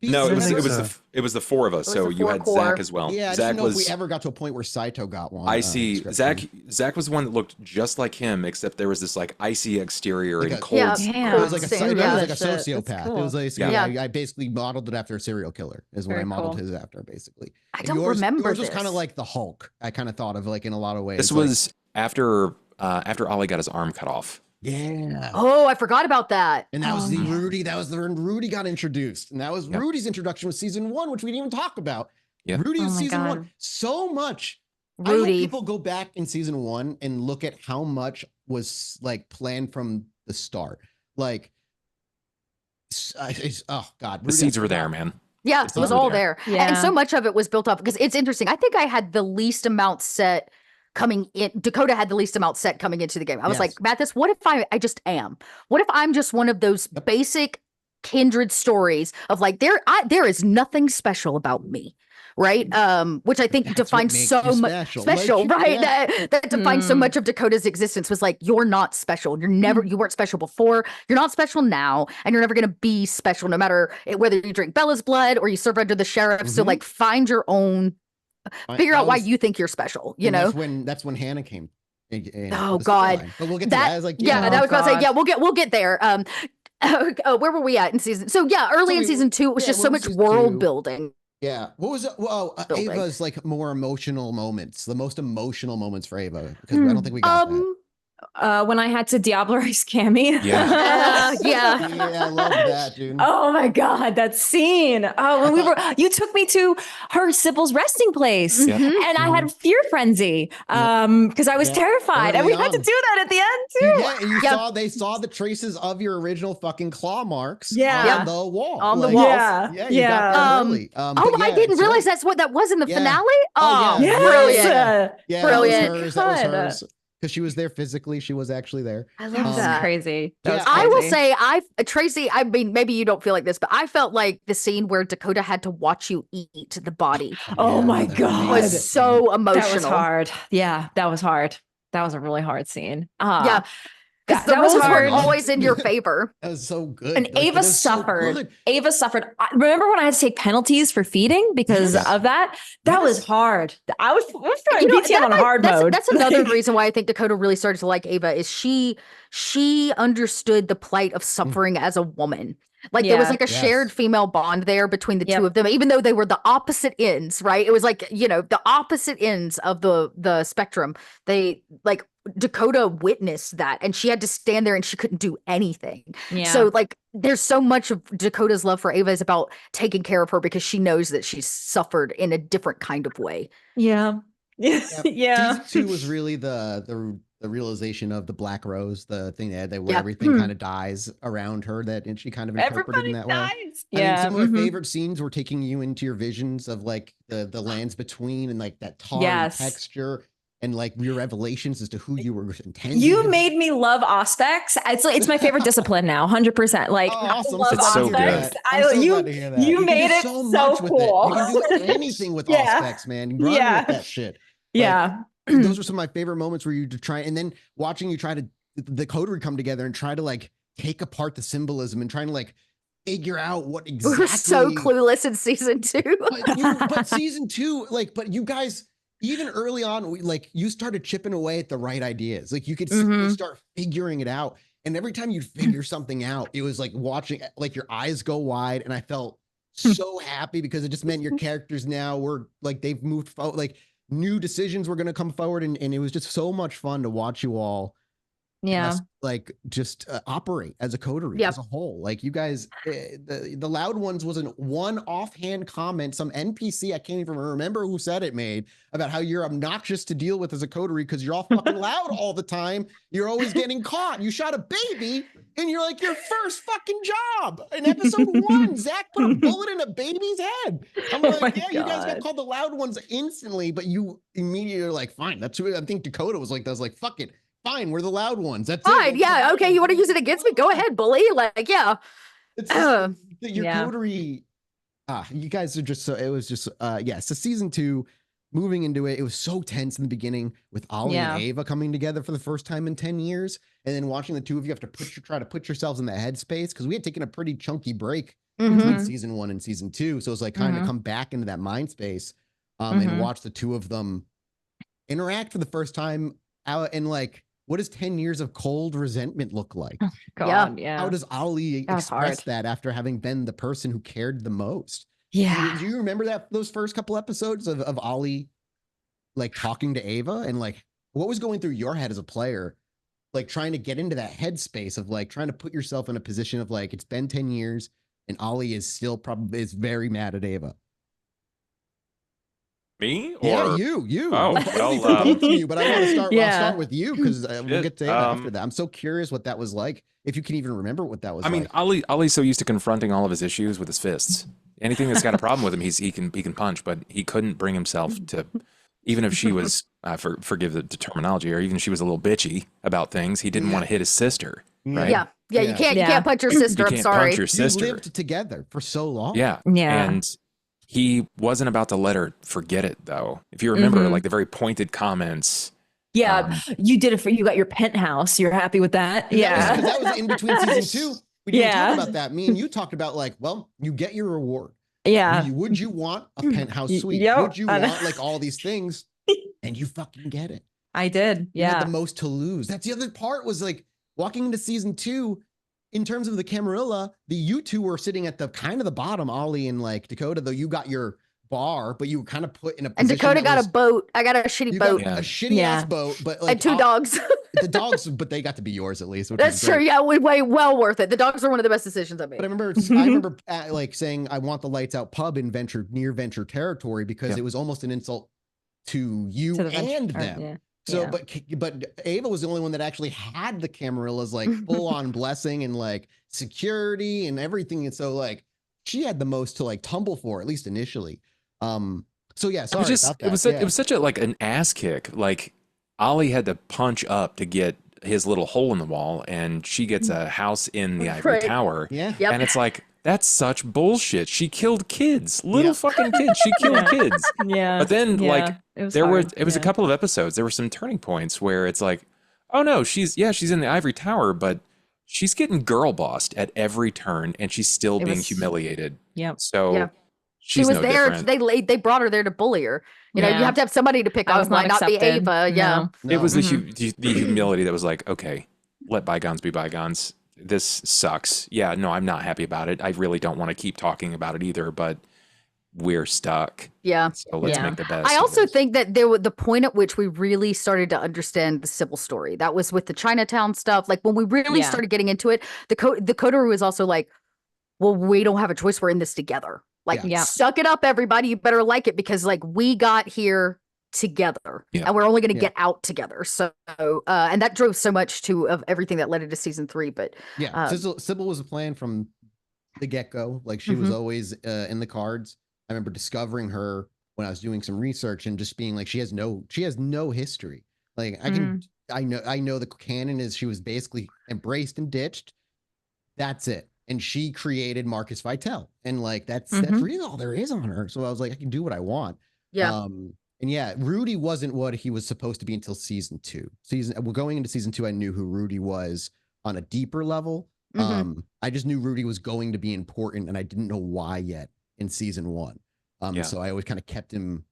No, it was the 4 of us. So you had Zach as well. Yeah, I didn't know if we ever got to a point where Saito got one. I see. Zach was the one that looked just like him, except there was this like icy exterior and cold. It was like a sociopath. Cool. It was like I basically modeled it after a serial killer. Is what I modeled his after, basically. I don't remember. Yours was kind of like the Hulk. I kind of thought of like in a lot of ways. This was after Ollie got his arm cut off. Yeah. Oh, I forgot about that. And that was Rudy. That was when Rudy got introduced. And that was Rudy's introduction was season 1, which we didn't even talk about. Yeah. Rudy was season 1. So much. Rudy. I hope people go back in season 1 and look at how much was like planned from the start. Like, oh God. The seeds were there, man. Yeah, it was all there. Yeah. And so much of it was built up because it's interesting. I think I had the least amount set coming in. Dakota had the least amount set coming into the game. I was like, Mathis, what if I just am? What if I'm just one of those basic Kindred stories of like, there is nothing special about me, right? Which I think defines so much special, like, right? That defines so much of Dakota's existence was like, you're not special. You weren't special before. You're not special now. And you're never going to be special no matter whether you drink Bella's blood or you serve under the sheriff. So like find your own, figure out why you think you're special, you know? That's when Hannah came. Oh God. But we'll get to that. I was like, that was about to say, we'll get there. Where were we at in season? So early in season 2, it was just so much world building. Yeah. What was it? Well, Ava's like more emotional moments, the most emotional moments for Ava, because I don't think we got that. When I had to Diablerize Cammy. Yeah. I love that, dude. Oh my God, that scene. Oh, when you took me to her Sybil's resting place and I had fear frenzy because I was terrified. And we had to do that at the end too. Yeah, and they saw the traces of your original fucking claw marks on the wall. On the walls. Yeah. You got that early. I didn't realize that's what that was in the finale. Brilliant. Brilliant. That was hers. Because she was there physically. She was actually there. I love that. Crazy. I will say, Tracy, I mean, maybe you don't feel like this, but I felt like the scene where Dakota had to watch you eat the body. Oh my God. Was so emotional. That was hard. Yeah, that was hard. That was a really hard scene. Because the rules weren't always in your favor. That was so good. And Ava suffered. So Ava suffered. Remember when I had to take penalties for feeding because of that? That was hard. I was throwing BTM on hard mode. That's another reason why I think Dakota really started to like Ava is she understood the plight of suffering as a woman. Like there was like a shared female bond there between the two of them, even though they were the opposite ends, right? It was like, the opposite ends of the spectrum. They like Dakota witnessed that and she had to stand there and she couldn't do anything. Yeah. So like there's so much of Dakota's love for Ava is about taking care of her because she knows that she's suffered in a different kind of way. Yeah. Yeah. Season 2 was really the realization of the Black Rose, the thing that where everything kind of dies around her, and she kind of interpreted in that way. I mean, some of my favorite scenes were taking you into your visions of like the lands between and like that tar and texture. And like your revelations as to who you were intending. You made me love Auspex. It's my favorite discipline now, 100%. Like, awesome. I love Auspex. You made it so cool. You can do anything with Auspex, man. Run with that shit. Yeah. Those are some of my favorite moments where you try, and then watching you try to the coterie come together and try to like take apart the symbolism and trying to like figure out what exactly. We're so clueless in season 2. but season 2, like, but you guys. Even early on, you started chipping away at the right ideas. Like you could start figuring it out. And every time you'd figure something out, it was like watching, like your eyes go wide. And I felt so happy because it just meant your characters now were like, they've moved forward, like new decisions were going to come forward. And it was just so much fun to watch you all. Yeah. Just operate as a coterie as a whole. Like you guys, the Loud Ones wasn't one offhand comment some NPC I can't even remember who said it made about how you're obnoxious to deal with as a coterie because you're all fucking loud all the time. You're always getting caught. You shot a baby and you're like your first fucking job in episode 1. Zach put a bullet in a baby's head. I'm like, you guys got called the Loud Ones instantly, but you immediately are like, fine. That's who I think Dakota was like. That was like, fuck it. Fine, we're the loud ones. That's fine. It. Yeah. Okay. You want to use it against me? Go ahead, bully. Like, yeah. It's your coterie. You guys are just so. It was just So season 2, moving into it, it was so tense in the beginning with Ollie and Ava coming together for the first time in 10 years, and then watching the two of you have to try to put yourselves in that headspace because we had taken a pretty chunky break between season 1 and season 2, so it was like kind of come back into that mind space, and watch the two of them interact for the first time out and like. What does 10 years of cold resentment look like? God, yeah. How does Ollie express that after having been the person who cared the most? Yeah. Do you remember those first couple episodes of Ollie like talking to Ava and like what was going through your head as a player, like trying to get into that headspace of like trying to put yourself in a position of like it's been 10 years and Ollie is still probably very mad at Ava. Me? Or you? Oh, well, both of you. But I want to start. I'll start with you because we'll get to Ava after that. I'm so curious what that was like. If you can even remember what that was. I mean, Ollie's so used to confronting all of his issues with his fists. Anything that's got a problem with him, he can punch. But he couldn't bring himself to, even if she was forgive the terminology, or even if she was a little bitchy about things, he didn't want to hit his sister. Right? Yeah. You can't punch your sister. I'm sorry. Punch your sister. You lived together for so long. Yeah. And he wasn't about to let her forget it, though. If you remember, like the very pointed comments. Yeah, you did it you got your penthouse. You're happy with that? Yeah. Because that was in between season 2. We didn't talk about that. Me and you talked about like, well, you get your reward. Yeah. Would you want a penthouse suite? Would you want like all these things? And you fucking get it. I did. Yeah. You had the most to lose. That's the other part was like walking into season 2. In terms of the Camarilla, you two were sitting at the kind of the bottom, Ollie and like Dakota, though you got your bar, but you were kind of put in a position. And Dakota got a boat. I got a shitty boat. A shitty ass boat, but like and 2 dogs. The dogs, but they got to be yours at least. That's true. Yeah, way well worth it. The dogs are one of the best decisions I made. But I remember like saying I want the Lights Out pub in near Venture territory because it was almost an insult to you and them. Yeah. So, but Ava was the only one that actually had the Camarillas like full on blessing and like security and everything. And so like she had the most to like tumble for, at least initially. So yeah, sorry about that. It was such a like an ass kick. Like Ollie had to punch up to get his little hole in the wall, and she gets a house in the Ivory Tower. Yeah, and it's like. That's such bullshit. She killed kids, little fucking kids. She killed kids. Yeah. But then, like, it was a couple of episodes. There were some turning points where it's like, oh no, she's in the Ivory Tower, but she's getting girl bossed at every turn, and she's still being humiliated. Yep. So she was no there. different. They brought her there to bully her. You know, you have to have somebody to pick on. It might not be Ava. Yeah. No. It was the humility that was like, okay, let bygones be bygones. This sucks. Yeah, no, I'm not happy about it. I really don't want to keep talking about it either, but we're stuck. Yeah. So let's make the best. I also think that the point at which we really started to understand the Sybil story, that was with the Chinatown stuff. Like when we really started getting into it, the coterie was also like, well, we don't have a choice. We're in this together. Like, suck it up, everybody. You better like it because like we got here together, Yeah. and we're only going to Yeah. get out together. So, and that drove so much of everything that led into season 3. But yeah, Sybil was a plan from the get-go. Like she was always in the cards. I remember discovering her when I was doing some research and just being like, she has no history. Like I know the canon is she was basically embraced and ditched. That's it. And she created Marcus Vitel, and like that's really all there is on her. So I was like, I can do what I want. yeah, and yeah, Rudy wasn't what he was supposed to be until season 2. We're going into season 2. I knew who Rudy was on a deeper level. I just knew Rudy was going to be important, and I didn't know why yet in season 1. So I always kind of kept him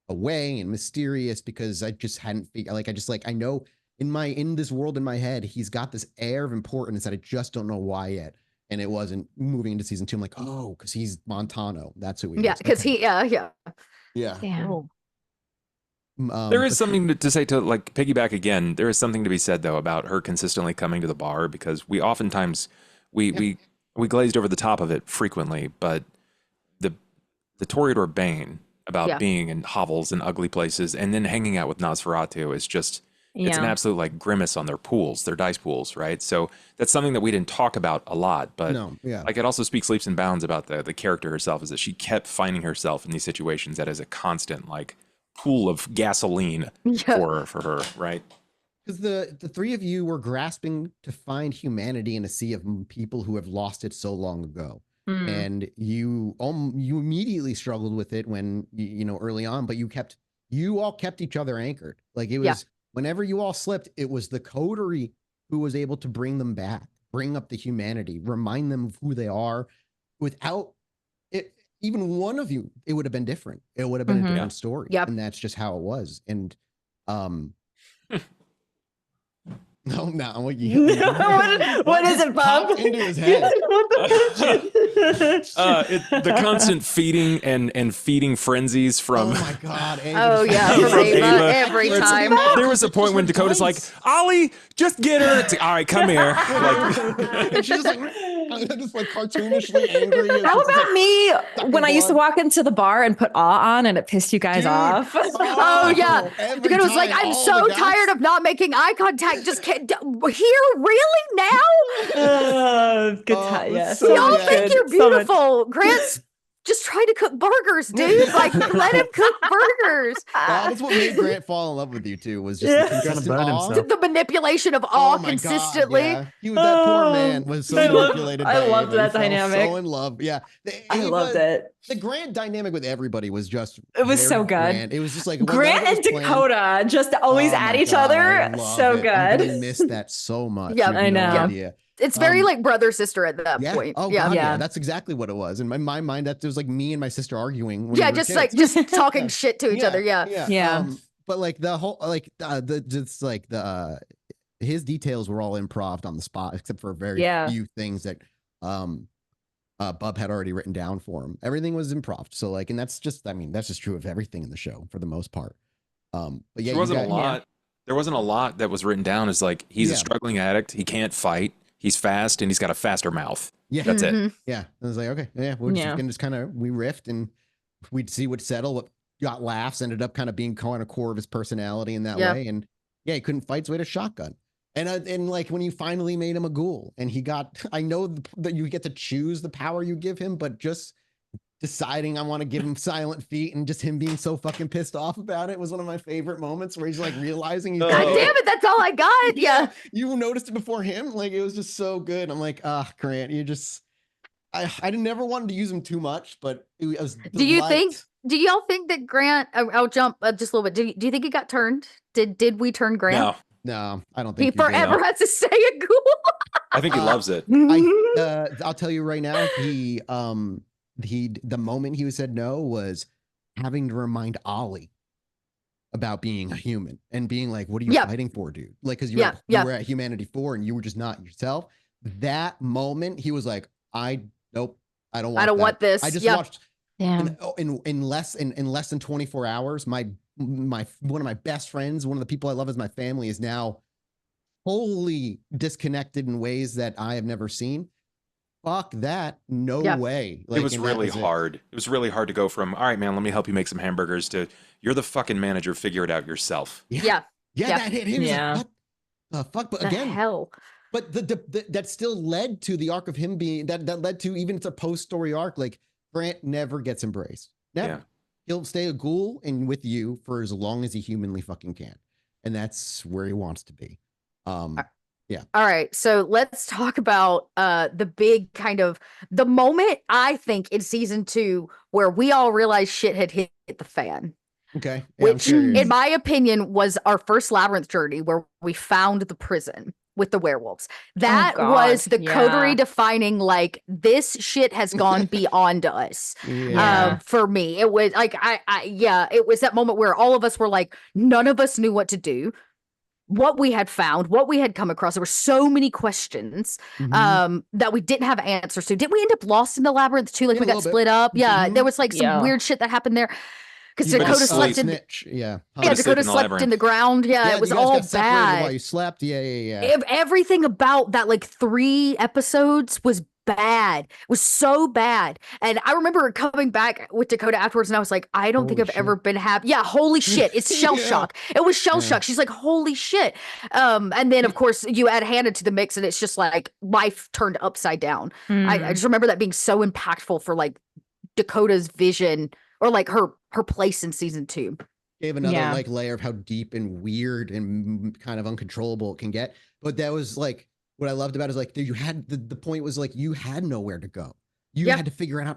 away and mysterious because I just hadn't figured. Like I know in this world in my head, he's got this air of importance that I just don't know why yet. And it wasn't moving into season 2. I'm like, oh, because he's Montano. That's who he is. yeah, because yeah. Damn. There is something to say, to like piggyback again. There is something to be said though about her consistently coming to the bar, because we oftentimes we glazed over the top of it frequently, but the Toreador Bane about being in hovels and ugly places and then hanging out with Nosferatu is just it's an absolute like grimace on their dice pools, right? So that's something that we didn't talk about a lot, but like it also speaks leaps and bounds about the character herself, is that she kept finding herself in these situations that is a constant like pool of gasoline for her, right? Because the three of you were grasping to find humanity in a sea of people who have lost it so long ago. And you immediately struggled with it when early on, but you all kept each other anchored. Like it was whenever you all slipped, it was the coterie who was able to bring them back, bring up the humanity, remind them of who they are. Without it, even one of you, it would have been different. It would have been a different story. And that's just how it was. And no, what is it, Bob? Into his head. The constant feeding and feeding frenzies from. Oh my god! From Ava every time. There was a point when Dakota's like, "Ollie, just get her." It's like, all right, come here. And she's just like cartoonishly angry. How about me when I used to walk into the bar and put awe on and it pissed you guys off? Oh yeah, Dakota was like, "I'm so tired of not making eye contact. Just can't here really now." Good time. Yes. Y'all think you're beautiful. Grant's just trying to cook burgers, dude. Like, let him cook burgers. That's what made Grant fall in love with you too. Was just the consistent awe. The manipulation of awe consistently. God, He was that poor man was so manipulated. I loved Ava. that dynamic. So in love, I loved it. The Grant dynamic with everybody was just. It was so good. Grand. It was just like Grant and Dakota just always at each other. So good. I missed that so much. Yeah, I know. It's very like brother sister at that point. Oh God, yeah, that's exactly what it was. In my mind, that was like me and my sister arguing. When we were just kids. like just talking shit to each other. Yeah. But like the whole his details were all improv on the spot, except for very few things that Bub had already written down for him. Everything was improv. So like, and that's just true of everything in the show for the most part. But yeah, there wasn't a lot. There wasn't a lot that was written down as like he's a struggling addict. He can't fight. He's fast and he's got a faster mouth. Yeah, that's it. Yeah, I was like, okay, we're just kind of we riffed and we'd see what settle. What got laughs ended up kind of being kind of core of his personality in that way. And he couldn't fight, so he had a shotgun. And like when you finally made him a ghoul, and he got, I know that you get to choose the power you give him, but just deciding I want to give him silent feet and just him being so fucking pissed off about it was one of my favorite moments where he's like realizing he's God damn it, that's all I got. Yeah. You noticed it before him. Like it was just so good. I'm like, Grant, you just I never wanted to use him too much, but it was do y'all think that Grant I'll jump just a little bit. Do you think he got turned? Did we turn Grant? No, I don't think he forever has to stay a ghoul. I think he loves it. I'll tell you right now, the moment he said no was having to remind Ollie about being a human and being like, what are you fighting for, dude? Like, because you were at Humanity 4 and you were just not yourself. That moment, he was like, I don't want this. I just watched in less than 24 hours, my one of my best friends, one of the people I love as my family, is now wholly disconnected in ways that I have never seen. fuck that. No Yeah. way. It was and that really it. hard. It was really hard to go from, all right, man, let me help you make some hamburgers to, you're the fucking manager, figure it out yourself. Yeah. Yeah. That hit. He was like, what the fuck? But The again, hell. but that still led to the arc of him being that led to, even it's a post-story arc. Like Grant never gets embraced. Never. Yeah. He'll stay a ghoul and with you for as long as he humanly fucking can. And that's where he wants to be. Yeah. All right. So let's talk about the big kind of the moment, I think, in season 2 where we all realized shit had hit the fan. Okay. Yeah, Which, in my opinion, was our first Labyrinth journey where we found the prison with the werewolves. That was the coterie defining, like, this shit has gone beyond us. For me, it was like, it was that moment where all of us were like, none of us knew what to do. What we had found, what we had come across. There were so many questions that we didn't have answers to. Did we end up lost in the labyrinth too? Like we got split up? Yeah, there was like some weird shit that happened there. Because Dakota slept in Dakota slept in the ground. Yeah, it was all bad. While you slept. Yeah. Everything about that, like 3 episodes, was bad. It was so bad. And I remember coming back with Dakota afterwards, and I was like, I don't think I've ever been happy. Yeah, holy shit. It's shell shock. It was shell shock. She's like, holy shit. And then, of course, you add Hannah to the mix, and it's just like life turned upside down. I just remember that being so impactful for like Dakota's vision, or like her place in season 2. Gave another like layer of how deep and weird and kind of uncontrollable it can get. But that was like, what I loved about it is like, you had the point was like, you had nowhere to go. You had to figure it out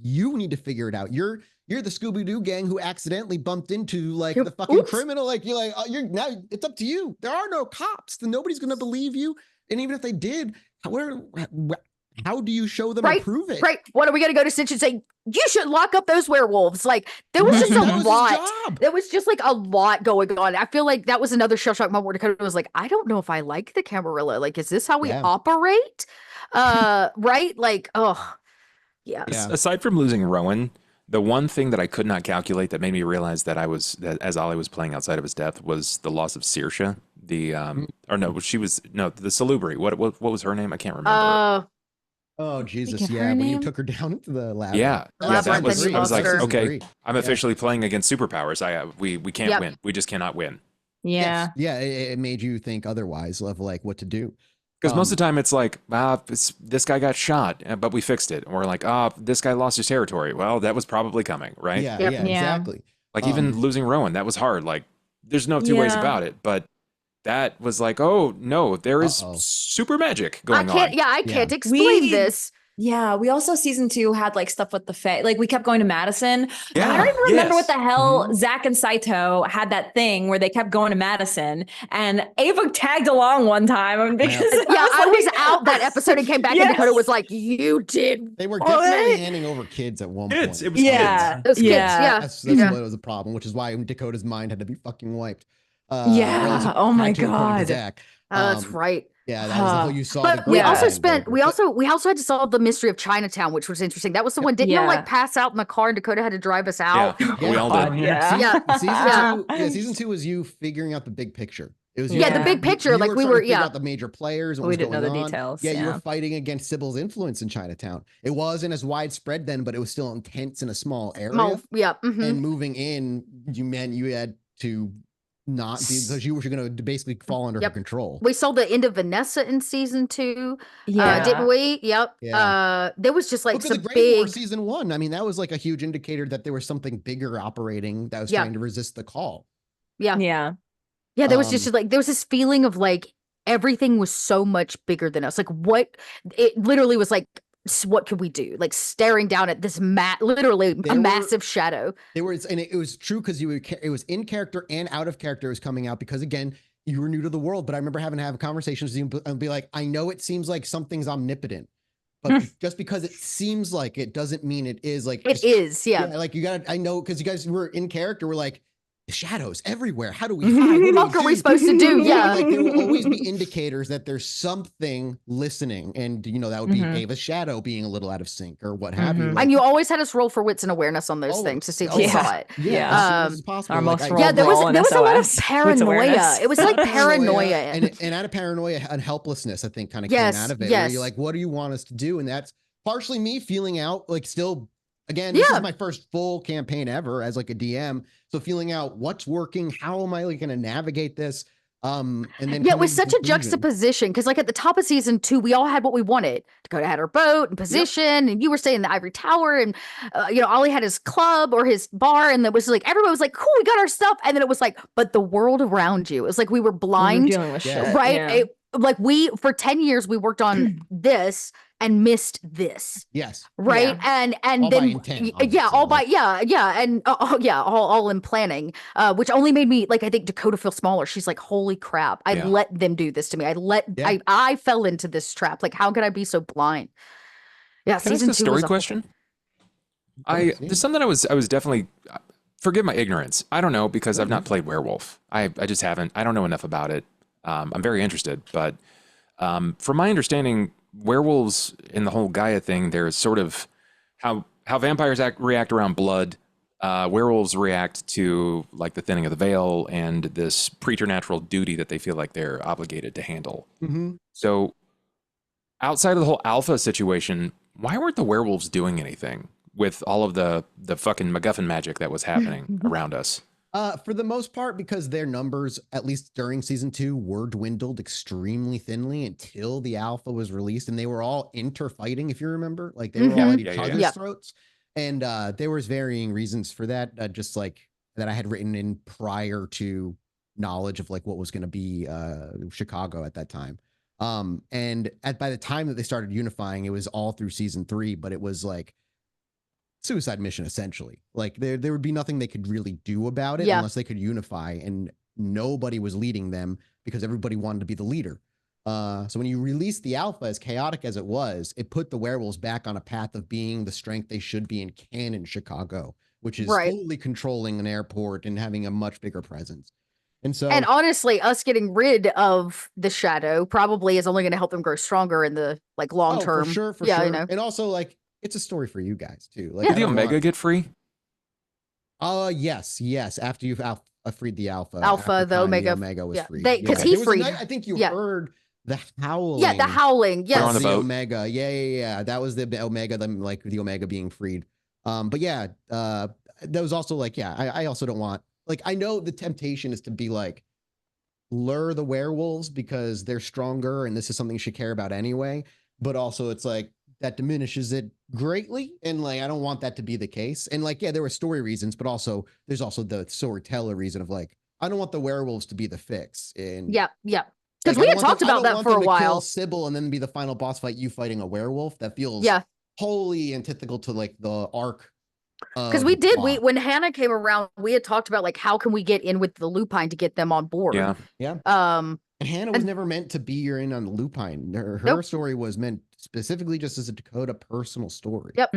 you need to figure it out. You're the Scooby-Doo gang who accidentally bumped into like the fucking criminal. Like you're like, you're now it's up to you. There are no cops. Then nobody's going to believe you. And even if they did, how do you show them and prove it? Right. What are we going to go to Stitch and say, you should lock up those werewolves? Like, there was just a lot. There was just like a lot going on. I feel like that was another shell shock moment where Dakota was like, I don't know if I like the Camarilla. Like, is this how we operate? Right? Like, Aside from losing Rowan, the one thing that I could not calculate that made me realize that as Ollie was playing outside of his depth was the loss of Saoirse. The the Salubri. What was her name? I can't remember. Oh Jesus! Yeah, when you took her down into the lab. That was. I was like, okay, I'm officially playing against superpowers. We can't win. We just cannot win. Yeah. It made you think otherwise of like what to do. Because most of the time it's like, this guy got shot, but we fixed it. And we're like, this guy lost his territory. Well, that was probably coming, right? Yeah, exactly. Like even losing Rowan, that was hard. Like, there's no two ways about it. But that was like, oh no, there is super magic going on. I can't explain this. Yeah, we also season 2 had like stuff with the Fae. Like we kept going to Madison. I don't even remember what the hell Zach and Saito had that thing where they kept going to Madison, and Ava tagged along one time because I was out that episode and came back and Dakota was like, "You did." They were definitely handing over kids at one point. It was kids. Those kids. That's what was the problem, which is why Dakota's mind had to be fucking wiped. Oh my god. Zach. That's right. Yeah, that was the whole you saw. But we also had to solve the mystery of Chinatown, which was interesting. That was the one. Didn't you like pass out in the car and Dakota had to drive us out? Yeah, we all did. Season 2 was you figuring out the big picture. It was the big picture. Like we were out the major players. What we was didn't know going the on. details. Yeah, you were fighting against Sybil's influence in Chinatown. It wasn't as widespread then, but it was still intense in a small area. And moving in, you had to not because you were going to basically fall under her control. We saw the end of Vanessa in season 2, didn't we? There was just like some big season 1. I mean, that was like a huge indicator that there was something bigger operating that was trying to resist the call. There was just like there was this feeling of like everything was so much bigger than us. Like what it literally was like. What could we do? Like staring down at this massive shadow. It was true because it was in character and out of character. It was coming out because again, you were new to the world. But I remember having to have conversations with you and be like, I know it seems like something's omnipotent, but just because it seems like it doesn't mean it is. Like it is. Yeah. Like I know because you guys were in character. We're like, shadows everywhere. How do we hide? What are we supposed to do? Yeah. Like there will always be indicators that there's something listening. And, that would be Ava's shadow being a little out of sync or what have you. Like, and you always had us roll for wits and awareness on those things to see if we saw it. Yeah. As soon as possible. Our most there was a lot of paranoia. It was like paranoia. And out of paranoia and helplessness, I think, kind of came out of it. Where you're like, what do you want us to do? And that's partially me feeling out, like still, again, this is my first full campaign ever as like a DM. So feeling out what's working, how am I like going to navigate this? And then it was such a juxtaposition because like at the top of season 2, we all had what we wanted. Dakota had her boat and position, and you were staying in the ivory tower, and Ollie had his club or his bar, and it was like everybody was like, cool, we got our stuff. And then it was like, but the world around you, it was like we were blind, dealing with shit. Right? Like for 10 years we worked on this and missed this. Yes. Right. Yeah. And all then all in planning, which only made me like, I think Dakota feel smaller. She's like, holy crap. I let them do this to me. I fell into this trap. Like, how could I be so blind? Yeah. Can season I ask a story question? There's something I was definitely, forgive my ignorance. I don't know, because I've not played Werewolf. I just haven't. I don't know enough about it. I'm very interested, but from my understanding, werewolves in the whole Gaia thing, there's sort of how vampires react around blood. Werewolves react to like the thinning of the veil and this preternatural duty that they feel like they're obligated to handle. So outside of the whole alpha situation, why weren't the werewolves doing anything with all of the fucking MacGuffin magic that was happening around us? For the most part, because their numbers, at least during season 2, were dwindled extremely thinly until the alpha was released, and they were all interfighting, if you remember. Like they were all at each other's throats. And there was varying reasons for that, just like that I had written in prior to knowledge of like what was going to be Chicago at that time. And by the time that they started unifying, it was all through season 3, but it was like suicide mission essentially. Like there would be nothing they could really do about it unless they could unify, and nobody was leading them because everybody wanted to be the leader. So when you release the alpha, as chaotic as it was, it put the werewolves back on a path of being the strength they should be in canon Chicago, which is fully controlling an airport and having a much bigger presence. And honestly, us getting rid of the shadow probably is only going to help them grow stronger in the like long term. For sure. And also like, it's a story for you guys too. Like, did the Omega get free? Yes. After you've freed the alpha, the Omega was free. Because he freed. I think you heard the howling. Yeah, the howling. Yes, on the boat. Omega. Yeah. That was the Omega. Them like the Omega being freed. But yeah, that was also like, I also don't want, like, I know the temptation is to be like lure the werewolves because they're stronger and this is something you should care about anyway. But also it's like, that diminishes it greatly. And like, I don't want that to be the case. And like, there were story reasons, but also there's also the storyteller reason of like, I don't want the werewolves to be the fix. And because we had talked about that for a while. Kill Sybil and then be the final boss fight, you fighting a werewolf. That feels wholly antithetical to like the arc. Because we did, when Hannah came around, we had talked about like, how can we get in with the Lupine to get them on board? Yeah. And Hannah was never meant to be your in on the Lupine. Her story was meant specifically just as a Dakota personal story. Yep.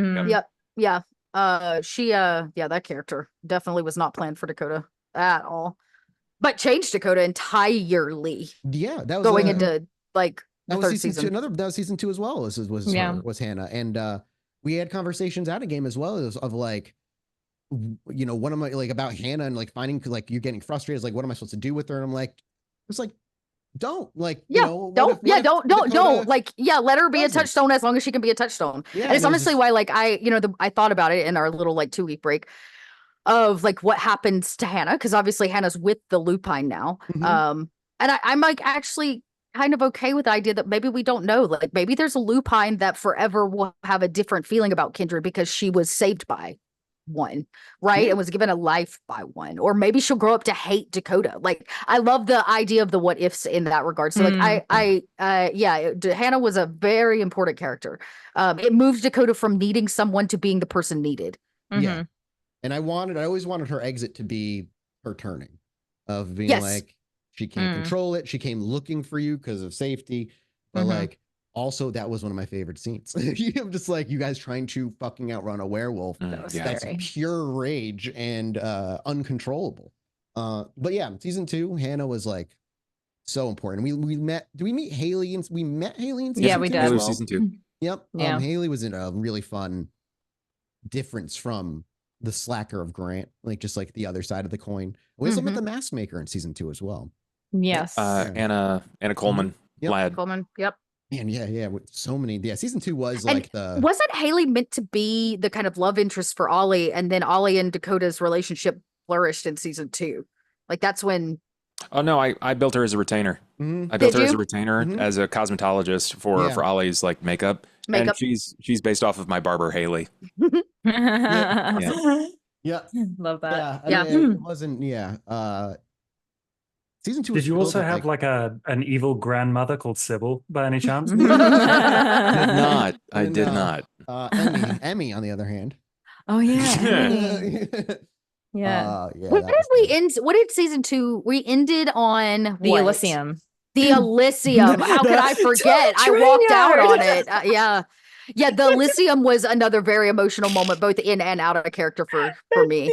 That character definitely was not planned for Dakota at all, but changed Dakota entirely. Yeah, that was going into like the third season. That was season 2 as well. Was Hannah, and we had conversations out of game as well of like, what am I like about Hannah and like finding like you're getting frustrated, like what am I supposed to do with her? And I'm like, it's like, don't like don't like let her be a touchstone as long as she can be a touchstone. And it's honestly why like I thought about it in our little like 2-week break of like what happens to Hannah, because obviously Hannah's with the Lupine now. And I'm like actually kind of okay with the idea that maybe we don't know, like maybe there's a Lupine that forever will have a different feeling about Kindred because she was saved by one, right? And was given a life by one, or maybe she'll grow up to hate Dakota. Like I love the idea of the what ifs in that regard. So like Hannah was a very important character. It moves Dakota from needing someone to being the person needed. And I always wanted her exit to be her turning, of being like she can't control it, she came looking for you because of safety, but like also, that was one of my favorite scenes. I'm just like, you guys trying to fucking outrun a werewolf. That's pure rage and uncontrollable. But yeah, season 2, Hannah was like so important. We met. Do we meet Haley? We met Haley in season Yeah, we 2 did. as Haley well? season 2. Yep. Yeah. Haley was in a really fun difference from the slacker of Grant, like just like the other side of the coin. We also met the mask maker in season 2 as well. Yes. Anna Coleman, Yep. lad. Coleman. Yep. And yeah, with so many. Yeah, season 2 was And like the. wasn't Haley meant to be the kind of love interest for Ollie, and then Ollie and Dakota's relationship flourished in season 2? Like that's when. Oh no, I built her as a retainer. Mhm. I built Did her as a you? retainer Mhm. as a cosmetologist for Ollie's like makeup. And she's based off of my barber Haley. Yeah. Love that. Yeah. I mean, it wasn't. Yeah. Season 2. Did you also have like an evil grandmother called Sybil by any chance? I did not. Emmy, on the other hand. Oh yeah. Yeah. What did season 2? We ended on The what? Elysium. The Elysium. How could I forget? I walked out on it. Yeah, the Elysium was another very emotional moment, both in and out of character for me.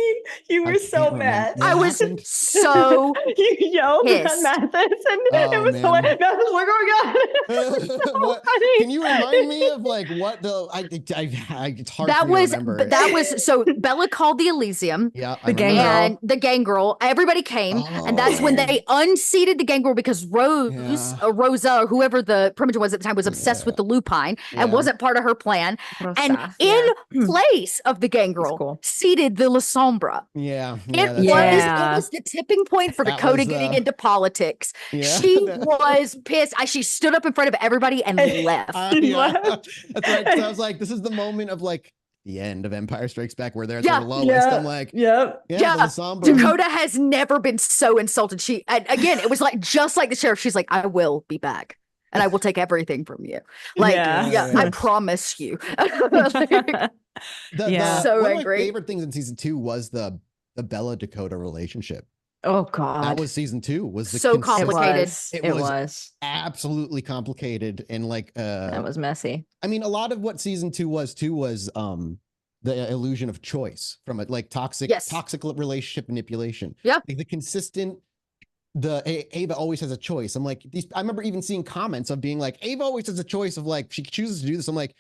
You were so mad. I was so you yelled pissed. at Mathis, and it was hilarious. Mathis, what's going on? Can you remind me of like what the? It's hard. That was so Bella called the Elysium. Yeah, the gang girl. And the gang girl. Everybody came, and that's when they unseated the gang girl because Rosa, whoever the primogen was at the time, was obsessed with the lupine and wasn't part of her plan. And in place of the gang girl, seated the La Sombra. It was the tipping point for Dakota getting into politics. She was pissed. She stood up in front of everybody and left. That's right. So I was like, this is the moment of like the end of Empire Strikes Back where they're at their lowest. I'm like, Dakota has never been so insulted. And again, it was like just like the sheriff. She's like, I will be back. And I will take everything from you. Like, I promise you. So one of my angry. favorite things in season 2 was the Bella Dakota relationship. Oh God, that was season 2. Was the so complicated? It was absolutely complicated and like that was messy. I mean, a lot of what season 2 was the illusion of choice from it, like toxic relationship manipulation. Yeah, like the consistent. Ava always has a choice. I'm like, I remember even seeing comments of being like, Ava always has a choice of like, she chooses to do this. I'm like,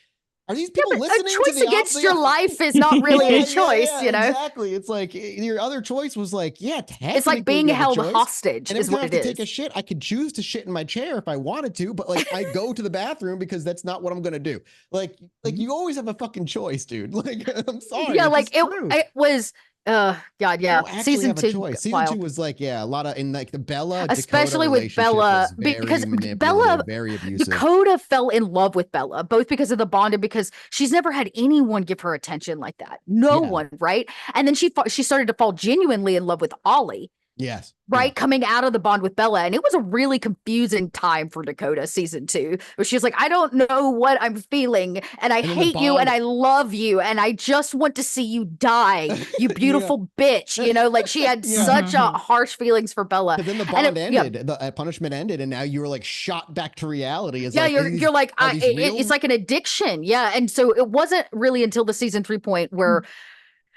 are these people listening? A choice against your life is not really a choice, you know? Exactly. It's like your other choice was like, it's like being held hostage. And every time I have to take a shit, I could choose to shit in my chair if I wanted to, but like I go to the bathroom because that's not what I'm gonna do. Like you always have a fucking choice, dude. Like I'm sorry. Yeah, like it was. God, yeah. Season 2 was like, a lot of in like the Bella, especially with Bella, because Bella, very abusive. Dakota fell in love with Bella, both because of the bond and because she's never had anyone give her attention like that. No one, right? And then she started to fall genuinely in love with Ollie. Yes. Right. Coming out of the bond with Bella. And it was a really confusing time for Dakota season 2, where she's like, I don't know what I'm feeling. And I hate you and I love you. And I just want to see you die, you beautiful bitch. You know, like she had such harsh feelings for Bella. But then the bond ended, the punishment ended, and now you were like shot back to reality. It's you're like, it's like an addiction. Yeah. And so it wasn't really until the season 3 point where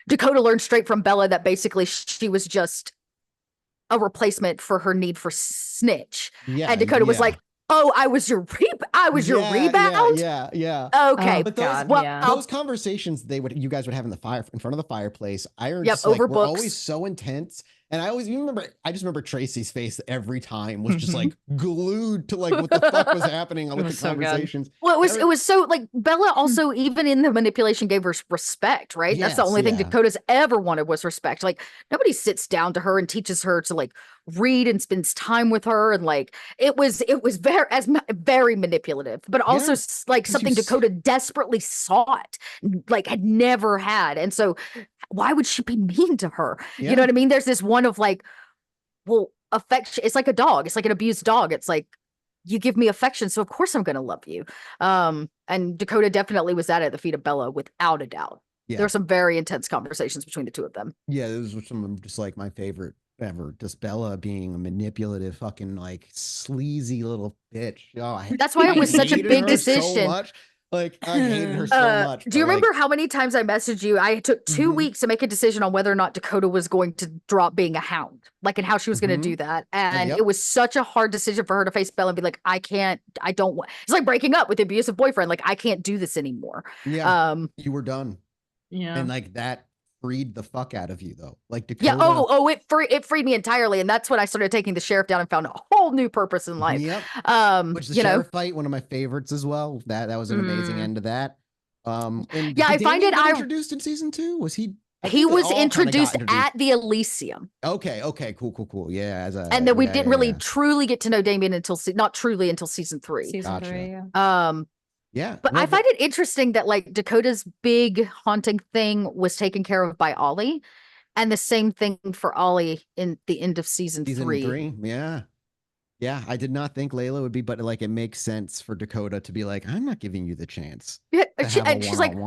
Dakota learned straight from Bella that basically she was just a replacement for her need for snitch. And Dakota was like, oh, I was your rebound. Yeah. Okay. But those conversations you guys would have in front of the fireplace. Were always so intense. And I just remember Tracy's face every time was just like glued to like what the fuck was happening with the conversations. Well, it was so like Bella also, even in the manipulation, gave her respect, right? That's the only thing Dakota's ever wanted was respect. Like nobody sits down to her and teaches her to like read and spends time with her. And like it was very manipulative, but also like something Dakota desperately sought, like had never had. And so why would she be mean to her? You know what I mean? There's this one of like, well, affection. It's like a dog. It's like an abused dog. It's like, you give me affection, so of course I'm going to love you. And Dakota definitely was that at the feet of Bella, without a doubt. There were some very intense conversations between the two of them. Yeah, those were some of just like my favorite ever. Just Bella being a manipulative, fucking like sleazy little bitch. That's why it was such a big decision. So much. Like, I hated her so much. Do you remember how many times I messaged you? I took 2 weeks to make a decision on whether or not Dakota was going to drop being a hound, like, and how she was going to do that. And it was such a hard decision for her to face Bella and be like, I don't want, it's like breaking up with the abusive boyfriend. Like, I can't do this anymore. Yeah. You were done. Yeah. And like that freed the fuck out of you though. Like Dakota. Yeah. It freed me entirely. And that's when I started taking the sheriff down and found a whole new purpose in life. Yep. Which the sheriff fight, one of my favorites as well. That was an amazing end to that. And yeah, I find it introduced in season 2. Was he? He was introduced at the Elysium. Okay. Cool. Yeah. And then we didn't really truly get to know Damien until not truly until season 3. Season 3, yeah. Yeah. But I find it interesting that like Dakota's big haunting thing was taken care of by Ollie, and the same thing for Ollie in the end of season 3. Yeah. Yeah. I did not think Layla would be, but like it makes sense for Dakota to be like, I'm not giving you the chance. Yeah. She's like,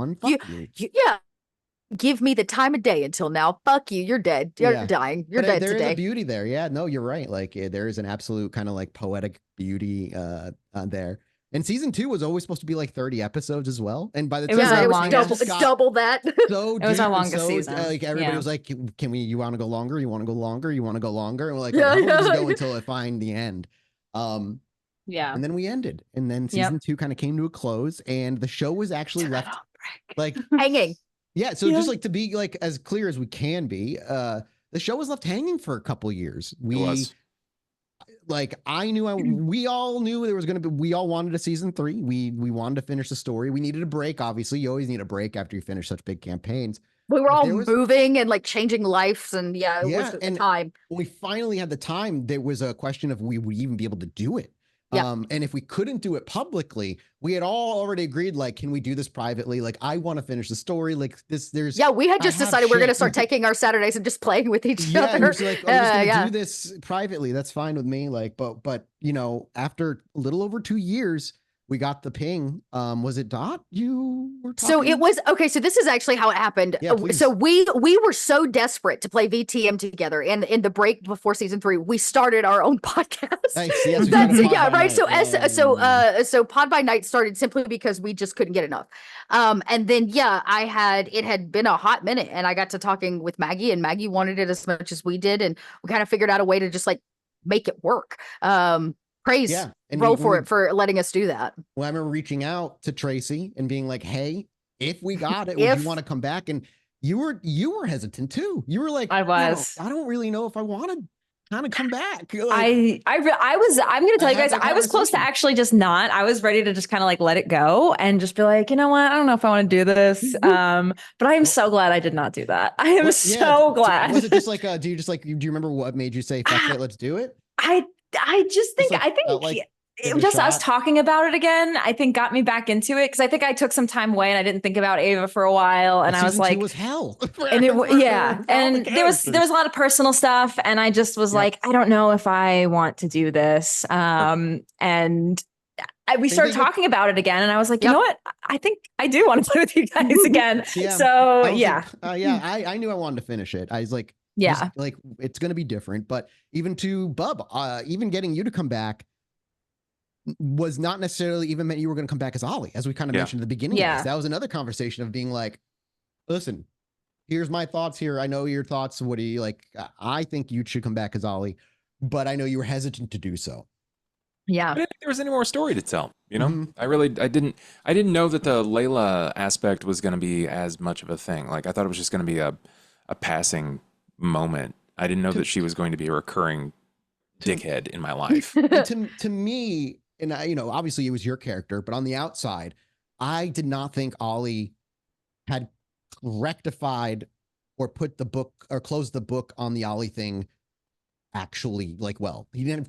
yeah. Give me the time of day until now. Fuck you. You're dead. You're dying. You're dead today. There is a beauty there. Yeah. No, you're right. Like there is an absolute kind of like poetic beauty there. And season 2 was always supposed to be like 30 episodes as well. And by the time it's double that. So it was our longest season. Like everybody was like, you want to go longer? You want to go longer? You want to go longer? And we're like, we'll just go until I find the end. Yeah. And then we ended. And then season 2 kind of came to a close and the show was actually left like hanging. Yeah. So just like to be like as clear as we can be, the show was left hanging for a couple years. Like we all knew there was going to be, we all wanted a season 3. We wanted to finish the story. We needed a break. Obviously you always need a break after you finish such big campaigns. We were all moving and like changing lives. And it was the time. When we finally had the time, there was a question of we would even be able to do it. Yeah. And if we couldn't do it publicly, we had all already agreed, like, can we do this privately? Like, I want to finish the story. Like we had just decided we're going to start taking our Saturdays and just playing with each other. And like, I'm just going to do this privately. That's fine with me. Like, but after a little over 2 years, we got the ping. Was it Dot you were talking? So it was, okay, so this is actually how it happened. Yeah, so we were so desperate to play VTM together, and in the break before season 3, we started our own podcast. Nice. Yes, so Pod by Night started simply because we just couldn't get enough. And then it had been a hot minute, and I got to talking with Maggie, and Maggie wanted it as much as we did, and we kind of figured out a way to just like make it work. Praise for letting us do that. Well, I remember reaching out to Tracy and being like, hey, if we got it, would you want to come back? And you were hesitant too. You were like, I was. I don't really know if I want to kind of come back. Like, I'm going to tell you guys, I was close to actually just not. I was ready to just kind of like let it go and just be like, you know what? I don't know if I want to do this. But I am so glad I did not do that. I am so glad. Was it just like, do you remember what made you say, fuck it, let's do it? I just think, it just us talking about it again, I think got me back into it. Cause I think I took some time away and I didn't think about Ava for a while. And I was like, it was hell. And and there was a lot of personal stuff. And I just was like, I don't know if I want to do this. And we started talking about it again. And I was like, you know what? I think I do want to play with you guys again. I knew I wanted to finish it. I was like, like it's going to be different, but even to Bub, even getting you to come back was not necessarily even meant you were going to come back as Ollie, as we kind of mentioned at the beginning. Of this. That was another conversation of being like, listen, here's my thoughts here. I know your thoughts. What do you like? I think you should come back as Ollie, but I know you were hesitant to do so. Yeah. I didn't think there was any more story to tell, you know? I didn't know that the Layla aspect was going to be as much of a thing. Like I thought it was just going to be a passing moment. I didn't know that she was going to be a recurring dickhead in my life. to me, and obviously it was your character, but on the outside, I did not think Ollie had rectified or put the book or closed the book on the Ollie thing. Actually, like, well, he didn't have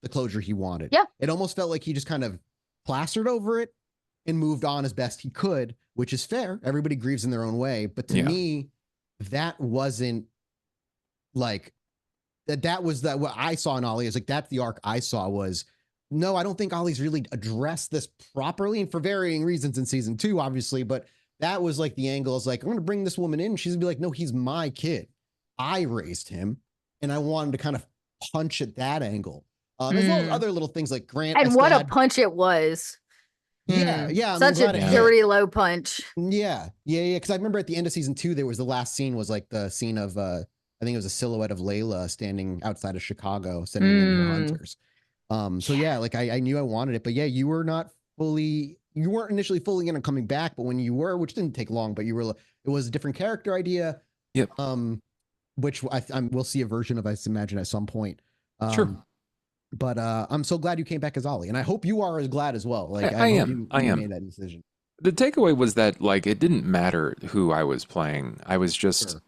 the closure he wanted. Yeah. It almost felt like he just kind of plastered over it and moved on as best he could, which is fair. Everybody grieves in their own way. But to me, that wasn't like that was what I saw in Ollie is like, that's the arc I saw was, no, I don't think Ollie's really addressed this properly, and for varying reasons in season 2, obviously, but that was like the angle is like, I'm going to bring this woman in. She's gonna be like, no, he's my kid. I raised him. And I wanted to kind of punch at that angle. As well as other little things like Grant. And what a punch it was. Yeah. Such a dirty low punch. Yeah. Because I remember at the end of season 2, there was the last scene was like the scene of I think it was a silhouette of Layla standing outside of Chicago, sending in her hunters. So yeah, like I knew I wanted it, but yeah, you weren't initially fully in on coming back, but when you were, which didn't take long, but it was a different character idea. Yep. Which we'll see a version of, I imagine, at some point. Sure. But I'm so glad you came back as Ollie, and I hope you are as glad as well. Like I am. You made that decision. The takeaway was that like it didn't matter who I was playing. I was just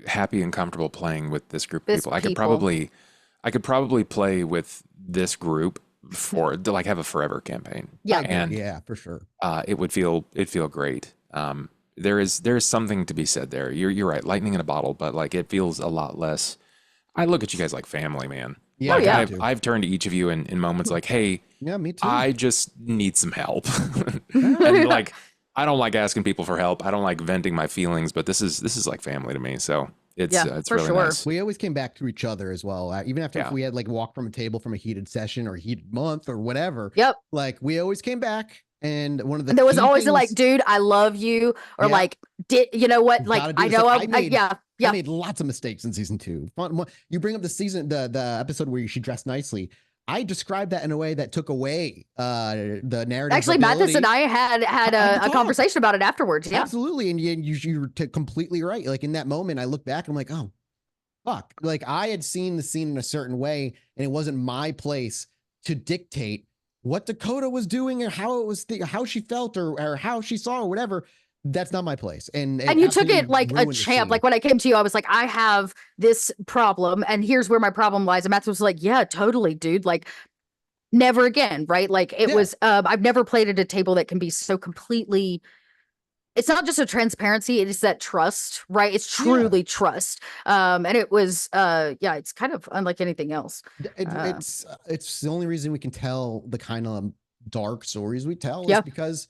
happy and comfortable playing with this group of people. I could probably play with this group to like have a forever campaign. Yeah. And yeah, for sure. It'd feel great. There's something to be said there. You're right. Lightning in a bottle, but like it feels a lot less. I look at you guys like family, man. Yeah, like, I've turned to each of you in moments like, hey, yeah, me too. I just need some help. And like, I don't like asking people for help. I don't like venting my feelings, but this is like family to me. So it's really nice. We always came back to each other as well. Even after if we had like walked from a table from a heated session or a heated month or whatever. Yep. Like we always came back. And one of the there was always like, dude, I love you, or like, you know what? Like, I know I made lots of mistakes in season 2. You bring up the episode where she dressed nicely. I described that in a way that took away the narrative. Actually, Mathis and I had a conversation about it afterwards. Yeah, absolutely. And you're completely right. Like in that moment, I look back and I'm like, oh, fuck. Like I had seen the scene in a certain way, and it wasn't my place to dictate what Dakota was doing or how it was, how she felt or how she saw or whatever. That's not my place. And you took it like a champ. Like when I came to you, I was like, I have this problem and here's where my problem lies. And Matt was like, yeah, totally, dude. Like never again. Right. Like it was, I've never played at a table that can be so completely, it's not just a transparency. It is that trust, right? It's truly trust. And it was, it's kind of unlike anything else. It's the only reason we can tell the kind of dark stories we tell is because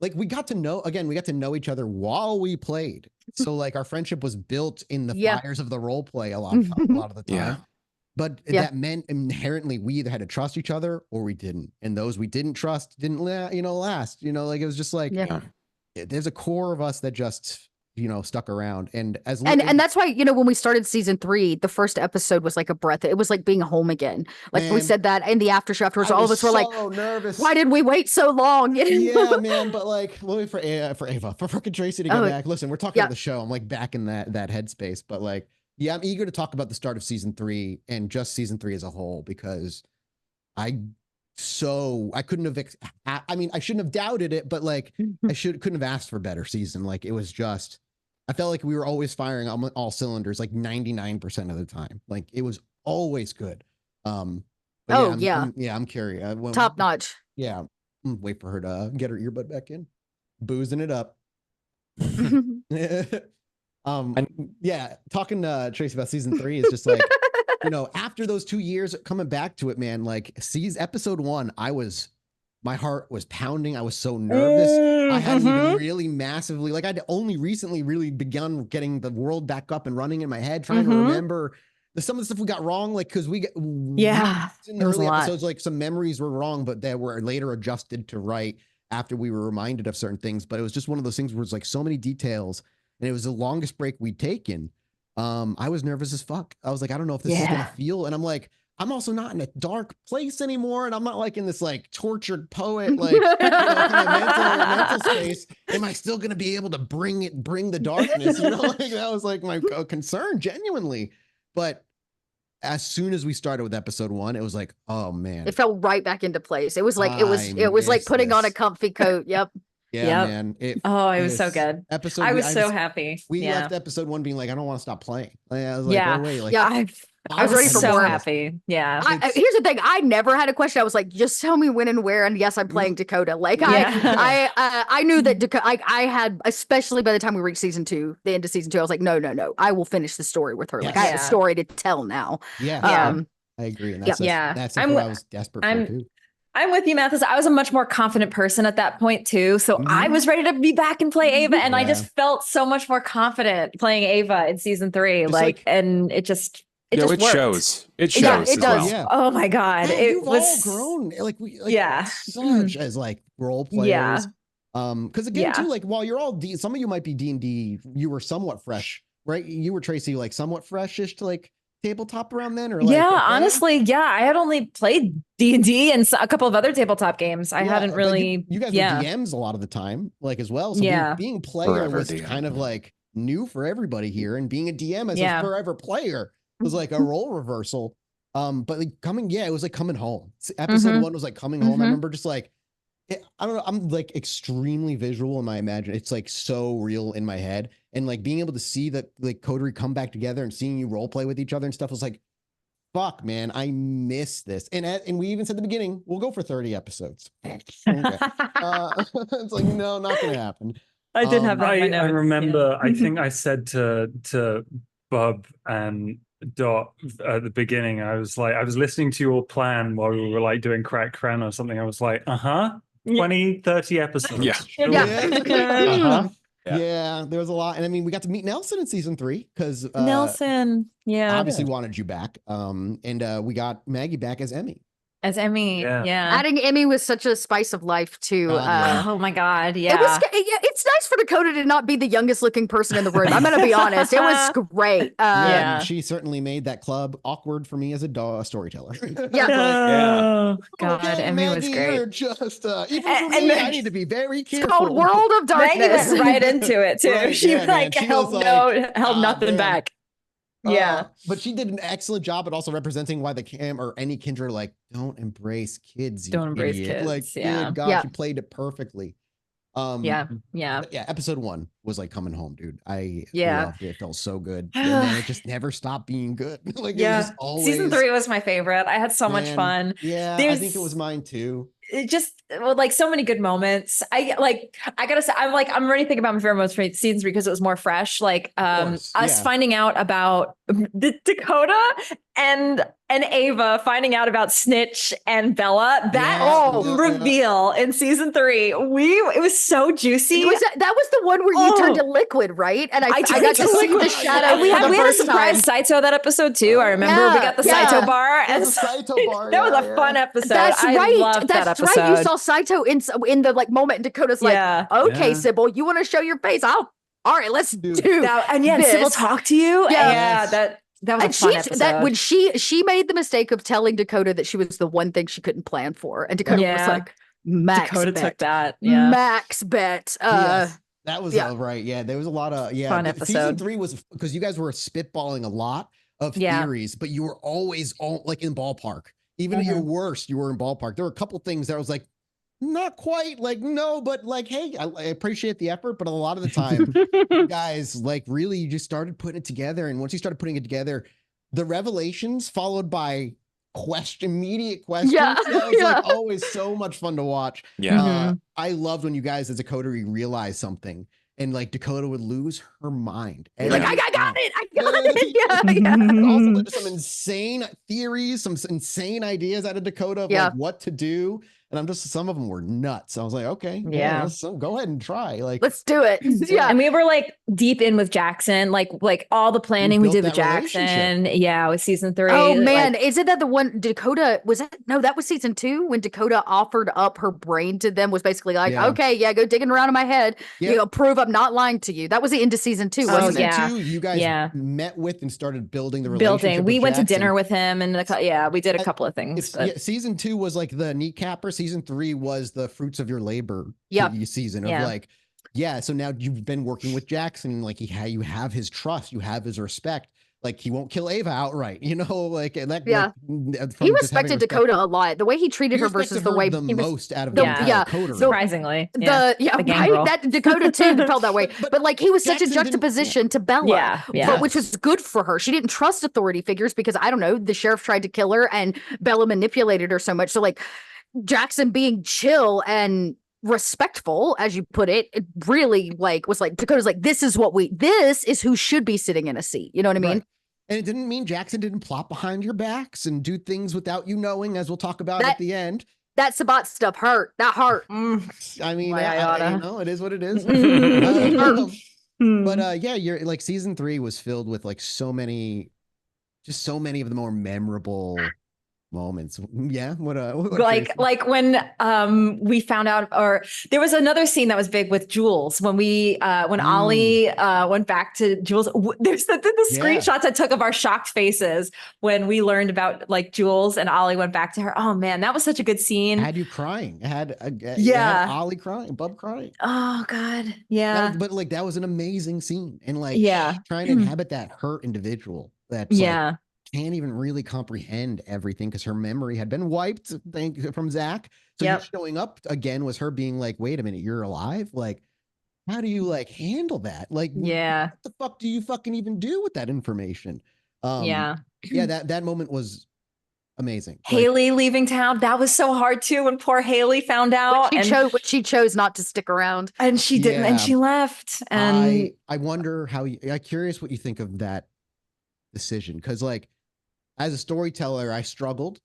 like we got to know each other while we played. So like our friendship was built in the fires of the role play a lot of the time. Yeah. But that meant inherently we either had to trust each other or we didn't. And those we didn't trust didn't last. Like it was just like there's a core of us that just stuck around, and that's why when we started season 3, the first episode was like a breath. It was like being home again. Like we said that in the after show afterwards, all of us were like, nervous. Why did we wait so long? Yeah, man. But like, wait for Ava, for freaking Tracy to get back. Listen, we're talking about the show. I'm like back in that headspace. But like, I'm eager to talk about the start of season 3 and just season 3 as a whole because I couldn't have. I mean, I shouldn't have doubted it, but like, couldn't have asked for a better season. Like, it was just. I felt like we were always firing on all cylinders, like 99% of the time. Like it was always good. I'm curious. Top notch. Yeah. Wait for her to get her earbud back in. Boozing it up. Talking to Tracy about season 3 is just like, after those 2 years coming back to it, man, like episode 1, my heart was pounding. I was so nervous. I hadn't even really massively, like I'd only recently really begun getting the world back up and running in my head, trying to remember some of the stuff we got wrong. Like, cause in the early episodes, like some memories were wrong, but they were later adjusted to right after we were reminded of certain things. But it was just one of those things where it's like so many details, and it was the longest break we'd taken. I was nervous as fuck. I was like, I don't know if this is gonna feel, and I'm like, I'm also not in a dark place anymore, and I'm not like in this like tortured poet like kind of mental space. Am I still going to be able to bring the darkness? Like that was like my concern, genuinely. But as soon as we started with episode 1, it was like, oh man, it fell right back into place. It was like it was like putting on a comfy coat. Yep. Yeah, man. It was so good. I was so happy. We left episode 1 being like, I don't want to stop playing. I was like, oh, wait, like, I was ready for more. Happy. Yeah. Here's the thing. I never had a question. I was like, just tell me when and where. And yes, I'm playing Dakota. Like I knew that Dakota, I had, especially by the time we reached season 2, the end of season 2, I was like, no, I will finish the story with her. Like I have a story to tell now. I agree. And that's what I was desperate for too. I'm with you, Mathis. I was a much more confident person at that point too. So I was ready to be back and play Ava. And I just felt so much more confident playing Ava in season 3. And it just, it just worked. shows. It shows. Yeah, it as does. well. Yeah. Oh my God. Yeah, It you've was all grown like Yeah. such as like role players. Yeah. Because again, Yeah. too, like while you're all some of you might be D&D, you were somewhat fresh, right? You were Tracy, like somewhat freshish to like tabletop around then, or like yeah, okay? honestly, yeah. I had only played D&D and a couple of other tabletop games. I hadn't but really. You guys were DMs a lot of the time, like as well. So being player Forever was DM. kind of like new for everybody here, and being a DM as a forever player was like a role reversal. But like it was like coming home. Episode 1 was like coming home. I remember just like, I don't know, I'm like extremely visual in my imagination. It's like so real in my head, and like being able to see that like Coterie come back together and seeing you role play with each other and stuff was like, fuck, man, I miss this. And we even said at the beginning, we'll go for 30 episodes. Okay. It's like, no, not gonna happen. I did have that in my notes. I remember, I think I said to Bob and Dot at the beginning, I was listening to your plan while we were like doing Crack Crown or something. I was like, 20, 30 episodes. Yeah. Sure. Yeah, there was a lot. And I mean, we got to meet Nelson in season 3 because Nelson, obviously wanted you back. And we got Maggie back as Emmy. As Emmy, yeah. Adding Emmy was such a spice of life too. Oh my God, yeah. It's nice for Dakota to not be the youngest looking person in the room. I'm gonna be honest, it was great. Yeah, she certainly made that club awkward for me as a storyteller. Yeah. Oh God, okay, Emmy Maggie, was great. you're just even for me, I need to be very careful. It's called World of Darkness. Maggie went right into it too. Right, she yeah, like man. She held was like, nothing man. back. Yeah. But she did an excellent job at also representing why the cam or any kindred like don't embrace kids. Don't embrace idiot. kids. Like, Yeah. good God, she played it perfectly. Yeah. Episode 1 was like coming home, dude. I Yeah. loved it. It felt so good, and then it just never stopped being good. Like, it was just always. Season 3 was my favorite. I had so much fun. Yeah, I think it was mine too. It just like so many good moments. I gotta say, I'm already thinking about my favorite moments for season 3 because it was more fresh. Like us finding out about the Dakota and Ava finding out about Snitch and Bella. That reveal in season 3, it was so juicy. That was the one where you turned to liquid, right? And I got to see the shadow. We had a surprise Saito that episode too. I remember we got the Saito bar, and Saito bar. That was a fun episode. That's right. I loved that That's episode. right. You saw Saito in the like moment, and Dakota's like, "Okay, Sybil, you want to show your face? All right, let's do that." And yeah, Sybil talked to you. Yeah, that was a fun episode. That when she made the mistake of telling Dakota that she was the one thing she couldn't plan for, and Dakota was like, "Max Dakota bet. took that. Max bet." Yes. That was right. Yeah, there was a lot of fun episode. Season 3 was because you guys were spitballing a lot of theories, but you were always like in ballpark. Even at your worst, you were in ballpark. There were a couple things that I was like, not quite like no, but like, hey, I appreciate the effort, but a lot of the time, you guys like really you just started putting it together, and once you started putting it together, the revelations followed by immediate questions. Yeah. That was like always so much fun to watch. Yeah. I loved when you guys as a coterie realized something, and like Dakota would lose her mind. And like, I got it. I got it. Yeah. Also led to some insane theories, some insane ideas out of Dakota of like what to do. And some of them were nuts. I was like, okay, let's go ahead and try. Like, let's do it. Yeah. And we were like deep in with Jackson, like all the planning we did with Jackson. Yeah, with season 3. Oh man, isn't that the one Dakota was that? No, that was season 2 when Dakota offered up her brain to them, was basically like, okay, go digging around in my head. You know, prove I'm not lying to you. That was the end of season 2, wasn't it? Season 2, you guys met with and started building the relationship. We went to dinner with him, and we did a couple of things. Season 2 was like the kneecapper. Season 3 was the fruits of your labor season of like, so now you've been working with Jackson, like you have his trust, you have his respect. Like he won't kill Ava outright, you know, like that. Yeah, he respected Dakota a lot. The way he treated her versus the way the most out of Dakota. Surprisingly, right. That Dakota too felt that way. But like he was such a juxtaposition to Bella, which was good for her. She didn't trust authority figures because I don't know, the sheriff tried to kill her and Bella manipulated her so much. So like Jackson being chill and respectful, as you put it, it really like was like Dakota's like, this is who should be sitting in a seat. You know what I mean? Right. And it didn't mean Jackson didn't plot behind your backs and do things without you knowing, as we'll talk about at the end. That Sabat stuff hurt. That hurt. I mean, it is what it is. But you're like season 3 was filled with like so many just so many of the more memorable moments. Yeah. What like when we found out, or there was another scene that was big with Jules when Ollie went back to Jules. There's the screenshots I took of our shocked faces when we learned about like Jules and Ollie went back to her. Oh man, that was such a good scene. I had you crying. I had Ollie crying, Bub crying. Oh god. Yeah. But like that was an amazing scene. And like trying to inhabit that hurt individual that's like can't even really comprehend everything because her memory had been wiped from Zach. So you showing up again was her being like, wait a minute, you're alive? Like, how do you like handle that? Like, what the fuck do you fucking even do with that information? That moment was amazing. Haley leaving town, that was so hard too when poor Haley found out. She chose not to stick around. And she didn't, and she left. And I wonder how I'm curious what you think of that decision. Because like, as a storyteller, I struggled.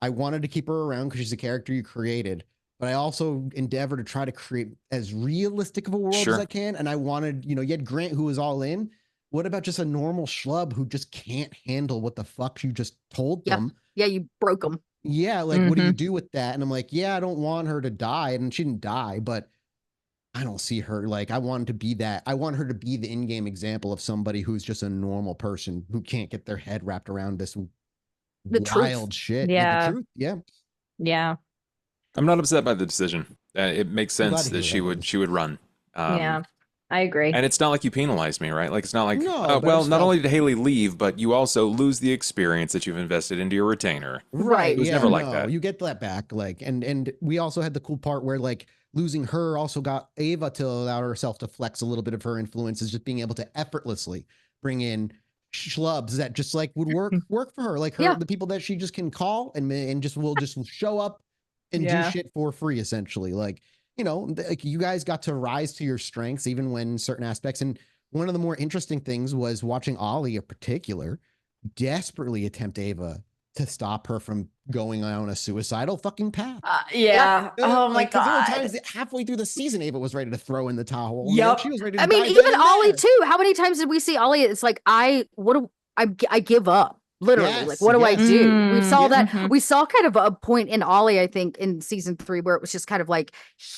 I wanted to keep her around because she's a character you created, but I also endeavor to try to create as realistic of a world as I can. And I wanted, you had Grant who was all in. What about just a normal schlub who just can't handle what the fuck you just told them? Yeah, you broke them. Yeah, like what do you do with that? And I'm like, I don't want her to die, and she didn't die, but I don't see her like I want to be that. I want her to be the in-game example of somebody who's just a normal person who can't get their head wrapped around this wild shit. Yeah. The truth. Yeah. Yeah. I'm not upset by the decision. It makes sense that she would run. I agree. And it's not like you penalized me, right? Like it's not like, well, not only did Haley leave, but you also lose the experience that you've invested into your retainer. Right. It was never like that. You get that back. Like, and we also had the cool part where like losing her also got Ava to allow herself to flex a little bit of her influences, just being able to effortlessly bring in schlubs that just like would work for her. Like the people that she just can call and just will just show up and do shit for free, essentially. Like, like you guys got to rise to your strengths even when certain aspects. And one of the more interesting things was watching Ollie in particular desperately attempt Ava to stop her from going on a suicidal fucking path. Oh my God. There were times that halfway through the season, Ava was ready to throw in the towel. Yep. She was ready to I mean, even Ollie too. How many times did we see Ollie? It's like, I give up. Literally, like, what do I do? We saw that. We saw kind of a point in Ollie, I think, in season 3, where it was just kind of like,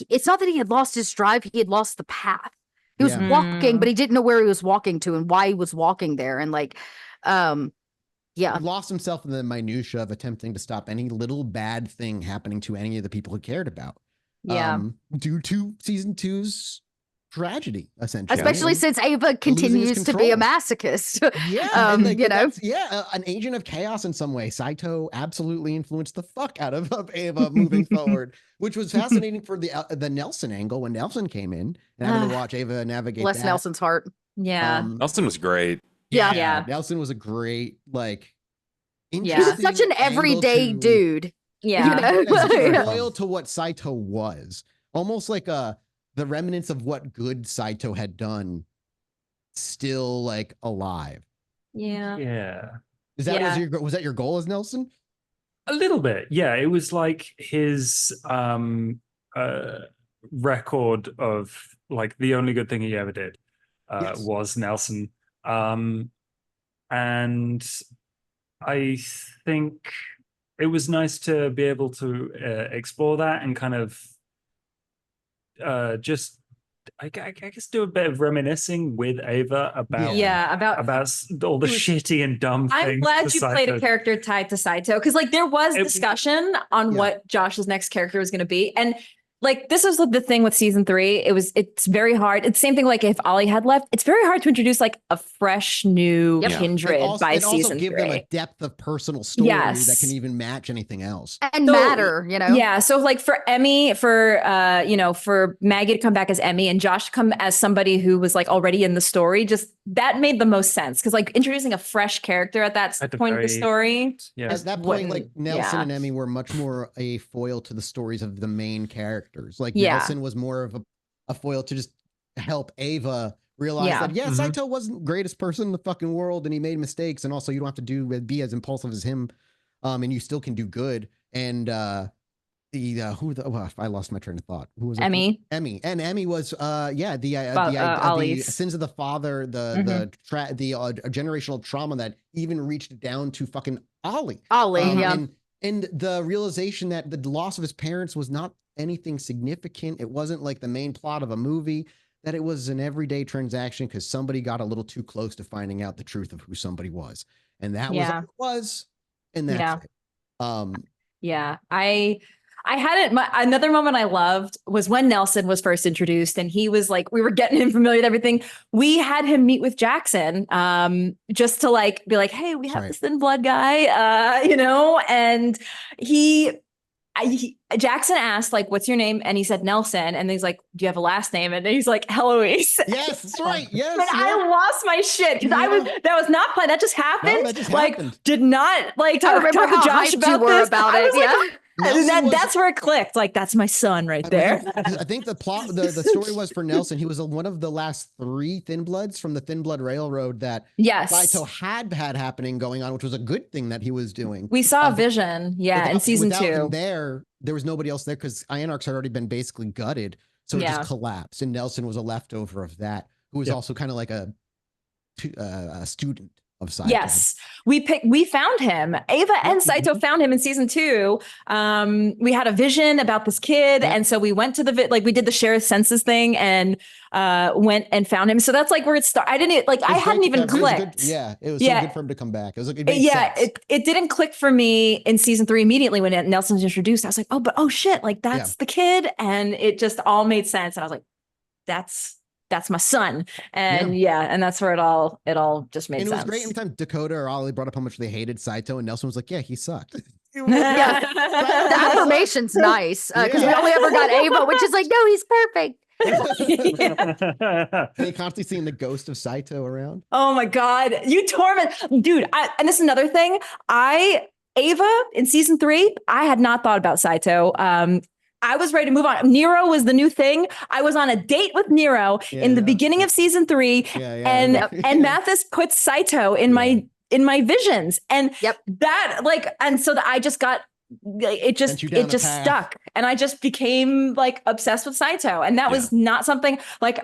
it's not that he had lost his drive; he had lost the path. He was walking, but he didn't know where he was walking to and why he was walking there. And like, he lost himself in the minutia of attempting to stop any little bad thing happening to any of the people he cared about. Due to season 2's tragedy, essentially. Especially since Ava continues to be a masochist. An agent of chaos in some way. Saito absolutely influenced the fuck out of Ava moving forward, which was fascinating for the Nelson angle when Nelson came in and having to watch Ava navigate bless Nelson's heart. Nelson was great. Yeah. Nelson was a great, like, he was such an everyday dude. Loyal to what Saito was. Almost like the remnants of what good Saito had done still like alive. Yeah. Was that your goal as Nelson? A little bit. Yeah. It was like his record of like the only good thing he ever did was Nelson. And I think it was nice to be able to explore that and kind of just I guess do a bit of reminiscing with Ava about all the shitty and dumb things. I'm glad you played a character tied to Saito, because like there was discussion on what Josh's next character was going to be, and like this was the thing with season 3. It's very hard. It's the same thing like if Ollie had left, it's very hard to introduce like a fresh new kindred by season 3. Give them a depth of personal story that can even match anything else. And matter, Yeah. So like for Emmy, for Maggie to come back as Emmy and Josh to come as somebody who was like already in the story, just that made the most sense. Because like introducing a fresh character at that point of the story. Yeah. At that point, like Nelson and Emmy were much more a foil to the stories of the main characters. Like Nelson was more of a foil to just help Ava realize that Saito wasn't the greatest person in the fucking world and he made mistakes, and also you don't have to be as impulsive as him, and you still can do good. And I lost my train of thought. Who was Emmy. Emmy, and Emmy was the Ollie's. sins of the father, the generational trauma that even reached down to fucking Ollie. Yeah. And the realization that the loss of his parents was not anything significant. It wasn't like the main plot of a movie. That it was an everyday transaction because somebody got a little too close to finding out the truth of who somebody was, and that was all it was, and that's it. Yeah, I had it. Another moment I loved was when Nelson was first introduced, and he was like, we were getting him familiar with everything. We had him meet with Jackson, just to like be like, hey, we have this thin blood guy, and Jackson asked, like, what's your name? And he said Nelson. And he's like, do you have a last name? And he's like, Heloise. Yes, that's right. Yes. And I lost my shit because that was not planned. That just happened. No, that just happened. Did not like talk to Josh about this. That's where it clicked. Like, that's my son right there. I think the plot, the story was for Nelson. He was one of the last 3 Thin Bloods from the Thin Blood Railroad that Saito had happening going on, which was a good thing that he was doing. We saw a vision, in season 2. There was nobody else there because Ironarchs had already been basically gutted, so it just collapsed. And Nelson was a leftover of that, who was also kind of like a student of Saito. Yes, we found him. Ava and Saito found him in season 2. We had a vision about this kid, and so we went to we did the share senses thing and went and found him. So that's like where it started. I hadn't even clicked. It was so good for him to come back. It was like it didn't click for me in season 3 immediately when Nelson's introduced. I was like, oh shit, like that's the kid, and it just all made sense. And I was like, that's my son. And and that's where it all just made sense. And it was great anytime Dakota or Ollie brought up how much they hated Saito, and Nelson was like, yeah, he sucked. The affirmation's nice because we only ever got Ava, which is like, no, he's perfect. They constantly seeing the ghost of Saito around. Oh my God, you torment, dude. And this is another thing. Ava in season 3, I had not thought about Saito. I was ready to move on. Nero was the new thing. I was on a date with Nero in the beginning of season 3, and Mathis put Saito in my visions, and I just got it just stuck, and I just became like obsessed with Saito, and that was not something like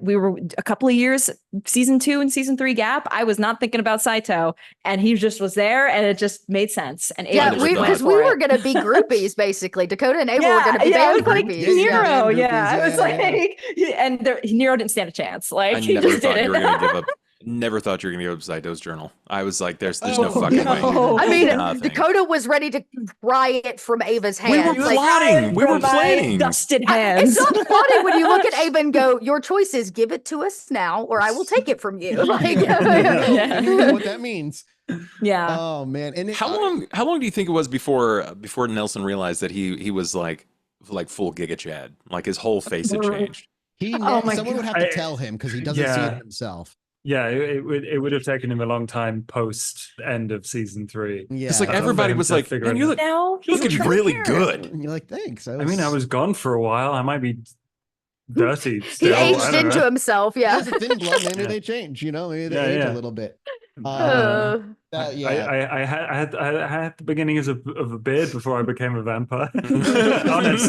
we were a couple of years, season 2 and season 3 gap. I was not thinking about Saito, and he just was there, and it just made sense. And because we were going to be groupies basically. Dakota and Ava were going to be band groupies. Nero, I was like, and Nero didn't stand a chance. Like, he just didn't. Never thought you were gonna give up Saito's journal. I was like, there's no fucking way. I mean, Dakota was ready to pry it from Ava's hands. We were planning. Dusted hands. It's so funny when you look at Ava and go, your choice is give it to us now, or I will take it from you. Like, you know what that means. Yeah. Oh man. And how long do you think it was before Nelson realized that he was like full Giga Chad? Like his whole face had changed. Someone would have to tell him because he doesn't see it himself. Yeah, it would have taken him a long time post end of season 3. Yeah, it's like everybody was like, "Man, you're looking really good." And you're like, "Thanks." I mean, I was gone for a while. I might be dirty. Still. He aged into himself. Yeah, it's a Thin Blood. Maybe they change. Maybe they age a little bit. I had the beginnings of a beard before I became a vampire. Honest.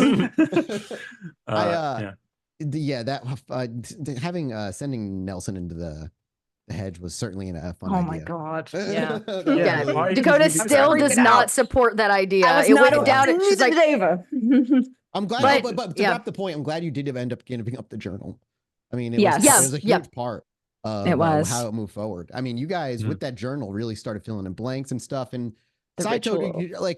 Sending Nelson into the hedge was certainly a fun idea. Oh my God. Yeah. Dakota still does not support that idea. It went down. She's like, Ava. I'm glad, but to wrap the point, I'm glad you did end up giving up the journal. I mean, it was a huge part of how it moved forward. I mean, you guys with that journal really started filling in blanks and stuff. And Saito,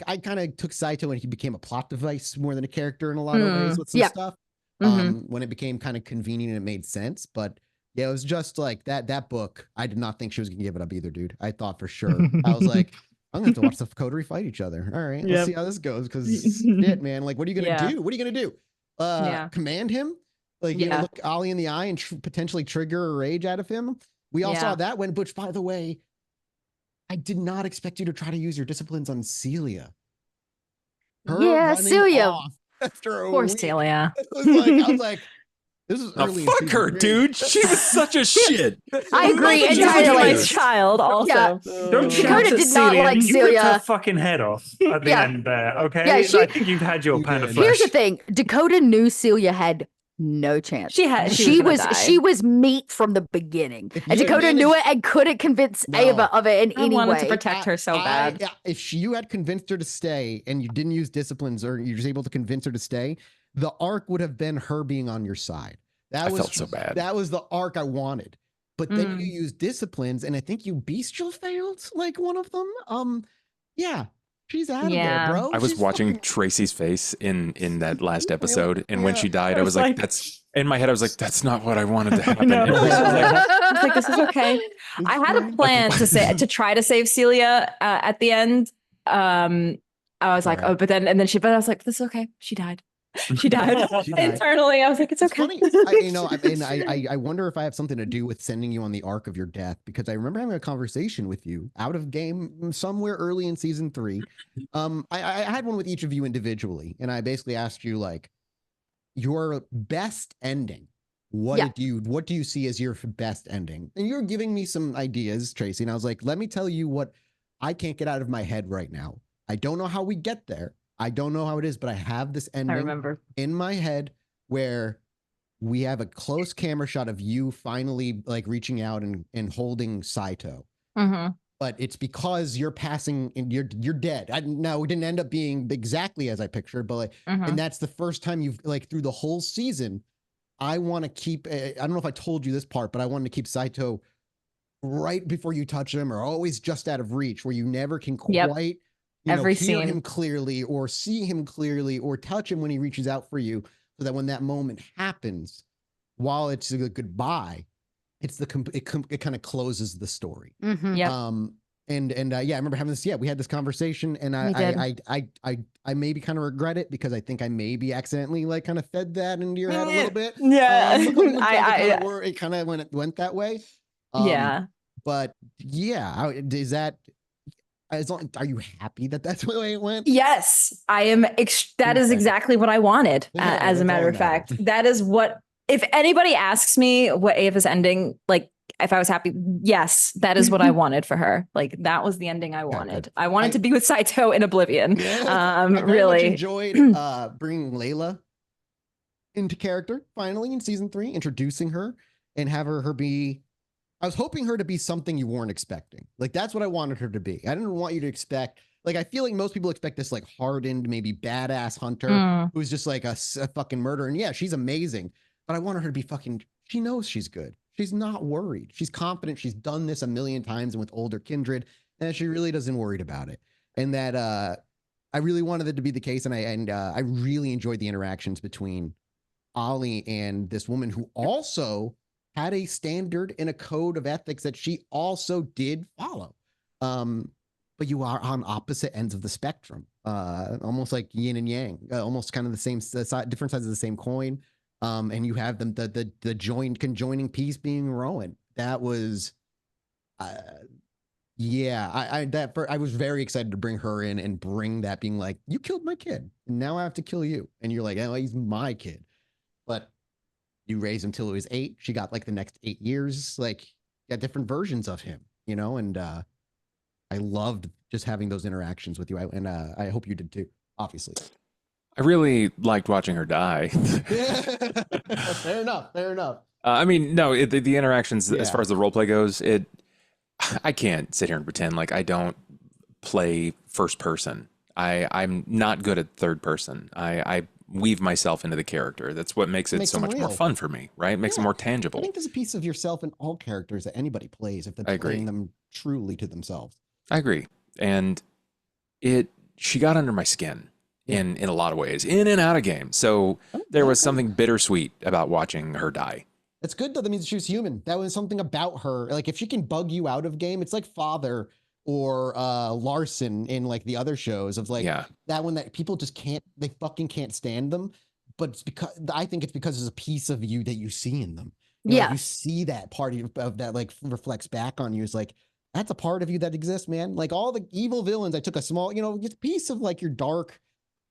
I kind of took Saito and he became a plot device more than a character in a lot of ways with some stuff. When it became kind of convenient and it made sense. But yeah, it was just like that book. I did not think she was gonna give it up either, dude. I thought for sure. I was like, I'm gonna have to watch the coterie fight each other. All right, let's see how this goes. Because shit, man, like, what are you gonna do? What are you gonna do? Command him? Like, look Ollie in the eye and potentially trigger a rage out of him. We all saw that when, which by the way, I did not expect you to try to use your disciplines on Celia. Celia. After a Poor week. Celia. I was like, This is Oh, early in fuck season her, 3. dude. She was such a shit. I agree She's a entirely. nice child, also. Yeah. Don't shout Dakota at did not Celia. like You ripped her Celia. fucking head off at the Yeah. end there, okay? Yeah, I think you've had your You pound of did. flesh. Here's the thing: Dakota knew Celia had no chance. She was meat from the beginning, If and you had Dakota knew managed- it and couldn't convince No. Ava of it in I any wanted way. to protect her so bad. Yeah, if you had convinced her to stay and you didn't use disciplines, or you're just able to convince her to stay, the arc would have been her being on your side. I felt so bad. That was the arc I wanted. But then you use disciplines, and I think you bestial failed like one of them. Yeah, she's out of there, bro. I was She's watching fucking- Tracy's face in that last episode, and when she died, I was like, "That's." In my head, I was like, "That's not what I wanted to happen." No. And Tracy was like, I was like, this is okay. I had a plan to try to save Celia at the end. I was like, Right. oh, but I was like, this is okay. She died. She died. She died. Internally, I was like, it's It's okay. funny. I wonder if I have something to do with sending you on the arc of your death, because I remember having a conversation with you out of game somewhere early in season 3. I had one with each of you individually, and I basically asked you like, your best ending. What do you see as your best ending? And you're giving me some ideas, Tracy, and I was like, let me tell you what I can't get out of my head right now. I don't know how we get there. I don't know how it is, but I have this ending I remember in my head where we have a close camera shot of you finally like reaching out and holding Saito. But it's because you're passing and you're dead. Now it didn't end up being exactly as I pictured, but like, and that's the first time you've like through the whole season. I want to keep, I don't know if I told you this part, but I wanted to keep Saito right before you touch him, or always just out of reach, where you never can quite hear him clearly or see him clearly or touch him when he reaches out for you, so that when that moment happens, while it's a goodbye, it's it kind of closes the story. Yeah. And I remember having this. Yeah, we had this conversation, and I maybe kind of regret it, because I think I maybe accidentally like kind of fed that into your head a little bit. Yeah, it kind of went that way. But yeah, is that? Are you happy that that's the way it went? Yes, I am. That is exactly what I wanted. Yeah, as a matter of fact, that is what. If anybody asks me what Ava's ending, like if I was happy, yes, that is what I wanted for her. Like that was the ending I wanted. Good. I wanted to be with Saito in Oblivion. I very much enjoyed bringing Layla into character finally in season 3, introducing her and have her be. I was hoping her to be something you weren't expecting. Like that's what I wanted her to be. I didn't want you to expect. Like I feel like most people expect this like hardened, maybe badass hunter who's just like a fucking murderer. And yeah, she's amazing. But I wanted her to be fucking, she knows she's good. She's not worried. She's confident. She's done this a million times and with older kindred, and she really doesn't worried about it. And that I really wanted it to be the case. And I really enjoyed the interactions between Ollie and this woman who also had a standard and a code of ethics that she also did follow. But you are on opposite ends of the spectrum, almost like yin and yang, almost kind of the same different sides of the same coin. And you have them the conjoining piece being Rowan. That was, I was very excited to bring her in and bring that being like, you killed my kid, and now I have to kill you. And you're like, oh, he's my kid, but you raised him till he was 8. She got like the next 8 years, like got different versions of him, and I loved just having those interactions with you. I hope you did too, obviously. I really liked watching her die. Fair enough. I mean, no, the interactions as far as the roleplay goes, I can't sit here and pretend like I don't play first person. I'm not good at third person. I weave myself into the character. That's what makes it so much more fun for me, right? Makes it more tangible. I think there's a piece of yourself in all characters that anybody plays if they're playing them truly to themselves. I agree. And she got under my skin in a lot of ways, in and out of games. So there was something bittersweet about watching her die. It's good though. That means she was human. That was something about her. Like if she can bug you out of game, it's like Father or Larson in like the other shows of like that one that people just they fucking can't stand them. But it's because I think it's because there's a piece of you that you see in them. Like you see that part of that like reflects back on you. It's like, that's a part of you that exists, man. Like all the evil villains, I took a small, just piece of like your dark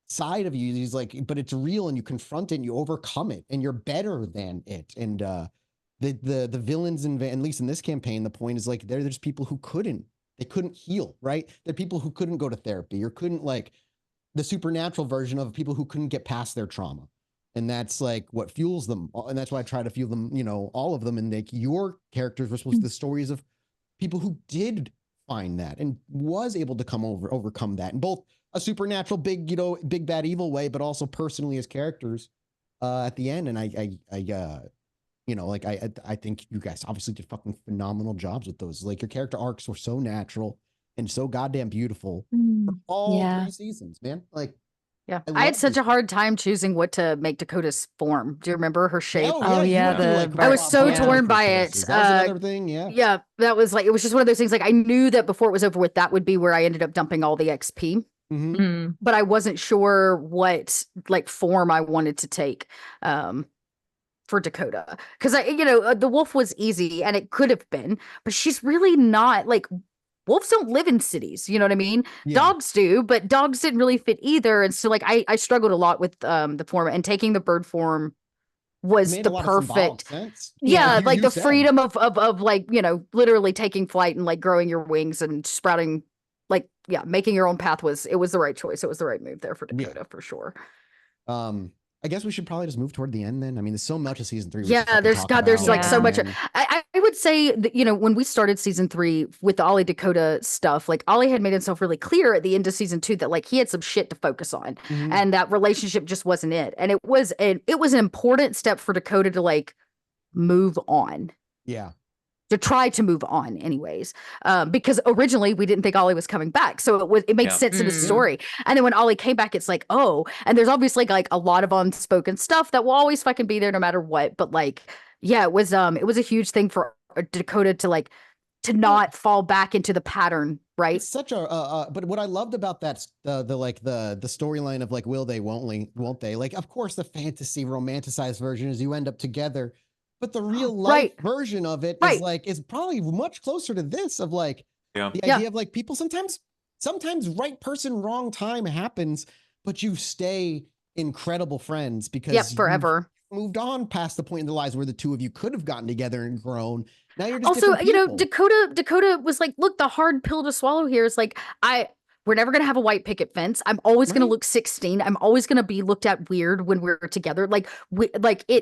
side of you. He's like, but it's real, and you confront it, and you overcome it, and you're better than it. And the villains, at least in this campaign, the point is like there's people who couldn't heal, right? There are people who couldn't go to therapy or couldn't, like, the supernatural version of people who couldn't get past their trauma. And that's like what fuels them. And that's why I try to fuel them, all of them. And like your characters were supposed to be the stories of people who did find that and was able to overcome that in both a supernatural big bad evil way, but also personally as characters at the end. And I think you guys obviously did fucking phenomenal jobs with those. Like, your character arcs were so natural and so goddamn beautiful for all 3 seasons, man. Like, yeah, I had such a hard time choosing what to make Dakota's form. Do you remember her shape? I was so torn by it. That was another thing, yeah, that was like, it was just one of those things. Like, I knew that before it was over with, that would be where I ended up dumping all the XP. But I wasn't sure what like form I wanted to take for Dakota, because the wolf was easy and it could have been, but she's really not. Like, wolves don't live in cities, you know what I mean? Dogs do, but dogs didn't really fit either. And so like I struggled a lot with the form, and taking the bird form was the perfect like the freedom of like, literally taking flight and like growing your wings and sprouting, like, making your own path was the right choice. It was the right move there for Dakota for sure. I guess we should probably just move toward the end then. I mean, there's so much of season 3. There's like so much. I would say that, when we started season 3 with the Ollie Dakota stuff, like Ollie had made himself really clear at the end of season 2 that like he had some shit to focus on, and that relationship just wasn't it. And it was an important step for Dakota to like move on. Yeah. To try to move on anyways, because originally we didn't think Ollie was coming back, so it made sense in the story. And then when Ollie came back, it's like, oh, and there's obviously like a lot of unspoken stuff that will always fucking be there no matter what. But like, it was a huge thing for Dakota to not fall back into the pattern, right? It's such a but what I loved about that the storyline of like, will they, won't they? Like, of course, the fantasy romanticized version is you end up together. But the real life version of it is probably much closer to this, of like the idea of like people sometimes right person, wrong time happens, but you stay incredible friends because forever moved on past the point in their lives where the two of you could have gotten together and grown. Now you're just also, Dakota was like, look, the hard pill to swallow here is like, we're never going to have a white picket fence. I'm always going to look 16. I'm always going to be looked at weird when we're together. Like,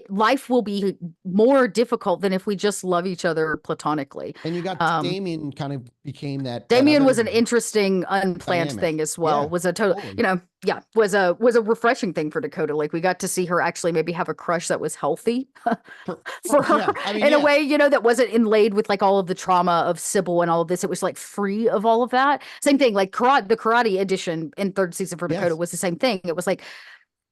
life will be more difficult than if we just love each other platonically. And you got Damien kind of became that. Damien was an interesting unplanned thing as well. Was a total, was a refreshing thing for Dakota. Like, we got to see her actually maybe have a crush that was healthy for her in a way, that wasn't inlaid with like all of the trauma of Sybil and all of this. It was like free of all of that. Same thing, like the karate edition in 3rd season for Dakota was the same thing. It was like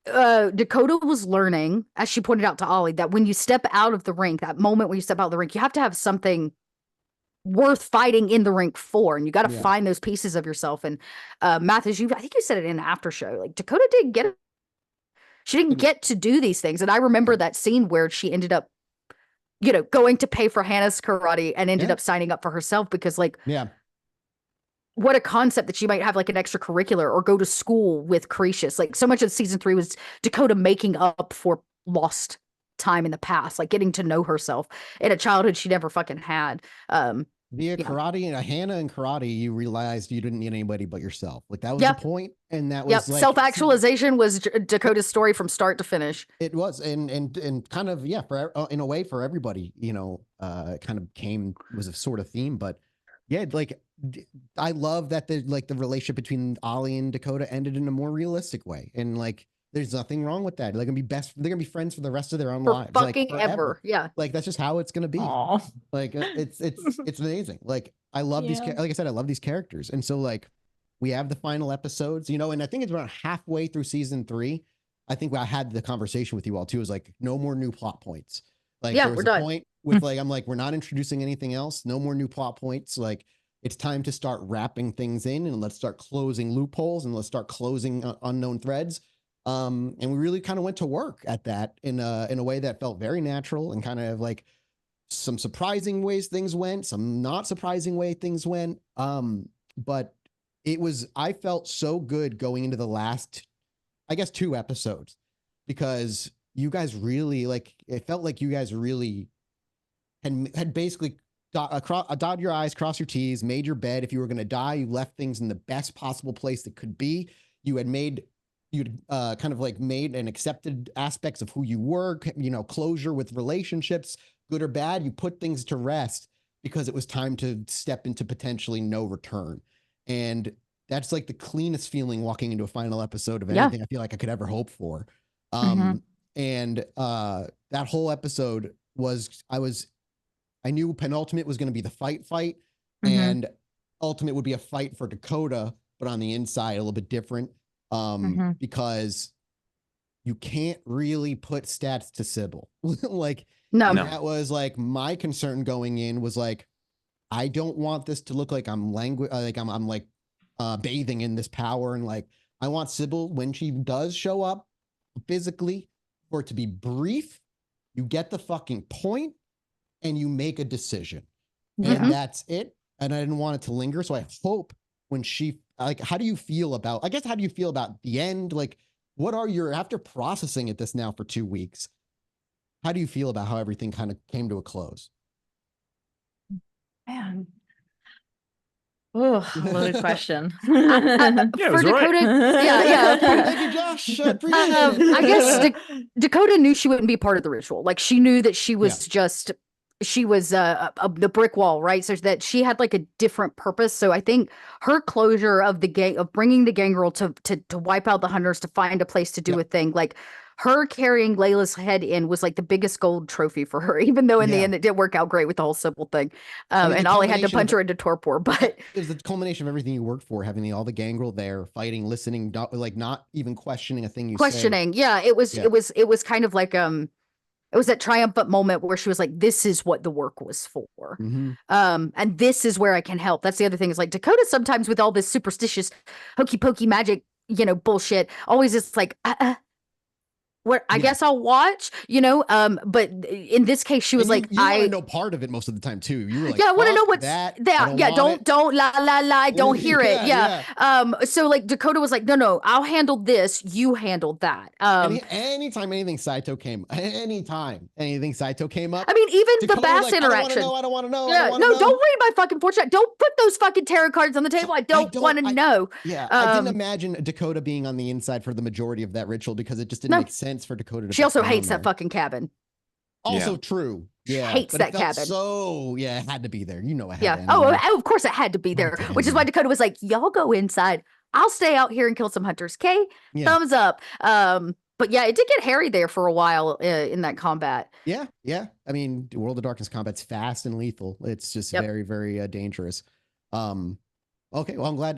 Dakota was learning, as she pointed out to Ollie, that when you step out of the rink, that moment when you step out of the rink, you have to have something worth fighting in the rink for, and you got to find those pieces of yourself. And Mathis, I think you said it in an after show, like Dakota didn't get it. She didn't get to do these things. And I remember that scene where she ended up, going to pay for Hannah's karate and ended up signing up for herself because like, what a concept that she might have like an extracurricular or go to school with Cretius. Like, so much of season 3 was Dakota making up for lost time in the past, like getting to know herself in a childhood she never fucking had. Via karate and Hannah and karate, you realized you didn't need anybody but yourself. Like, that was the point, and that was like self-actualization was Dakota's story from start to finish. It was, and kind of for in a way for everybody, kind of was a sort of theme, but like I love that the relationship between Ollie and Dakota ended in a more realistic way, and like there's nothing wrong with that. They're gonna be they're gonna be friends for the rest of their own lives, fucking like, ever. Yeah, like that's just how it's gonna be. Aww. Like it's amazing. Like, I love these, like I said, I love these characters, and so like we have the final episodes, and I think it's around halfway through season 3. I think I had the conversation with you all too. It was like, no more new plot points. Like, there was we're a done. point with like, I'm like, we're not introducing anything else. No more new plot points. Like, it's time to start wrapping things in, and let's start closing loopholes, and let's start closing unknown threads. And we really kind of went to work at that in a way that felt very natural, and kind of like some surprising ways things went, some not surprising way things went. But I felt so good going into the last, I guess 2 episodes, because you guys really like, it felt like you guys really had basically dotted your I's, crossed your T's, made your bed. If you were going to die, you left things in the best possible place that could be. You'd kind of like made and accepted aspects of who you were, closure with relationships, good or bad. You put things to rest because it was time to step into potentially no return. And that's like the cleanest feeling walking into a final episode of anything I feel like I could ever hope for. And that whole episode was, I knew penultimate was going to be the fight, and ultimate would be a fight for Dakota, but on the inside a little bit different, because you can't really put stats to Sybil. Like, no, that was like my concern going in, was like, I don't want this to look like I'm bathing in this power, and like, I want Sybil, when she does show up physically, for it to be brief, you get the fucking point, and you make a decision. And that's it. And I didn't want it to linger. So I hope when she, like, how do you feel about the end? Like, what are your, after processing it this now for 2 weeks, how do you feel about how everything kind of came to a close? Man. Oh, loaded question. Yeah, it was for Dakota, right. Thank you, Josh. I appreciate it. I guess Dakota knew she wouldn't be part of the ritual. Like, she knew that she was she was the brick wall, right? So that she had like a different purpose. So I think her closure of the gang, of bringing the gangrel to wipe out the hunters, to find a place to do a thing, like her carrying Layla's head in was like the biggest gold trophy for her, even though in the end it didn't work out great with the whole Sybil thing. And Ollie had to punch her into torpor, but it was the culmination of everything you worked for, having all the gangrel there, fighting, listening, not even questioning a thing you questioning. said. Yeah, it was kind of like it was that triumphant moment where she was like, this is what the work was for. And this is where I can help. That's the other thing, is like Dakota sometimes with all this superstitious hokey pokey magic, bullshit, always is like, what I guess I'll watch, but in this case, she was you, like, you want to know part of it most of the time too. You were like, I want to know what's that. Don't la, don't hear it. So like Dakota was like, no, I'll handle this. You handled that. Anytime anything Saito came up. I mean, even Dakota the Bass like, interaction. I don't want to know. Don't read my fucking fortune. Don't put those fucking tarot cards on the table. I don't want to know. I didn't imagine Dakota being on the inside for the majority of that ritual, because it just didn't make sense for Dakota to. She also hates that fucking cabin. Also true. Yeah, she hates that cabin. So it had to be there. It had to. Oh, of course it had to be there. Which is why Dakota was like, "Y'all go inside. I'll stay out here and kill some hunters." Okay, thumbs up. But yeah, it did get hairy there for a while in that combat. Yeah. I mean, World of Darkness combat's fast and lethal. It's just very, very dangerous. Okay, well, I'm glad.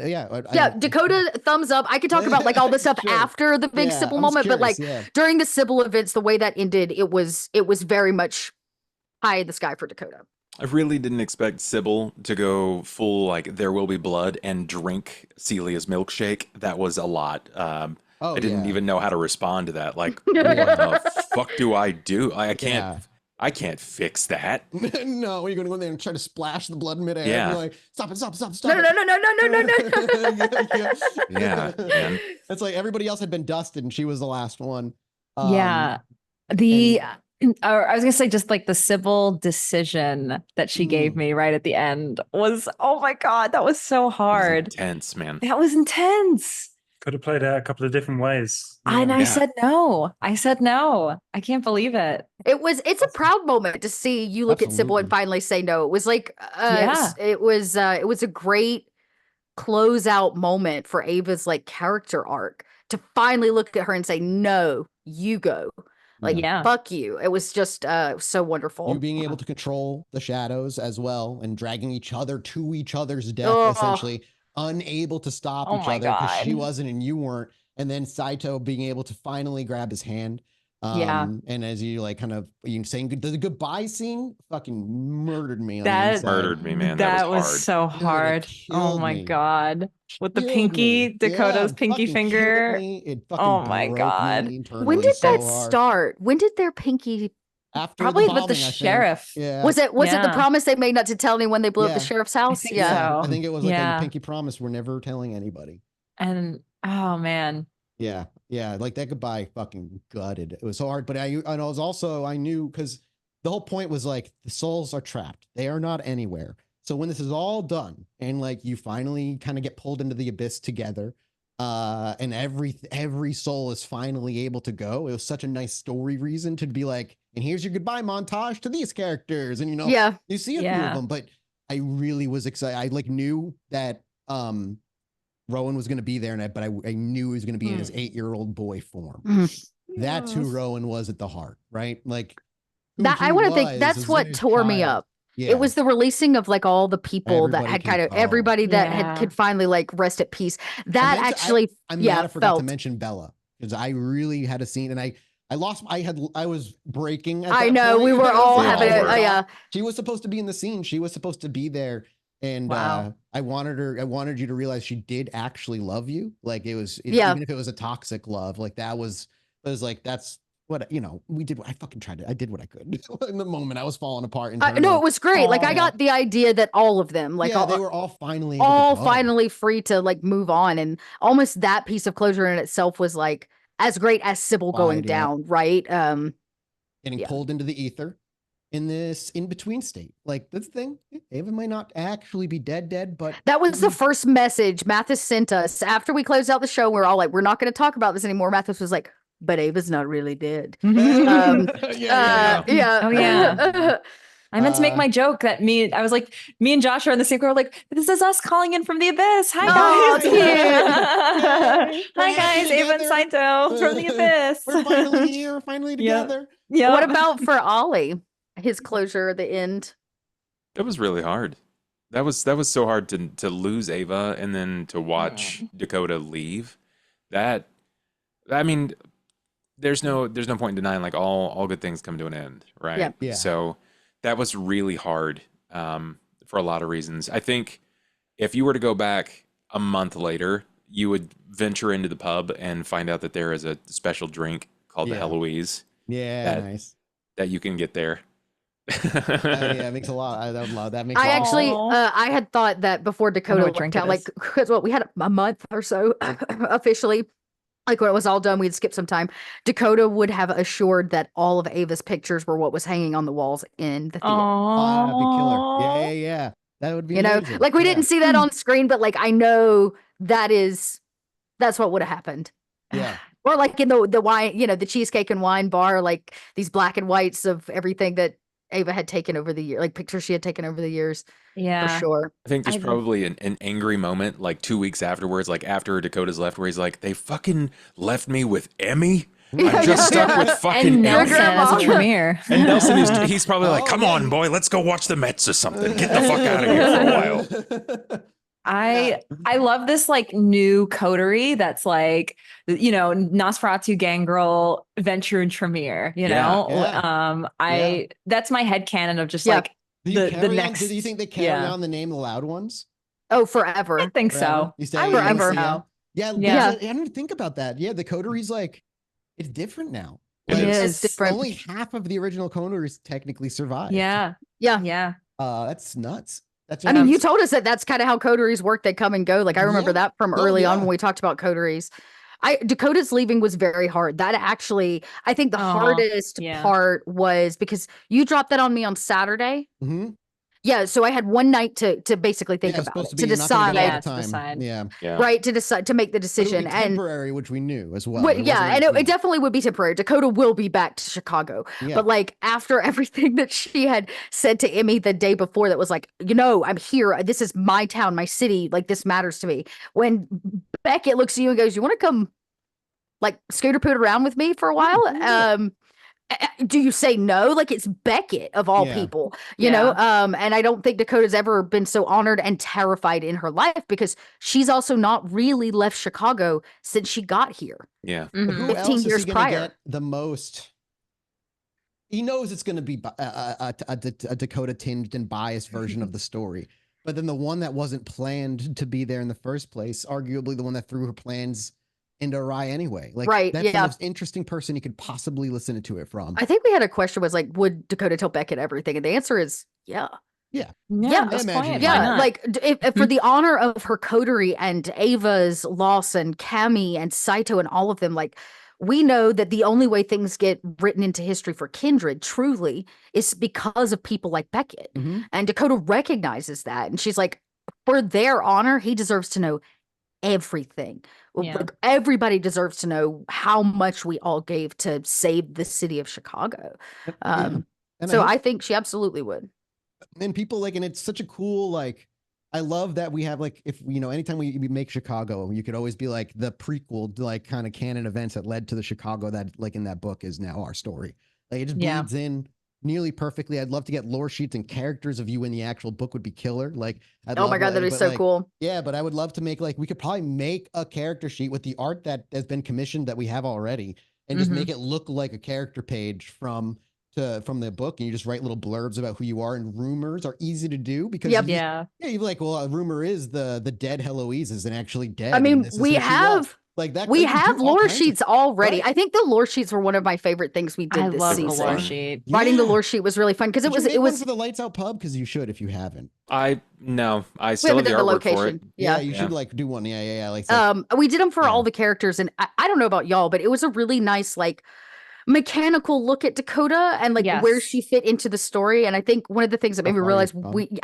Dakota, thumbs up. I could talk about like all the stuff after the big Sybil moment, but like during the Sybil events, the way that ended, it was very much high in the sky for Dakota. I really didn't expect Sybil to go full like there will be blood and drink Celia's milkshake. That was a lot. I didn't even know how to respond to that. Like, what the fuck do I do? I can't fix that. No, are you going to go in there and try to splash the blood in midair? Yeah. You're like, stop it. No. Yeah, man. It's like everybody else had been dusted and she was the last one. I was going to say, just like the Sybil decision that she gave me right at the end was, oh my God, that was so hard. Intense, man. That was intense. Could have played out a couple of different ways. And I said no. I can't believe it. It's a proud moment to see you look at Sybil and finally say no. It was like, it was a great closeout moment for Ava's like character arc, to finally look at her and say, no, you go. Like, fuck you. It was just so wonderful. You being able to control the shadows as well, and dragging each other to each other's death, essentially. Unable to stop each other because she wasn't and you weren't, and then Saito being able to finally grab his hand, and as you like kind of saying the goodbye scene fucking murdered me. Murdered me, man. That was hard. So hard. Oh my God, with the pinky, Dakota's pinky finger. Oh my God. When did that start? When did their pinky? After probably the bombing, with the sheriff. Was it the promise they made not to tell anyone they blew up the sheriff's house? I think it was like a pinky promise, we're never telling anybody. And oh man, Yeah, yeah, like that goodbye fucking gutted. It was so hard, but I was also, I knew, because the whole point was like the souls are trapped. They are not anywhere. So when this is all done and like you finally kind of get pulled into the abyss together, and every soul is finally able to go. It was such a nice story reason to be like, and here's your goodbye montage to these characters, and you see a few of them, but I really was excited. I like knew that Rowan was going to be there, but I knew he was going to be in his 8-year-old boy form. That's who Rowan was at the heart, right? Like that. I want to think that's what tore me up. Yeah. It was the releasing of like all the people that had kind of everybody that could finally like rest at peace. That actually, I'm mad I forgot to mention Bella, because I really had a scene, and I was breaking. I know, we were all having it. Yeah, she was supposed to be in the scene. She was supposed to be there. And I wanted you to realize she did actually love you. Like even if it was a toxic love, like that's what, we did. I fucking tried it. I did what I could in the moment. I was falling apart. No, it was great. Like I got the idea that all of them, like they were all finally finally free to like move on. And almost that piece of closure in itself was like as great as Sybil going down, right? Getting pulled into the ether. In this in-between state. Like, this thing, Ava might not actually be dead, but... That was the first message Mathis sent us. After we closed out the show, we're all like, we're not going to talk about this anymore. Mathis was like, but Ava's not really dead. Oh, yeah. I meant to make my joke that me and Josh are in the same group. Like, this is us calling in from the abyss. Hi, guys. Hi, guys. Ava and Saito from the abyss. We're finally here. We're finally together. Yeah. What about for Ollie? His closure at the end. It was really hard. That was so hard to lose Ava and then to watch Dakota leave. That, I mean, there's no point in denying like all good things come to an end, right? Yeah. So that was really hard for a lot of reasons. I think if you were to go back a month later, you would venture into the pub and find out that there is a special drink called the Heloise. Yeah, nice. That you can get there. It makes a lot. That makes. I had thought that before Dakota went out, like, because we had a month or so officially. Like when it was all done, we'd skip some time. Dakota would have assured that all of Ava's pictures were what was hanging on the walls in the theater. Oh, that'd be killer. Yeah. That would be amazing. Like we didn't see that on screen, but like I know that's what would have happened. Yeah. Or like in the wine, the cheesecake and wine bar, like these black and whites of everything that Ava had taken over the year, like pictures she had taken over the years. Yeah, for sure. I think there's probably an angry moment like 2 weeks afterwards, like after Dakota's left, where he's like, they fucking left me with Emmy. I'm just stuck with fucking and Nelson as a Tremere. And Nelson, he's probably like, come on, boy, let's go watch the Mets or something. Get the fuck out of here for a while. I love this like new coterie that's like, Nosferatu, Gangrel, Venture, and Tremere, that's my headcanon of just like the next. Do you think they carry on the name The Loud Ones? Oh, forever. I think so. Forever. Yeah. I didn't think about that. Yeah, the coterie's like, it's different now. Like, it's different. Only half of the original coteries technically survived. Yeah. That's nuts. You told us that's kind of how coteries work. They come and go. Like I remember that from early on when we talked about coteries. Dakota's leaving was very hard. That actually, I think the hardest part was because you dropped that on me on Saturday. Mm-hmm. Yeah, so I had one night to basically think about it, to decide. Yeah. Right, to decide, to make the decision. And temporary, which we knew as well. It definitely would be temporary. Dakota will be back to Chicago. Yeah. But like after everything that she had said to Emmy the day before, that was like, I'm here. This is my town, my city. Like this matters to me. When Beckett looks at you and goes, "You want to come like scooter poot around with me for a while?" Do you say no? Like it's Beckett of all people, you know? And I don't think Dakota's ever been so honored and terrified in her life because she's also not really left Chicago since she got here. Yeah. Mm-hmm. Who 15 else years is he prior. Get the most. He knows it's going to be a Dakota tinged and biased version of the story. But then the one that wasn't planned to be there in the first place, arguably the one that threw her plans into awry anyway. Like that's the most interesting person you could possibly listen to it from. I think we had a question was like, would Dakota tell Beckett everything? And the answer is yeah. Yeah, at this point, why yeah. not? Like if for the honor of her coterie and Ava's loss and Cammy and Saito and all of them, like we know that the only way things get written into history for Kindred truly is because of people like Beckett. And Dakota recognizes that, and she's like, for their honor, he deserves to know everything. Like everybody deserves to know how much we all gave to save the city of Chicago. So I think she absolutely would. And people like, and it's such a cool, like, I love that we have like, if you know, anytime we make Chicago, you could always be like the prequel, like kind of canon events that led to the Chicago that like in that book is now our story. Like it just bleeds in nearly perfectly. I'd love to get lore sheets and characters of you in the actual book would be killer. Like, oh my God, that'd be so cool. Yeah, but I would love to make like, we could probably make a character sheet with the art that has been commissioned that we have already and just make it look like a character page from the book, and you just write little blurbs about who you are, and rumors are easy to do because you're like, well, a rumor is the dead Heloise isn't actually dead. I mean, we have like that. We have lore sheets already. Right? I think the lore sheets were one of my favorite things we did this season. The lore sheet. Writing the lore sheet was really fun because it was one for the Lights Out pub, because you should if you haven't. I still have the artwork for it. Yeah, you should like do one. Yeah. Like we did them for all the characters, and I don't know about y'all, but it was a really nice like mechanical look at Dakota and like where she fit into the story. And I think one of the things that made me realize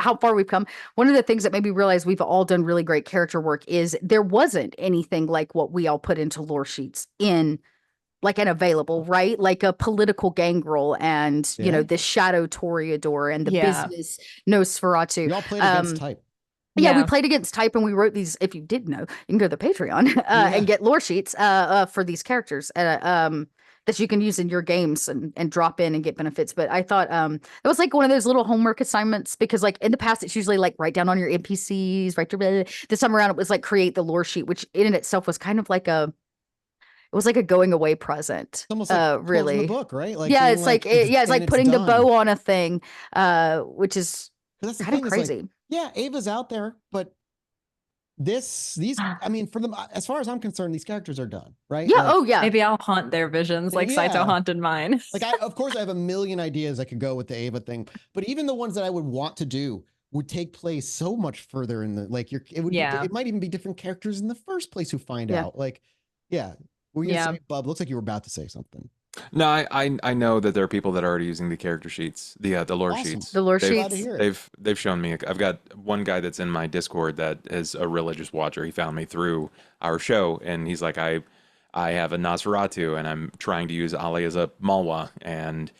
how far we've come, one of the things that made me realize we've all done really great character work is there wasn't anything like what we all put into lore sheets in like an available, right? Like a political gangrel and you know, the shadow Toreador and the business Nosferatu. We all played against type. Yeah, we played against type, and we wrote these. If you did know, you can go to the Patreon and get lore sheets for these characters that you can use in your games and drop in and get benefits. But I thought it was like one of those little homework assignments, because like in the past it's usually like write down on your NPCs, this time around it was like create the lore sheet, which in itself was kind of like a going away present. Almost like really the book, right? Like it's like it's like putting the bow on a thing, which is kind of crazy. Like, yeah, Ava's out there, but I mean, for them, as far as I'm concerned, these characters are done, right? Yeah. Like, Maybe I'll haunt their visions like Saito haunted mine. Like, of course, I have a million ideas I could go with the Ava thing, but even the ones that I would want to do would take place so much further in the it might even be different characters in the first place who find out. Like, were you gonna say, Bub? Looks like you were about to say something. No, I know that there are people that are already using the character sheets, the lore sheets. The lore sheets. They've shown me. I've got one guy that's in my Discord that is a religious watcher. He found me through our show, and he's like, I have a Nosferatu, and I'm trying to use Ali as a Malwa, and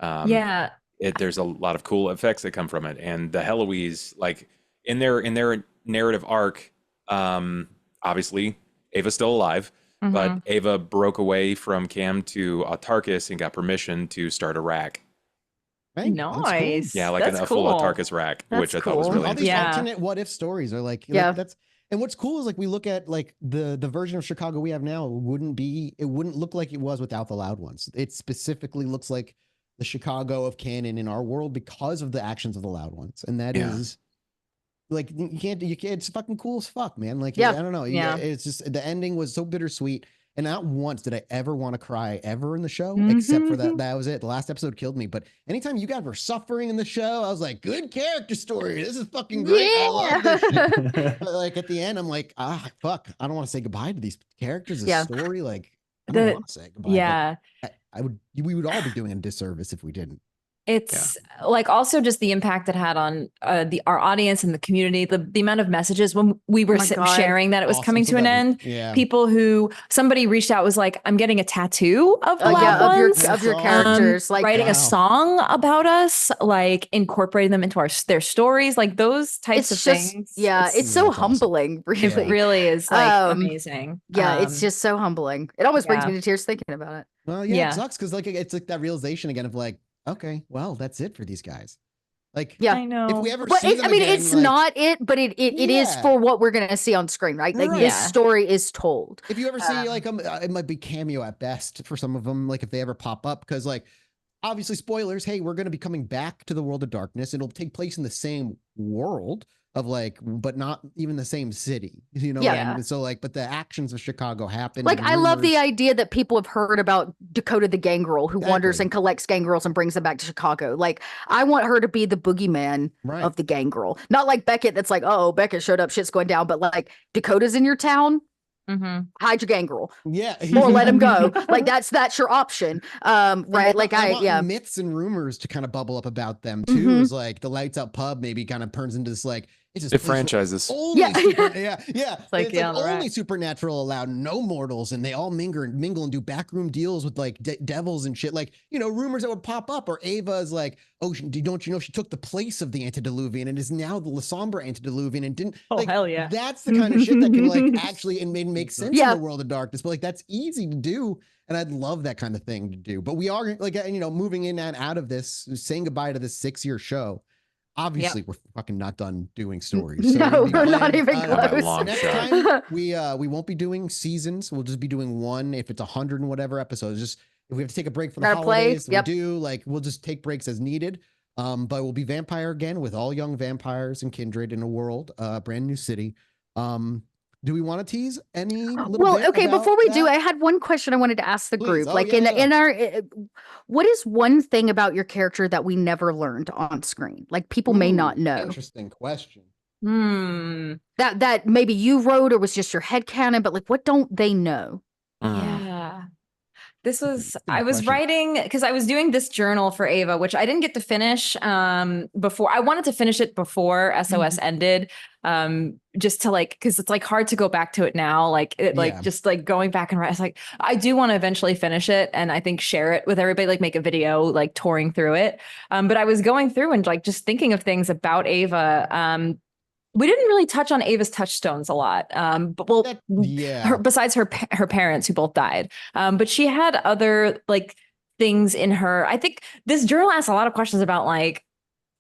there's a lot of cool effects that come from it, and the Heloise, like in their narrative arc, obviously Ava's still alive. But Ava broke away from Cam to Autarkus and got permission to start a rack. Right? Nice. Cool. Yeah, like a full Autarkus rack, which I thought was really interesting. All these alternate what if stories are like, that's. And what's cool is like we look at like the version of Chicago we have now wouldn't look like it was without the Loud Ones. It specifically looks like the Chicago of canon in our world because of the actions of the Loud Ones, and that is. Like you can't, it's fucking cool as fuck, man. Like, I don't know. It's just, the ending was so bittersweet. And not once did I ever want to cry ever in the show, except for that was it. The last episode killed me. But anytime you guys were suffering in the show, I was like, good character story. This is fucking great. I love this shit. But like at the end, I'm like, fuck. I don't want to say goodbye to these characters. The story, like, I don't want to say goodbye. Yeah. We would all be doing a disservice if we didn't. It's like also just the impact it had on our audience and the community, the amount of messages when we were sharing that it was coming to an end. People somebody reached out, was like, I'm getting a tattoo of the Loud Ones, of your characters, like writing a song about us, like incorporating them into their stories, like those types of things. Yeah, it's so humbling, really. It really is like amazing. Yeah, it's just so humbling. It almost brings me to tears thinking about it. Well, it sucks because like it's like that realization again of like, okay, well, that's it for these guys. Like, I know. If we ever see them again, it's like, not it, but it is for what we're gonna see on screen, right? Like this story is told. If you ever see like it might be cameo at best for some of them, like if they ever pop up, because like obviously spoilers. Hey, we're gonna be coming back to the world of darkness. It'll take place in the same world of like, but not even the same city, you know? Yeah. And so like, but the actions of Chicago happen. Like, I love the rumors- idea that people have heard about Dakota the gangrel who wanders Exactly. and collects gangrels and brings them back to Chicago. Like, I want her to be the boogeyman Right. of the gangrel. Not like Beckett that's like, oh, Beckett showed up, shit's going down. But like, Dakota's in your town, hide your gangrel. Yeah. Or let him go. Like, that's your option. Right. Like, I want myths and rumors to kind of bubble up about them too. Is like the Lights Out pub maybe kind of turns into this like, it's It franchises. Only Yeah. It's like yeah, only supernatural allowed, no mortals, and they all mingle and do backroom deals with like devils and shit. Like, you know, rumors that would pop up. Or Ava is like, oh, don't you know she took the place of the antediluvian and is now the Lasombra antediluvian and didn't. Oh, like, hell yeah. That's the kind of shit that can like actually and make sense Yeah. in the world of darkness. But like that's easy to do. And I'd love that kind of thing to do. But we are like, you know, moving in and out of this, saying goodbye to this 6-year show. Obviously, we're fucking not done doing stories. So No, we'll be we're not playing, even close. long next shot. time we won't be doing seasons. We'll just be doing one. If it's 100 and whatever episodes, just if we have to take a break from the Gotta play, holidays, yep. we do. Like we'll just take breaks as needed. But we'll be vampire again with all young vampires and kindred in a world, brand new city. Do we want to tease any little bit okay, about before we do, that? I had one question I wanted to ask the Please. group. Oh, Like yeah. in our what is one thing about your character that we never learned on screen? Like people may not know. Interesting question. That maybe you wrote or was just your headcanon, but like what don't they know? Yeah. This was, a good I was question. writing, because I was doing this journal for Ava, which I didn't get to finish before. I wanted to finish it before SOS ended, just to like, because it's like hard to go back to it now. Like, like just like going back and write. It's like, I do want to eventually finish it and I think share it with everybody, like make a video, like touring through it. But I was going through and like just thinking of things about Ava. We didn't really touch on Ava's touchstones a lot. But besides her parents who both died. But she had other like things in her. I think this journal asks a lot of questions about like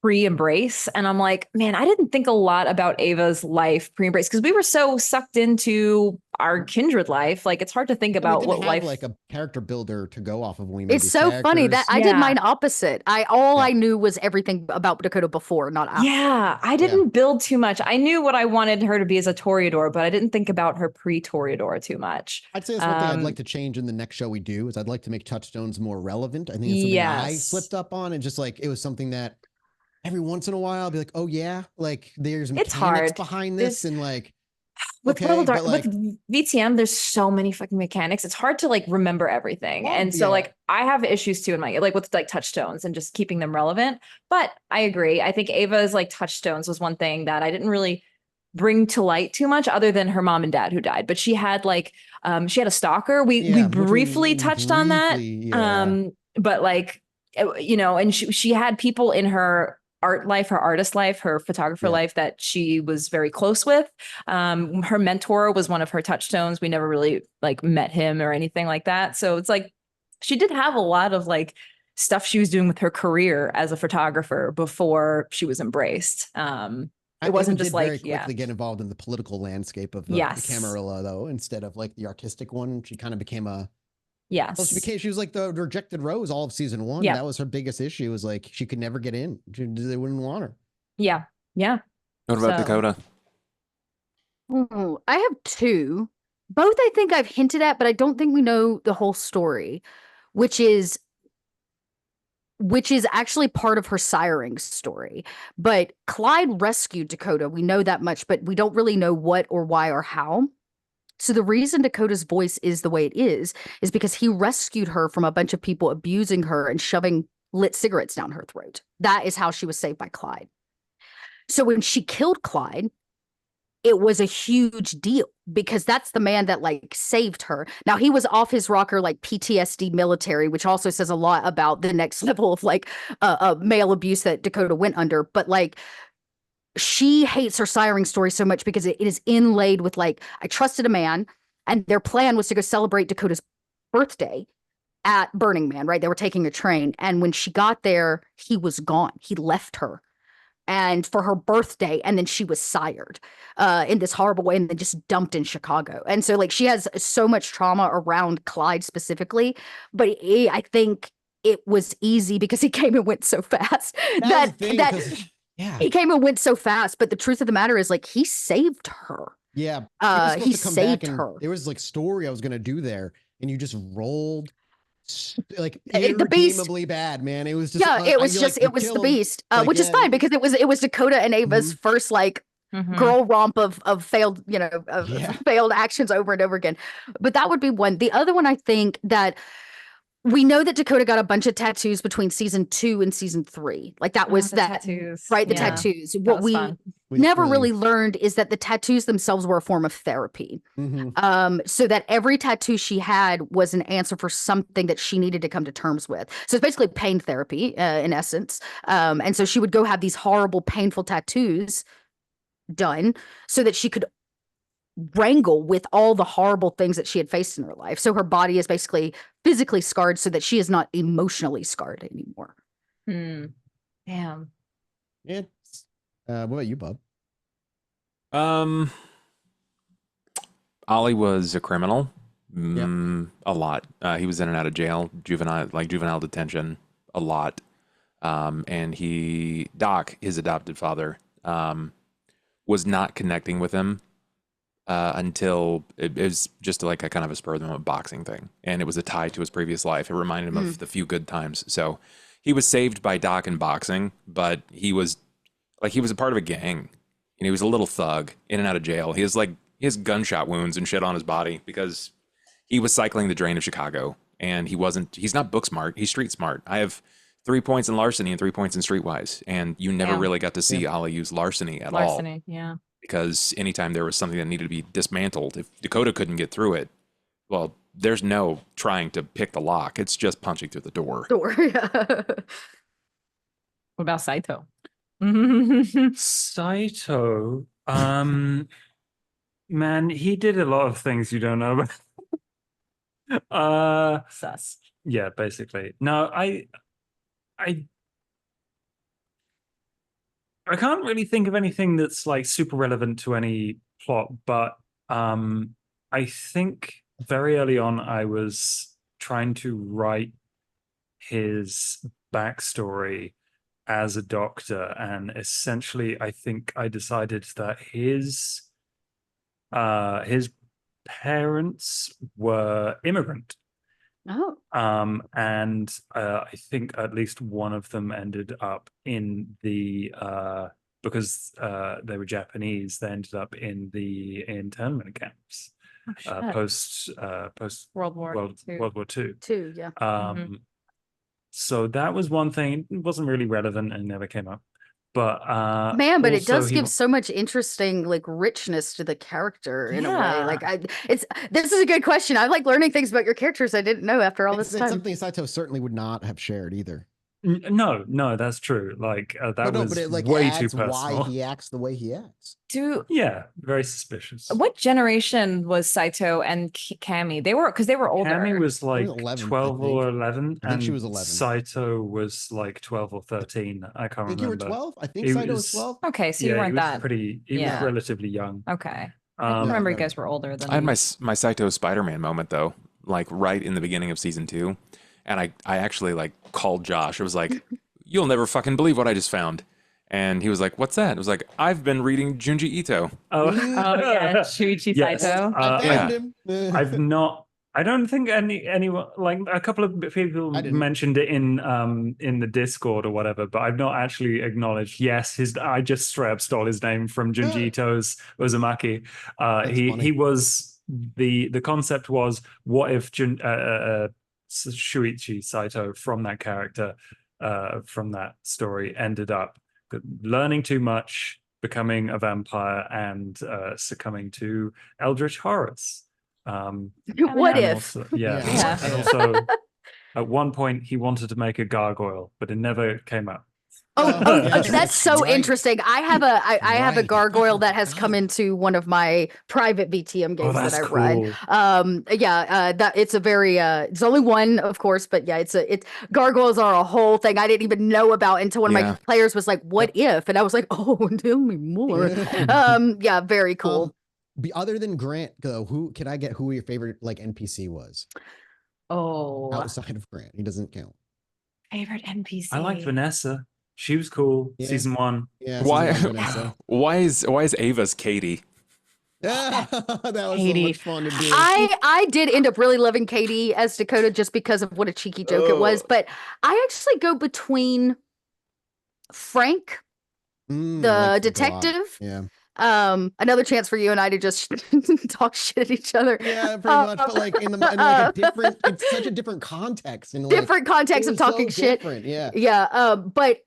pre-embrace. And I'm like, man, I didn't think a lot about Ava's life pre-embrace because we were so sucked into our kindred life. Like it's hard to think about what life like a character builder to go off of when we made It's these so funny that characters. I did mine opposite. I knew was everything about Dakota before, not after. Yeah, I didn't build too much. I knew what I wanted her to be as a Toreador, but I didn't think about her pre-Toreador too much. I'd say that's one thing I'd like to change in the next show we do is I'd like to make touchstones more relevant. I think it's something I slipped up on and just like it was something that every once in a while I'll be like, oh yeah, like there's mechanics behind this and like with VTM, there's so many fucking mechanics. It's hard to like remember everything. And so like I have issues too in my like with like touchstones and just keeping them relevant. But I agree. I think Ava's like touchstones was one thing that I didn't really bring to light too much other than her mom and dad who died. But she had like she had a stalker. We briefly touched on that. But like you know, and she had people in her art life, her artist life, her photographer life that she was very close with. Her mentor was one of her touchstones. We never really like met him or anything like that. So it's like she did have a lot of like stuff she was doing with her career as a photographer before she was embraced. It wasn't just like very quickly get involved in the political landscape of the Camarilla though, instead of like the artistic one. She kind of became a she was like the rejected rose all of season 1. That was her biggest issue, was like she could never get in. They wouldn't want her. Yeah. What about Dakota? I have 2. Both I think I've hinted at, but I don't think we know the whole story, which is actually part of her siring story. But Clyde rescued Dakota. We know that much, but we don't really know what or why or how. So the reason Dakota's voice is the way it is because he rescued her from a bunch of people abusing her and shoving lit cigarettes down her throat. That is how she was saved by Clyde. So when she killed Clyde, it was a huge deal because that's the man that like saved her. Now he was off his rocker, like PTSD military, which also says a lot about the next level of like male abuse that Dakota went under. But like, she hates her siring story so much because it is inlaid with like, I trusted a man and their plan was to go celebrate Dakota's birthday at Burning Man, right? They were taking a train. And when she got there, he was gone. He left her and for her birthday. And then she was sired in this horrible way and then just dumped in Chicago. And so like she has so much trauma around Clyde specifically, but I think it was easy because he came and went so fast that Yeah. He came and went so fast, but the truth of the matter is, like, he saved her. Yeah. He saved her. There was like story I was gonna do there, and you just rolled like The beast. irredeemably bad, man. It was just it was it was the beast, which is fine because it was Dakota and Ava's first like girl romp of failed, failed actions over and over again. But that would be one. The other one, I think that we know that Dakota got a bunch of tattoos between season 2 and season 3. Like that was that tattoos. Right? The tattoos. What we never really learned is that the tattoos themselves were a form of therapy. So that every tattoo she had was an answer for something that she needed to come to terms with. So it's basically pain therapy in essence. And so she would go have these horrible, painful tattoos done so that she could wrangle with all the horrible things that she had faced in her life. So her body is basically physically scarred so that she is not emotionally scarred anymore. Damn. Yeah. What about you, Bob? Ollie was a criminal. A lot. He was in and out of jail, juvenile detention, a lot. And Doc, his adopted father, was not connecting with him until it was just like a kind of a spur of the moment boxing thing. And it was a tie to his previous life. It reminded him of the few good times. So he was saved by Doc in boxing, but he was a part of a gang, and he was a little thug in and out of jail. He has gunshot wounds and shit on his body because he was cycling the drain of Chicago, and he's not book smart. He's street smart. I have 3 points in larceny and 3 points in streetwise. And you never really got to see Ollie use larceny at all. Yeah. Because anytime there was something that needed to be dismantled, if Dakota couldn't get through it, well, there's no trying to pick the lock. It's just punching through the door. What about Saito? Saito, man, he did a lot of things you don't know about. Sus. Yeah, basically. No, I can't really think of anything that's like super relevant to any plot, but I think very early on I was trying to write his backstory as a doctor, and essentially I think I decided that his parents were immigrant. And I think at least one of them ended up in the because they were Japanese, they ended up in the internment camps post World War II. Yeah. So that was one thing. It wasn't really relevant and never came up. But but it does give so much interesting like richness to the character in a way. Like this is a good question. I like learning things about your characters I didn't know after all this time. It's something Saito certainly would not have shared either. No, that's true. Like that was but it, like, way adds too personal. why he acts the way he acts. Yeah, very suspicious. What generation was Saito and Cammy? They were older. Cammy was like 11, 12 or 11. I think she was 11. Saito was like 12 or 13. I can't remember. I think you were 12. I think Saito was 12. Okay, so you weren't that. He was relatively young. Okay. I remember you guys were older than I had my Saito Spider-Man moment though, like right in the beginning of season 2, and I actually like called Josh. It was like, "You'll never fucking believe what I just found." And he was like, "What's that?" It was like, "I've been reading Junji Ito." Oh yeah, Shuichi Saito. I've not. I don't think anyone, like a couple of people mentioned it in the Discord or whatever, but I've not actually acknowledged. Yes, I just straight up stole his name from Junji Ito's Uzumaki. He was the concept was, what if Shuichi Saito from that character, from that story, ended up learning too much, becoming a vampire, and succumbing to eldritch horrors. What if? Also, and also at one point he wanted to make a gargoyle, but it never came up. That's so interesting. I have a gargoyle that has come into one of my private VTM games that I run. That it's a very it's only one, of course, but yeah, it's gargoyles are a whole thing I didn't even know about until one of my players was like, "What if?" And I was like, "Oh, tell me more." Very cool. Other than Grant, though, who your favorite like NPC was? Oh, outside of Grant, he doesn't count. Favorite NPC. I like Vanessa. She was cool. Yeah. Season 1. Yeah. Why is Ava's Katie? That was Katie. so much fun to do. I did end up really loving Katie as Dakota just because of what a cheeky joke it was. But I actually go between Frank, the detective. Yeah. Another chance for you and I to just talk shit at each other. Yeah, pretty much. But like in like a different, it's such a different context. And like, different context of talking shit. Yeah. Yeah. But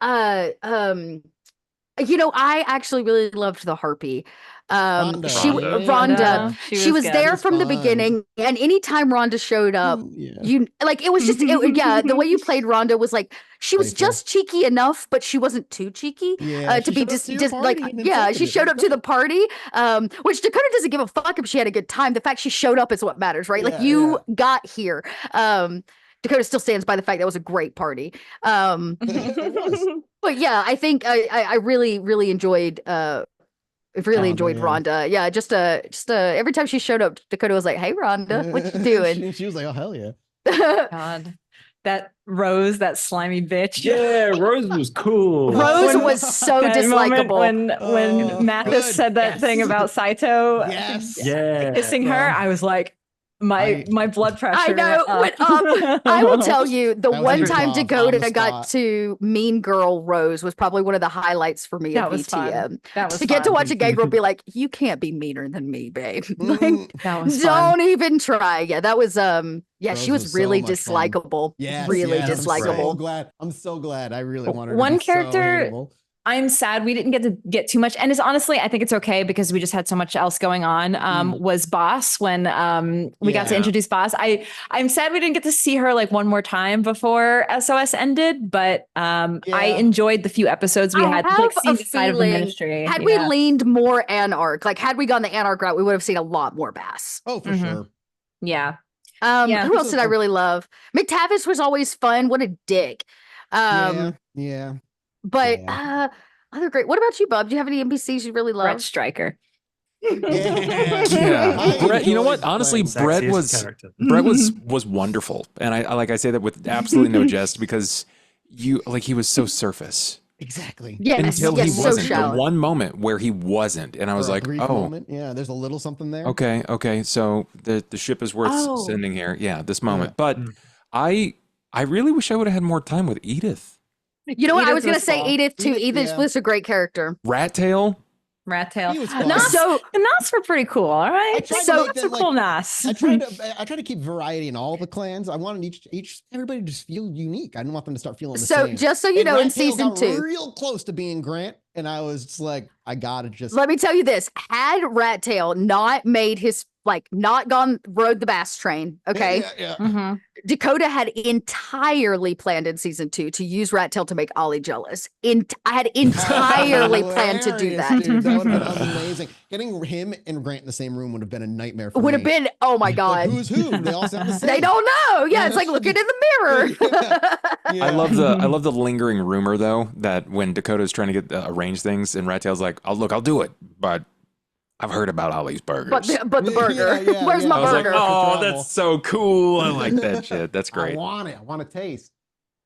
you know, I actually really loved the Harpy. Rhonda. Rhonda. She was there from the beginning, and anytime Rhonda showed up, you like it was just the way you played Rhonda was like she was just cheeky enough, but she wasn't too cheeky to be just like she showed up to the party, which Dakota doesn't give a fuck if she had a good time. The fact she showed up is what matters, right? Like you got here. Dakota still stands by the fact that was a great party. But yeah, I think I really enjoyed enjoyed Rhonda. Yeah, just every time she showed up, Dakota was like, "Hey, Rhonda, what you doing?" she was like, "Oh hell yeah!" God, that Rose, that slimy bitch. Yeah, Rose was cool. Rose was so dislikable. When Mathis said that thing about Saito kissing her, I was like, my blood pressure. I know went up. I will tell you, the one time Dakota got to Mean Girl Rose was probably one of the highlights for me at VTM. That was to get to watch a gay girl be like, "You can't be meaner than me, babe." Like, that was don't even try. Yeah, that was she was really dislikable. Really dislikable. I'm so glad. I really wanted one character. I'm sad we didn't get too much. And it's honestly, I think it's okay because we just had so much else going on. Was Boss when we got to introduce Boss. I'm sad we didn't get to see her like one more time before SOS ended, but I enjoyed the few episodes we had like seen the side of the ministry. Had we leaned more Anarch, like had we gone the Anarch route, we would have seen a lot more Bass. Oh, for sure. Yeah. Who else did I really love? McTavish was always fun. What a dick. But other great. What about you, Bub? Do you have any NPCs you really love? Brett Stryker. Brett, you know what? Honestly, Brett was wonderful, and I say that with absolutely no jest because he was so surface. Exactly. Yes. Until he wasn't. So the one moment where he wasn't, and I was like, moment. Yeah, there's a little something there. Okay. So the ship is worth sending here. Yeah, this moment. But I really wish I would have had more time with Edith. You know what? I was going to say Edith too. Edith was a great character. Rat Tail. Nas were pretty cool. All right. So cool Nas. I try to keep variety in all the clans. I wanted everybody to just feel unique. I didn't want them to start feeling the same. So just so you know, in season 2, real close to being Grant, and I was just like, I gotta just. Let me tell you this: had Rat Tail not made his rode the Bass train, okay? Yeah. Dakota had entirely planned in season 2 to use Rat Tail to make Ollie jealous. I had entirely planned to do that. Dude, that would have been amazing. Getting him and Grant in the same room would have been a nightmare for me. Would have been, oh my God. Like, who's who? They all sound the same. They don't know. Yeah, it's like looking in the mirror. I love the lingering rumor though that when Dakota's trying to get arrange things and Rat Tail's like, I'll do it, but I've heard about Ollie's burgers. But the burger. Where's my burger? Like, oh, that's so cool. I like that shit. That's great. I want it. I want to taste.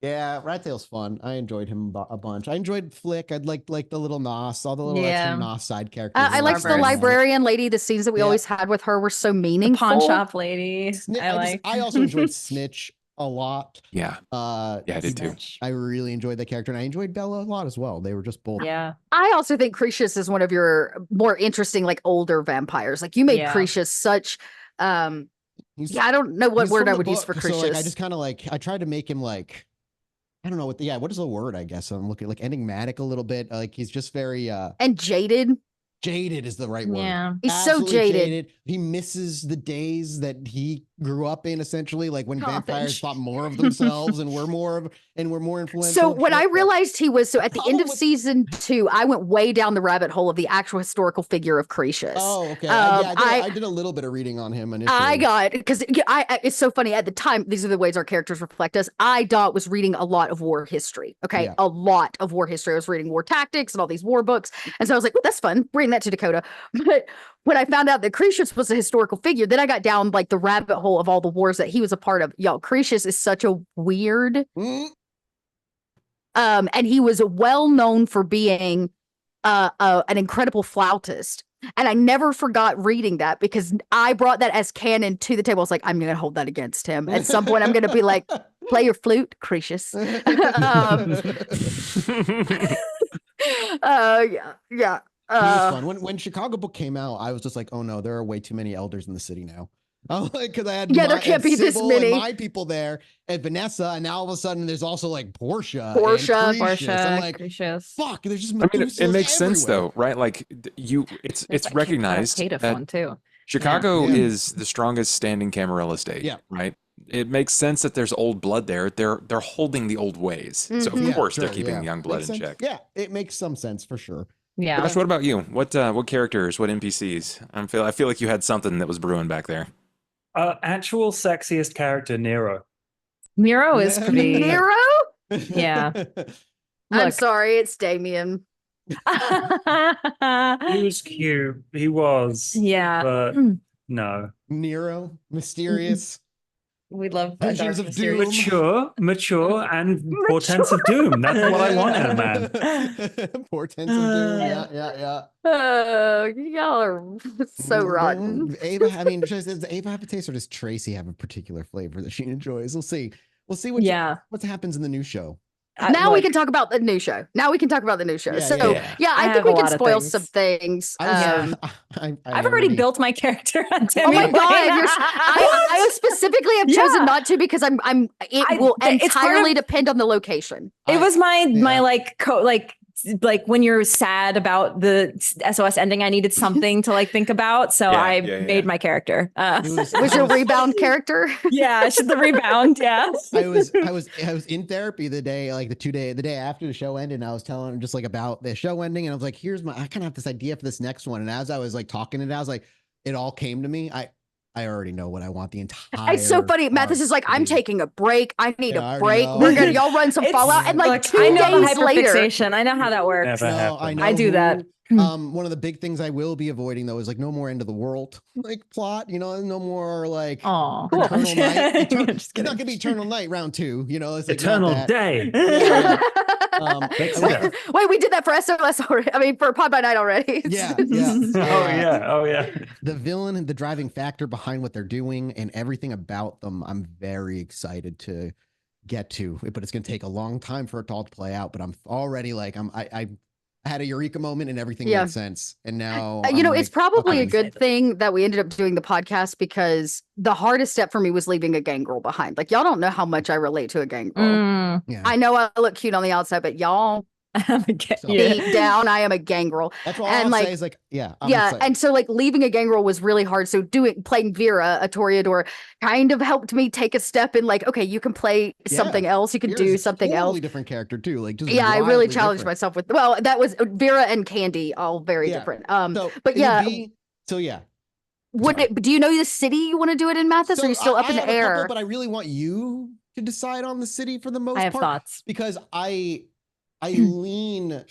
Yeah, Rat Tail's fun. I enjoyed him a bunch. I enjoyed Flick. I'd like the little Nos, all the little extra Nos side characters. I liked the librarian lady. The scenes that we always had with her were so meaningful. The pawn shop lady. I also enjoyed Snitch a lot. Yeah. I did too. I really enjoyed that character, and I enjoyed Bella a lot as well. They were just both. Yeah. I also think Cretius is one of your more interesting, like older vampires. Like you made Cretius such. I don't know what word I would use for Cretius. So, I just kind of I tried to make him like. I don't know what what is the word? I guess I'm looking like enigmatic a little bit. Like he's just very and jaded. Jaded is the right word. Yeah, he's absolutely so jaded. He misses the days that he grew up in, essentially, like when vampires thought more of themselves and were more influential. So when I realized he was at the end of season 2, I went way down the rabbit hole of the actual historical figure of Cretius. Oh, okay. I did a little bit of reading on him initially. I got because it's so funny at the time. These are the ways our characters reflect us. I was reading a lot of war history. Okay, a lot of war history. I was reading war tactics and all these war books, and so I was like, well, that's fun. Bring that to Dakota. But when I found out that Cretius was a historical figure, then I got down like the rabbit hole of all the wars that he was a part of. Y'all, Cretius is such a weird And he was well known for being an incredible flautist. And I never forgot reading that because I brought that as canon to the table. I was like, I'm going to hold that against him. At some point, I'm going to be like, play your flute, Cretius. Yeah. He was fun. When Chicago Book came out, I was just like, oh no, there are way too many elders in the city now. Because I had there can't be this many. and my people there, and Vanessa, and now all of a sudden there's also like Portia. I'm like, fuck, there's just. I mean, it makes sense though, right? Like it's recognized that too. Chicago is the strongest standing Camarilla state. Yeah, right. It makes sense that there's old blood there. They're holding the old ways, so of course they're keeping young blood in check. Yeah, it makes some sense for sure. Yeah. Gosh, what about you? What characters? What NPCs? I feel like you had something that was brewing back there. Actual sexiest character, Nero. Nero is pretty. Nero? Yeah. I'm sorry, it's Damien. He was cute. He was. Yeah. But no. Nero, mysterious. We love Visions of Doom. Mature, and portents of doom. That's what I want in a man. Portents of doom. Yeah. Y'all are so rotten. Ava, I mean, does Ava have a taste, or does Tracy have a particular flavor that she enjoys? We'll see. We'll see what happens in the new show. Now we can talk about the new show. I think we can spoil some things. I've already built my character on Demi. Oh my god! I specifically have chosen not to because it will entirely depend on the location. It was my like when you're sad about the SOS ending, I needed something to think about, so I made my character. Was your rebound character? Yeah, the rebound. Yeah, I was in therapy the day after the show ended, and I was telling him just about the show ending, and I was like, I kind of have this idea for this next one, and as I was talking it, I was like, it all came to me. I already know what I want the entire. It's so funny. Mathis is like, I'm taking a break. I need a break. Y'all run some Fallout, and 2 days later. Fixation. I know how that works. I do that. One of the big things I will be avoiding though is no more end of the world plot. No more Eternal night. It's not gonna be Eternal Night round 2. It's Eternal Day. Wait, we did that for SOS already. I mean, for Pod by Night already. Yeah. Oh yeah. The villain and the driving factor behind what they're doing and everything about them, I'm very excited to get to. But it's gonna take a long time for it all to play out. But I'm already I had a eureka moment and everything made sense. And now, it's probably a good thing that we ended up doing the podcast because the hardest step for me was leaving a gangrel behind. Y'all don't know how much I relate to a gangrel. Yeah. I know I look cute on the outside, but y'all, deep down, I am a gangrel. That's what I'll say is and so leaving a gangrel was really hard. So playing Vera, a Toreador, kind of helped me take a step in okay, you can play something else. You can do something else. Totally different character too. I really challenged myself with. Well, that was Vera and Candy, all very different. Do you know the city you want to do it in, Mathis? Or are you still up in the air? But I really want you to decide on the city for the most part. I have thoughts because I lean,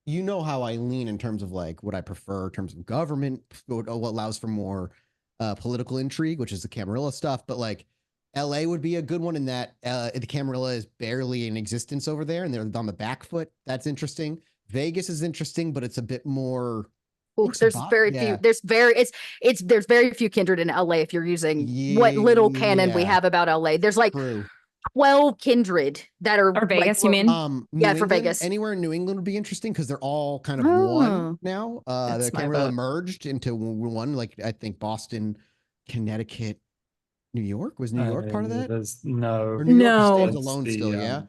how I lean in terms of what I prefer in terms of government, what allows for more political intrigue, which is the Camarilla stuff. But LA would be a good one in that the Camarilla is barely in existence over there and they're on the back foot. That's interesting. Vegas is interesting, but it's a bit more. There's very few kindred in LA if you're using what little canon we have about LA. There's 12 kindred that are Vegas, you mean? For Vegas. Anywhere in New England would be interesting because they're all kind of one now. The Camarilla merged into one. I think Boston, Connecticut, New York. Was New York part of that? No. New York stands alone still, yeah?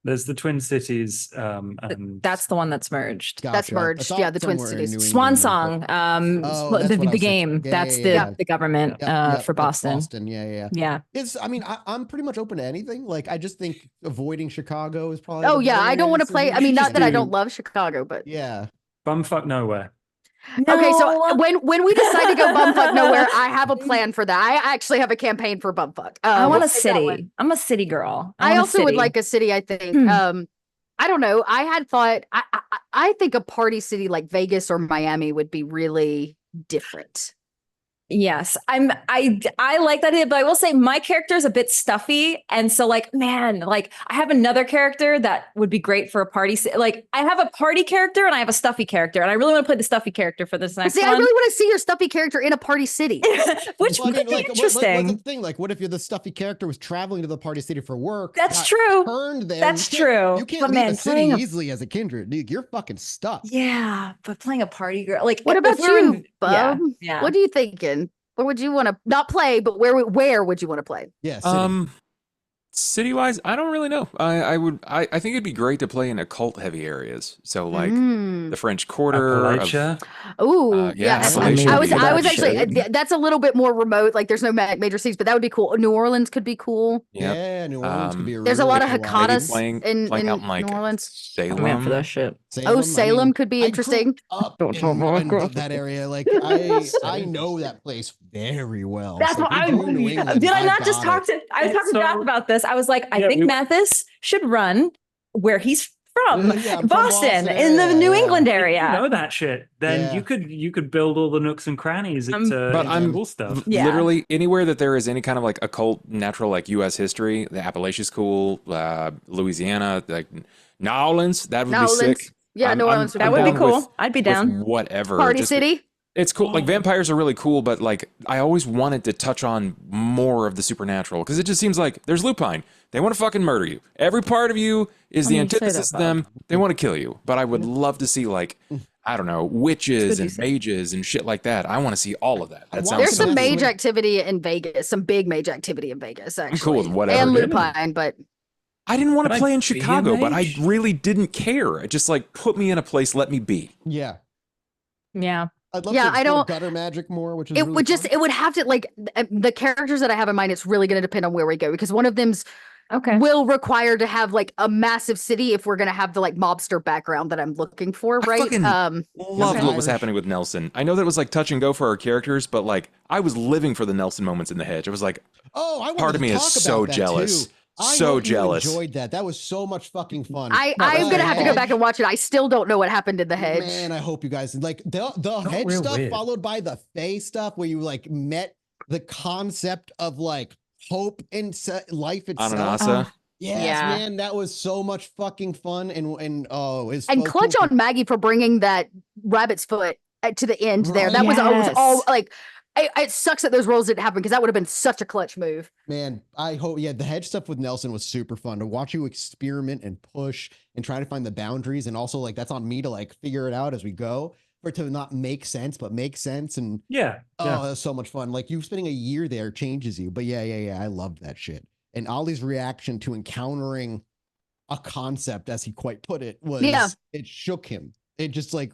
There's the Twin Cities. And that's the one that's merged. Gotcha. That's merged. Yeah, the Twin Cities. Swan Song. The game. That's the government for Boston. Boston. Yeah. I'm pretty much open to anything. I just think avoiding Chicago is probably. Oh yeah, I don't want to play. I mean, not that I don't love Chicago, but yeah. Bumfuck nowhere. No. Okay, so when we decide to go bumfuck nowhere, I have a plan for that. I actually have a campaign for bumfuck. I want a city. I'm a city girl. I also would like a city. I think. I don't know. I had thought. I think a party city like Vegas or Miami would be really different. Yes, I like that idea, but I will say my character is a bit stuffy, and so like, man, like I have another character that would be great for a party. Like I have a party character and I have a stuffy character, and I really want to play the stuffy character for this next See, one. I really want to see your stuffy character in a party city, which would be interesting. What's the thing? Like, what if the stuffy character was traveling to the party city for work? That's true. Turned there. That's true. You can't leave a city easily as a kindred. Dude, you're fucking stuck. Yeah, but playing a party girl, like what about you, Bub? Yeah. What are you thinking? Where would you want to not play, but where would you want to play? Yes. City wise, I don't really know. I think it'd be great to play in occult heavy areas. So like the French Quarter. Oh, yeah. I was actually that's a little bit more remote. Like there's no major cities, but that would be cool. New Orleans could be cool. Yep. Yeah, New Orleans could be. There's a lot of hiatus in New Orleans. Salem. I'm for that shit. Salem could be interesting. Don't love that area. Like I know that place very well. That's what I did. I not just talk to. I was talking to Matt about this. I was like, I think Mathis should run where he's from, Boston, in the New England area. If you know that shit, then you could build all the nooks and crannies into cool stuff. Literally anywhere that there is any kind of like occult, natural, like U.S. history. The Appalachia's cool. Louisiana, like New Orleans, that would be sick. Yeah, New Orleans. That would be cool. I'd be down. Whatever. Party city. It's cool. Like vampires are really cool, but like I always wanted to touch on more of the supernatural because it just seems like there's lupine. They want to fucking murder you. Every part of you is the antithesis of them. They want to kill you. But I would love to see like, I don't know, witches and mages and shit like that. I want to see all of that. There's some mage activity in Vegas, some big mage activity in Vegas, actually. I'm cool with whatever. And lupine, but I didn't want to play in Chicago, but I really didn't care. It just like put me in a place, let me be. Yeah. Yeah. I'd love to explore gutter magic more, which is it would just it would have to like the characters that I have in mind. It's really going to depend on where we go because one of them's will require to have like a massive city if we're going to have the like mobster background that I'm looking for, right? Loved what was happening with Nelson. I know that it was like touch and go for our characters, but like I was living for the Nelson moments in the hedge. I was like, part of me is so jealous. So jealous. Enjoyed that. That was so much fucking fun. I'm gonna have to go back and watch it. I still don't know what happened in the hedge. Man, I hope you guys like the hedge stuff followed by the Fae stuff where you like met the concept of like hope in life itself. Ananasa. Yes, man, that was so much fucking fun and it's and clutch on Maggie for bringing that rabbit's foot to the end there. That was all like. It sucks that those rolls didn't happen because that would have been such a clutch move. Man, I hope, the hedge stuff with Nelson was super fun to watch you experiment and push and try to find the boundaries. And also like, that's on me to like figure it out as we go for it to not make sense, but make sense. And that's so much fun. Like you spending a year there changes you, but I loved that shit. And Ollie's reaction to encountering a concept, as he quite put it, was it shook him. It just like,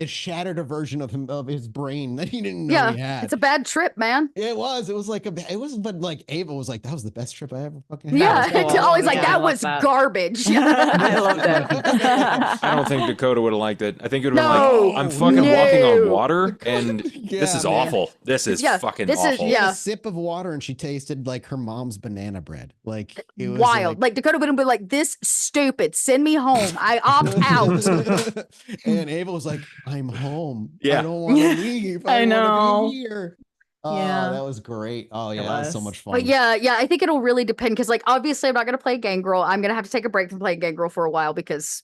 it shattered a version of him, of his brain that he didn't know he had. It's a bad trip, man. It was like but like Ava was like, that was the best trip I ever fucking had. Yeah. Always like, that was garbage. I love that. I don't think Dakota would have liked it. I think it would have been like, I'm fucking walking on water and this is awful. This is fucking awful. A sip of water and she tasted like her mom's banana bread. Like it was wild. Like Dakota would have been like, this stupid, send me home. I opt out. And Ava was like, I'm home. Yeah. I don't want to leave. I know. Want to be here. That was great. Oh yeah, that was so much fun. But I think it'll really depend because like obviously I'm not gonna play Gangrel. I'm gonna have to take a break from playing Gangrel for a while because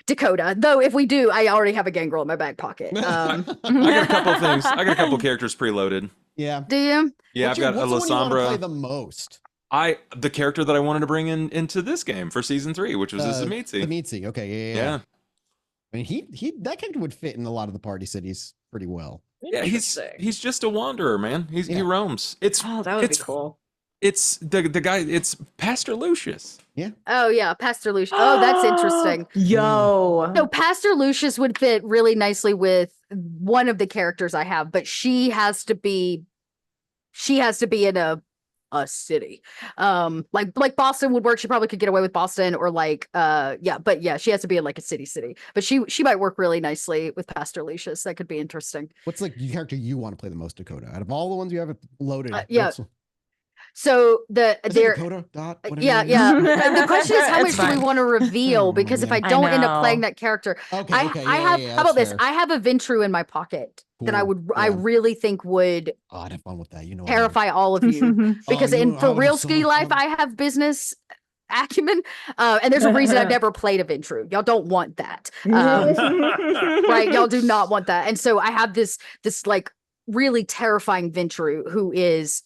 Dakota. Though if we do, I already have a Gangrel in my back pocket. I got a couple of things. I got a couple characters preloaded. Yeah. Do you? Yeah, I've got a Lasombra. Play the most. The character that I wanted to bring into this game for season 3, which was Zamitzi. Zamitzi. Okay. Yeah. I mean, that character would fit in a lot of the party cities pretty well. Yeah, he's just a wanderer, man. He roams. That would be cool. It's the guy. It's Pastor Lucius. Yeah. Oh yeah, Pastor Lucius. Oh, that's interesting. Yo. No, Pastor Lucius would fit really nicely with one of the characters I have, but she has to be in a city. Like Boston would work. She probably could get away with Boston or like she has to be in like a city. But she might work really nicely with Pastor Lucius. That could be interesting. What's like the character you want to play the most, Dakota? Out of all the ones you have loaded. So the Dakota, Dot, the question is how much do we want to reveal? Because if I don't end up playing that character, I have how about this? I have a Ventru in my pocket. that I Cool. would, I Yeah. really think would Oh, I'd have fun with that. You know, I would. terrify all of you. Because Oh, you in know, I for would have real so ski much life, fun. I have business acumen, and there's a reason I've never played a Ventru. Y'all don't want that, right? Y'all do not want that. And so I have this like really terrifying Ventru who is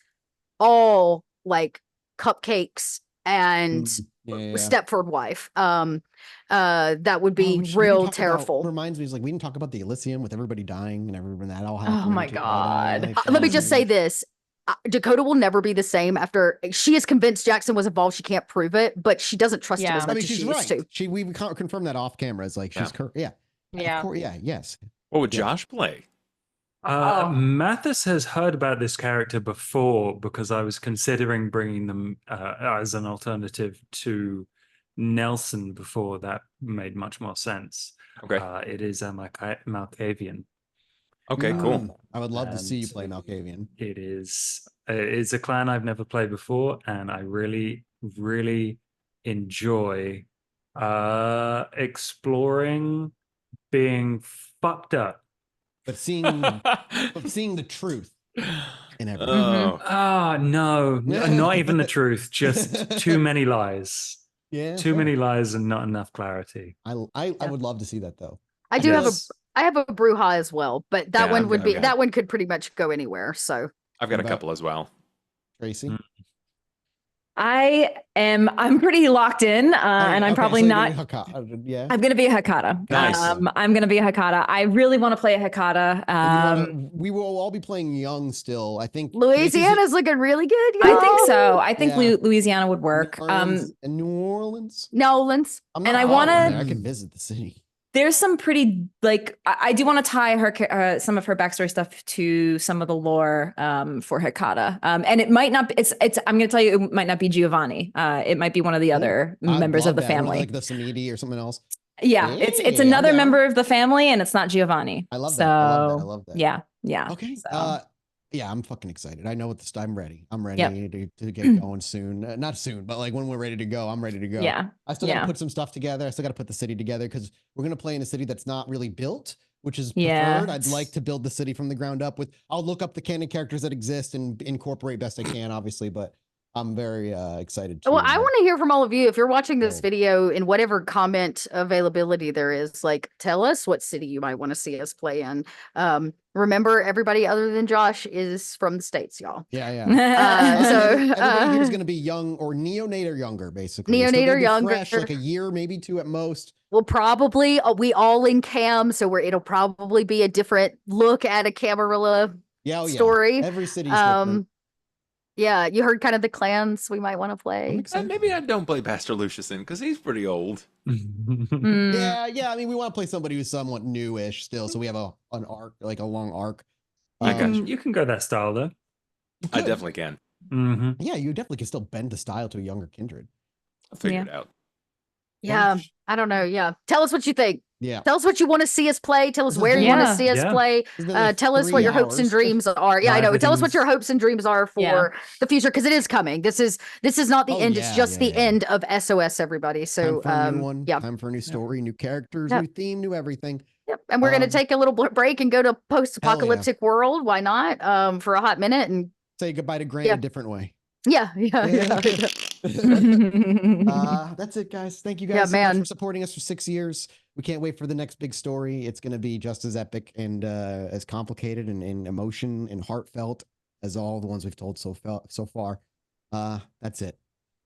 all like cupcakes and Stepford wife. That would be real terrible. Reminds me, like we didn't talk about the Elysium with everybody dying and everyone that all Oh happened. my God. Let me just say this. Dakota will never be the same after she is convinced Jackson was involved. She can't prove it, but she doesn't trust him as much as she used to. We confirmed that off camera. It's like she's yes. What would Josh play? Mathis has heard about this character before because I was considering bringing them as an alternative to Nelson before. That made much more sense. Okay. It is a Malkavian. Okay, cool. I would love to see you play Malkavian. It's a clan I've never played before, and I really, really enjoy exploring being fucked up. But seeing the truth in everything. No, not even the truth. Just too many lies. Yeah. Too many lies and not enough clarity. I would love to see that though. I have a Bruja as well, but that one would be that one could pretty much go anywhere. So I've got a couple as well. Tracy? I'm pretty locked in, and I'm probably not. Yeah, I'm gonna be a Hakata. Nice. I'm gonna be a Hakata. I really want to play a Hakata. We will all be playing young still. I think Louisiana's looking really good. I think so. I think Louisiana would work. And New Orleans. And I want to. I can visit the city. There's some pretty I do want to tie her some of her backstory stuff to some of the lore for Hakata. And it might not. It's. I'm going to tell you, it might not be Giovanni. It might be one of the other members of the family, like the Samidi or something else. Yeah, it's another member of the family, and it's not Giovanni. I love that. I love that. Yeah. Okay. So. Yeah, I'm fucking excited. I know what I'm ready. I'm ready to get going soon. Not soon, but like when we're ready to go, I'm ready to go. Yeah. I still got to put some stuff together. I still got to put the city together because we're going to play in a city that's not really built, which is preferred. I'd like to build the city from the ground up I'll look up the canon characters that exist and incorporate best I can, obviously, but I'm very excited. Well, I want to hear from all of you. If you're watching this video in whatever comment availability there is, like, tell us what city you might want to see us play in. Remember, everybody other than Josh is from the States, y'all. Yeah. Everybody here is going to be young or neonate or younger, basically. Neonate or younger. Fresh, like a year, maybe two at most. We'll probably, we all in cam, so it'll probably be a different look at a Camarilla story. Every city's different. Yeah, you heard kind of the clans we might want to play. Maybe I don't play Pastor Lucius in because he's pretty old. Yeah. I mean, we want to play somebody who's somewhat newish still, so we have an arc, like a long arc. You can go that style though. I definitely can. Yeah, you definitely can still bend the style to a younger kindred. I'll figure it out. Yeah, I don't know. Yeah, tell us what you think. Yeah, tell us what you want to see us play. Tell us where you want to see us play. Tell us what your hopes and dreams are. Yeah, I know. Tell us what your hopes and dreams are for the future, because it is coming. This is not the end. It's just the end of SOS, everybody. So time for a new story, new characters, new theme, new everything. Yep. And we're gonna take a little break and go to post-apocalyptic world. Why not? For a hot minute and say goodbye to Grant a different way. Yeah. That's it, guys. Thank you guys so much for supporting us for 6 years. We can't wait for the next big story. It's going to be just as epic and as complicated and emotion and heartfelt as all the ones we've told so far. That's it.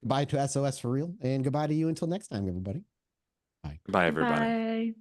Goodbye to SOS for real, and goodbye to you until next time, everybody. Bye. Bye, everybody. Bye.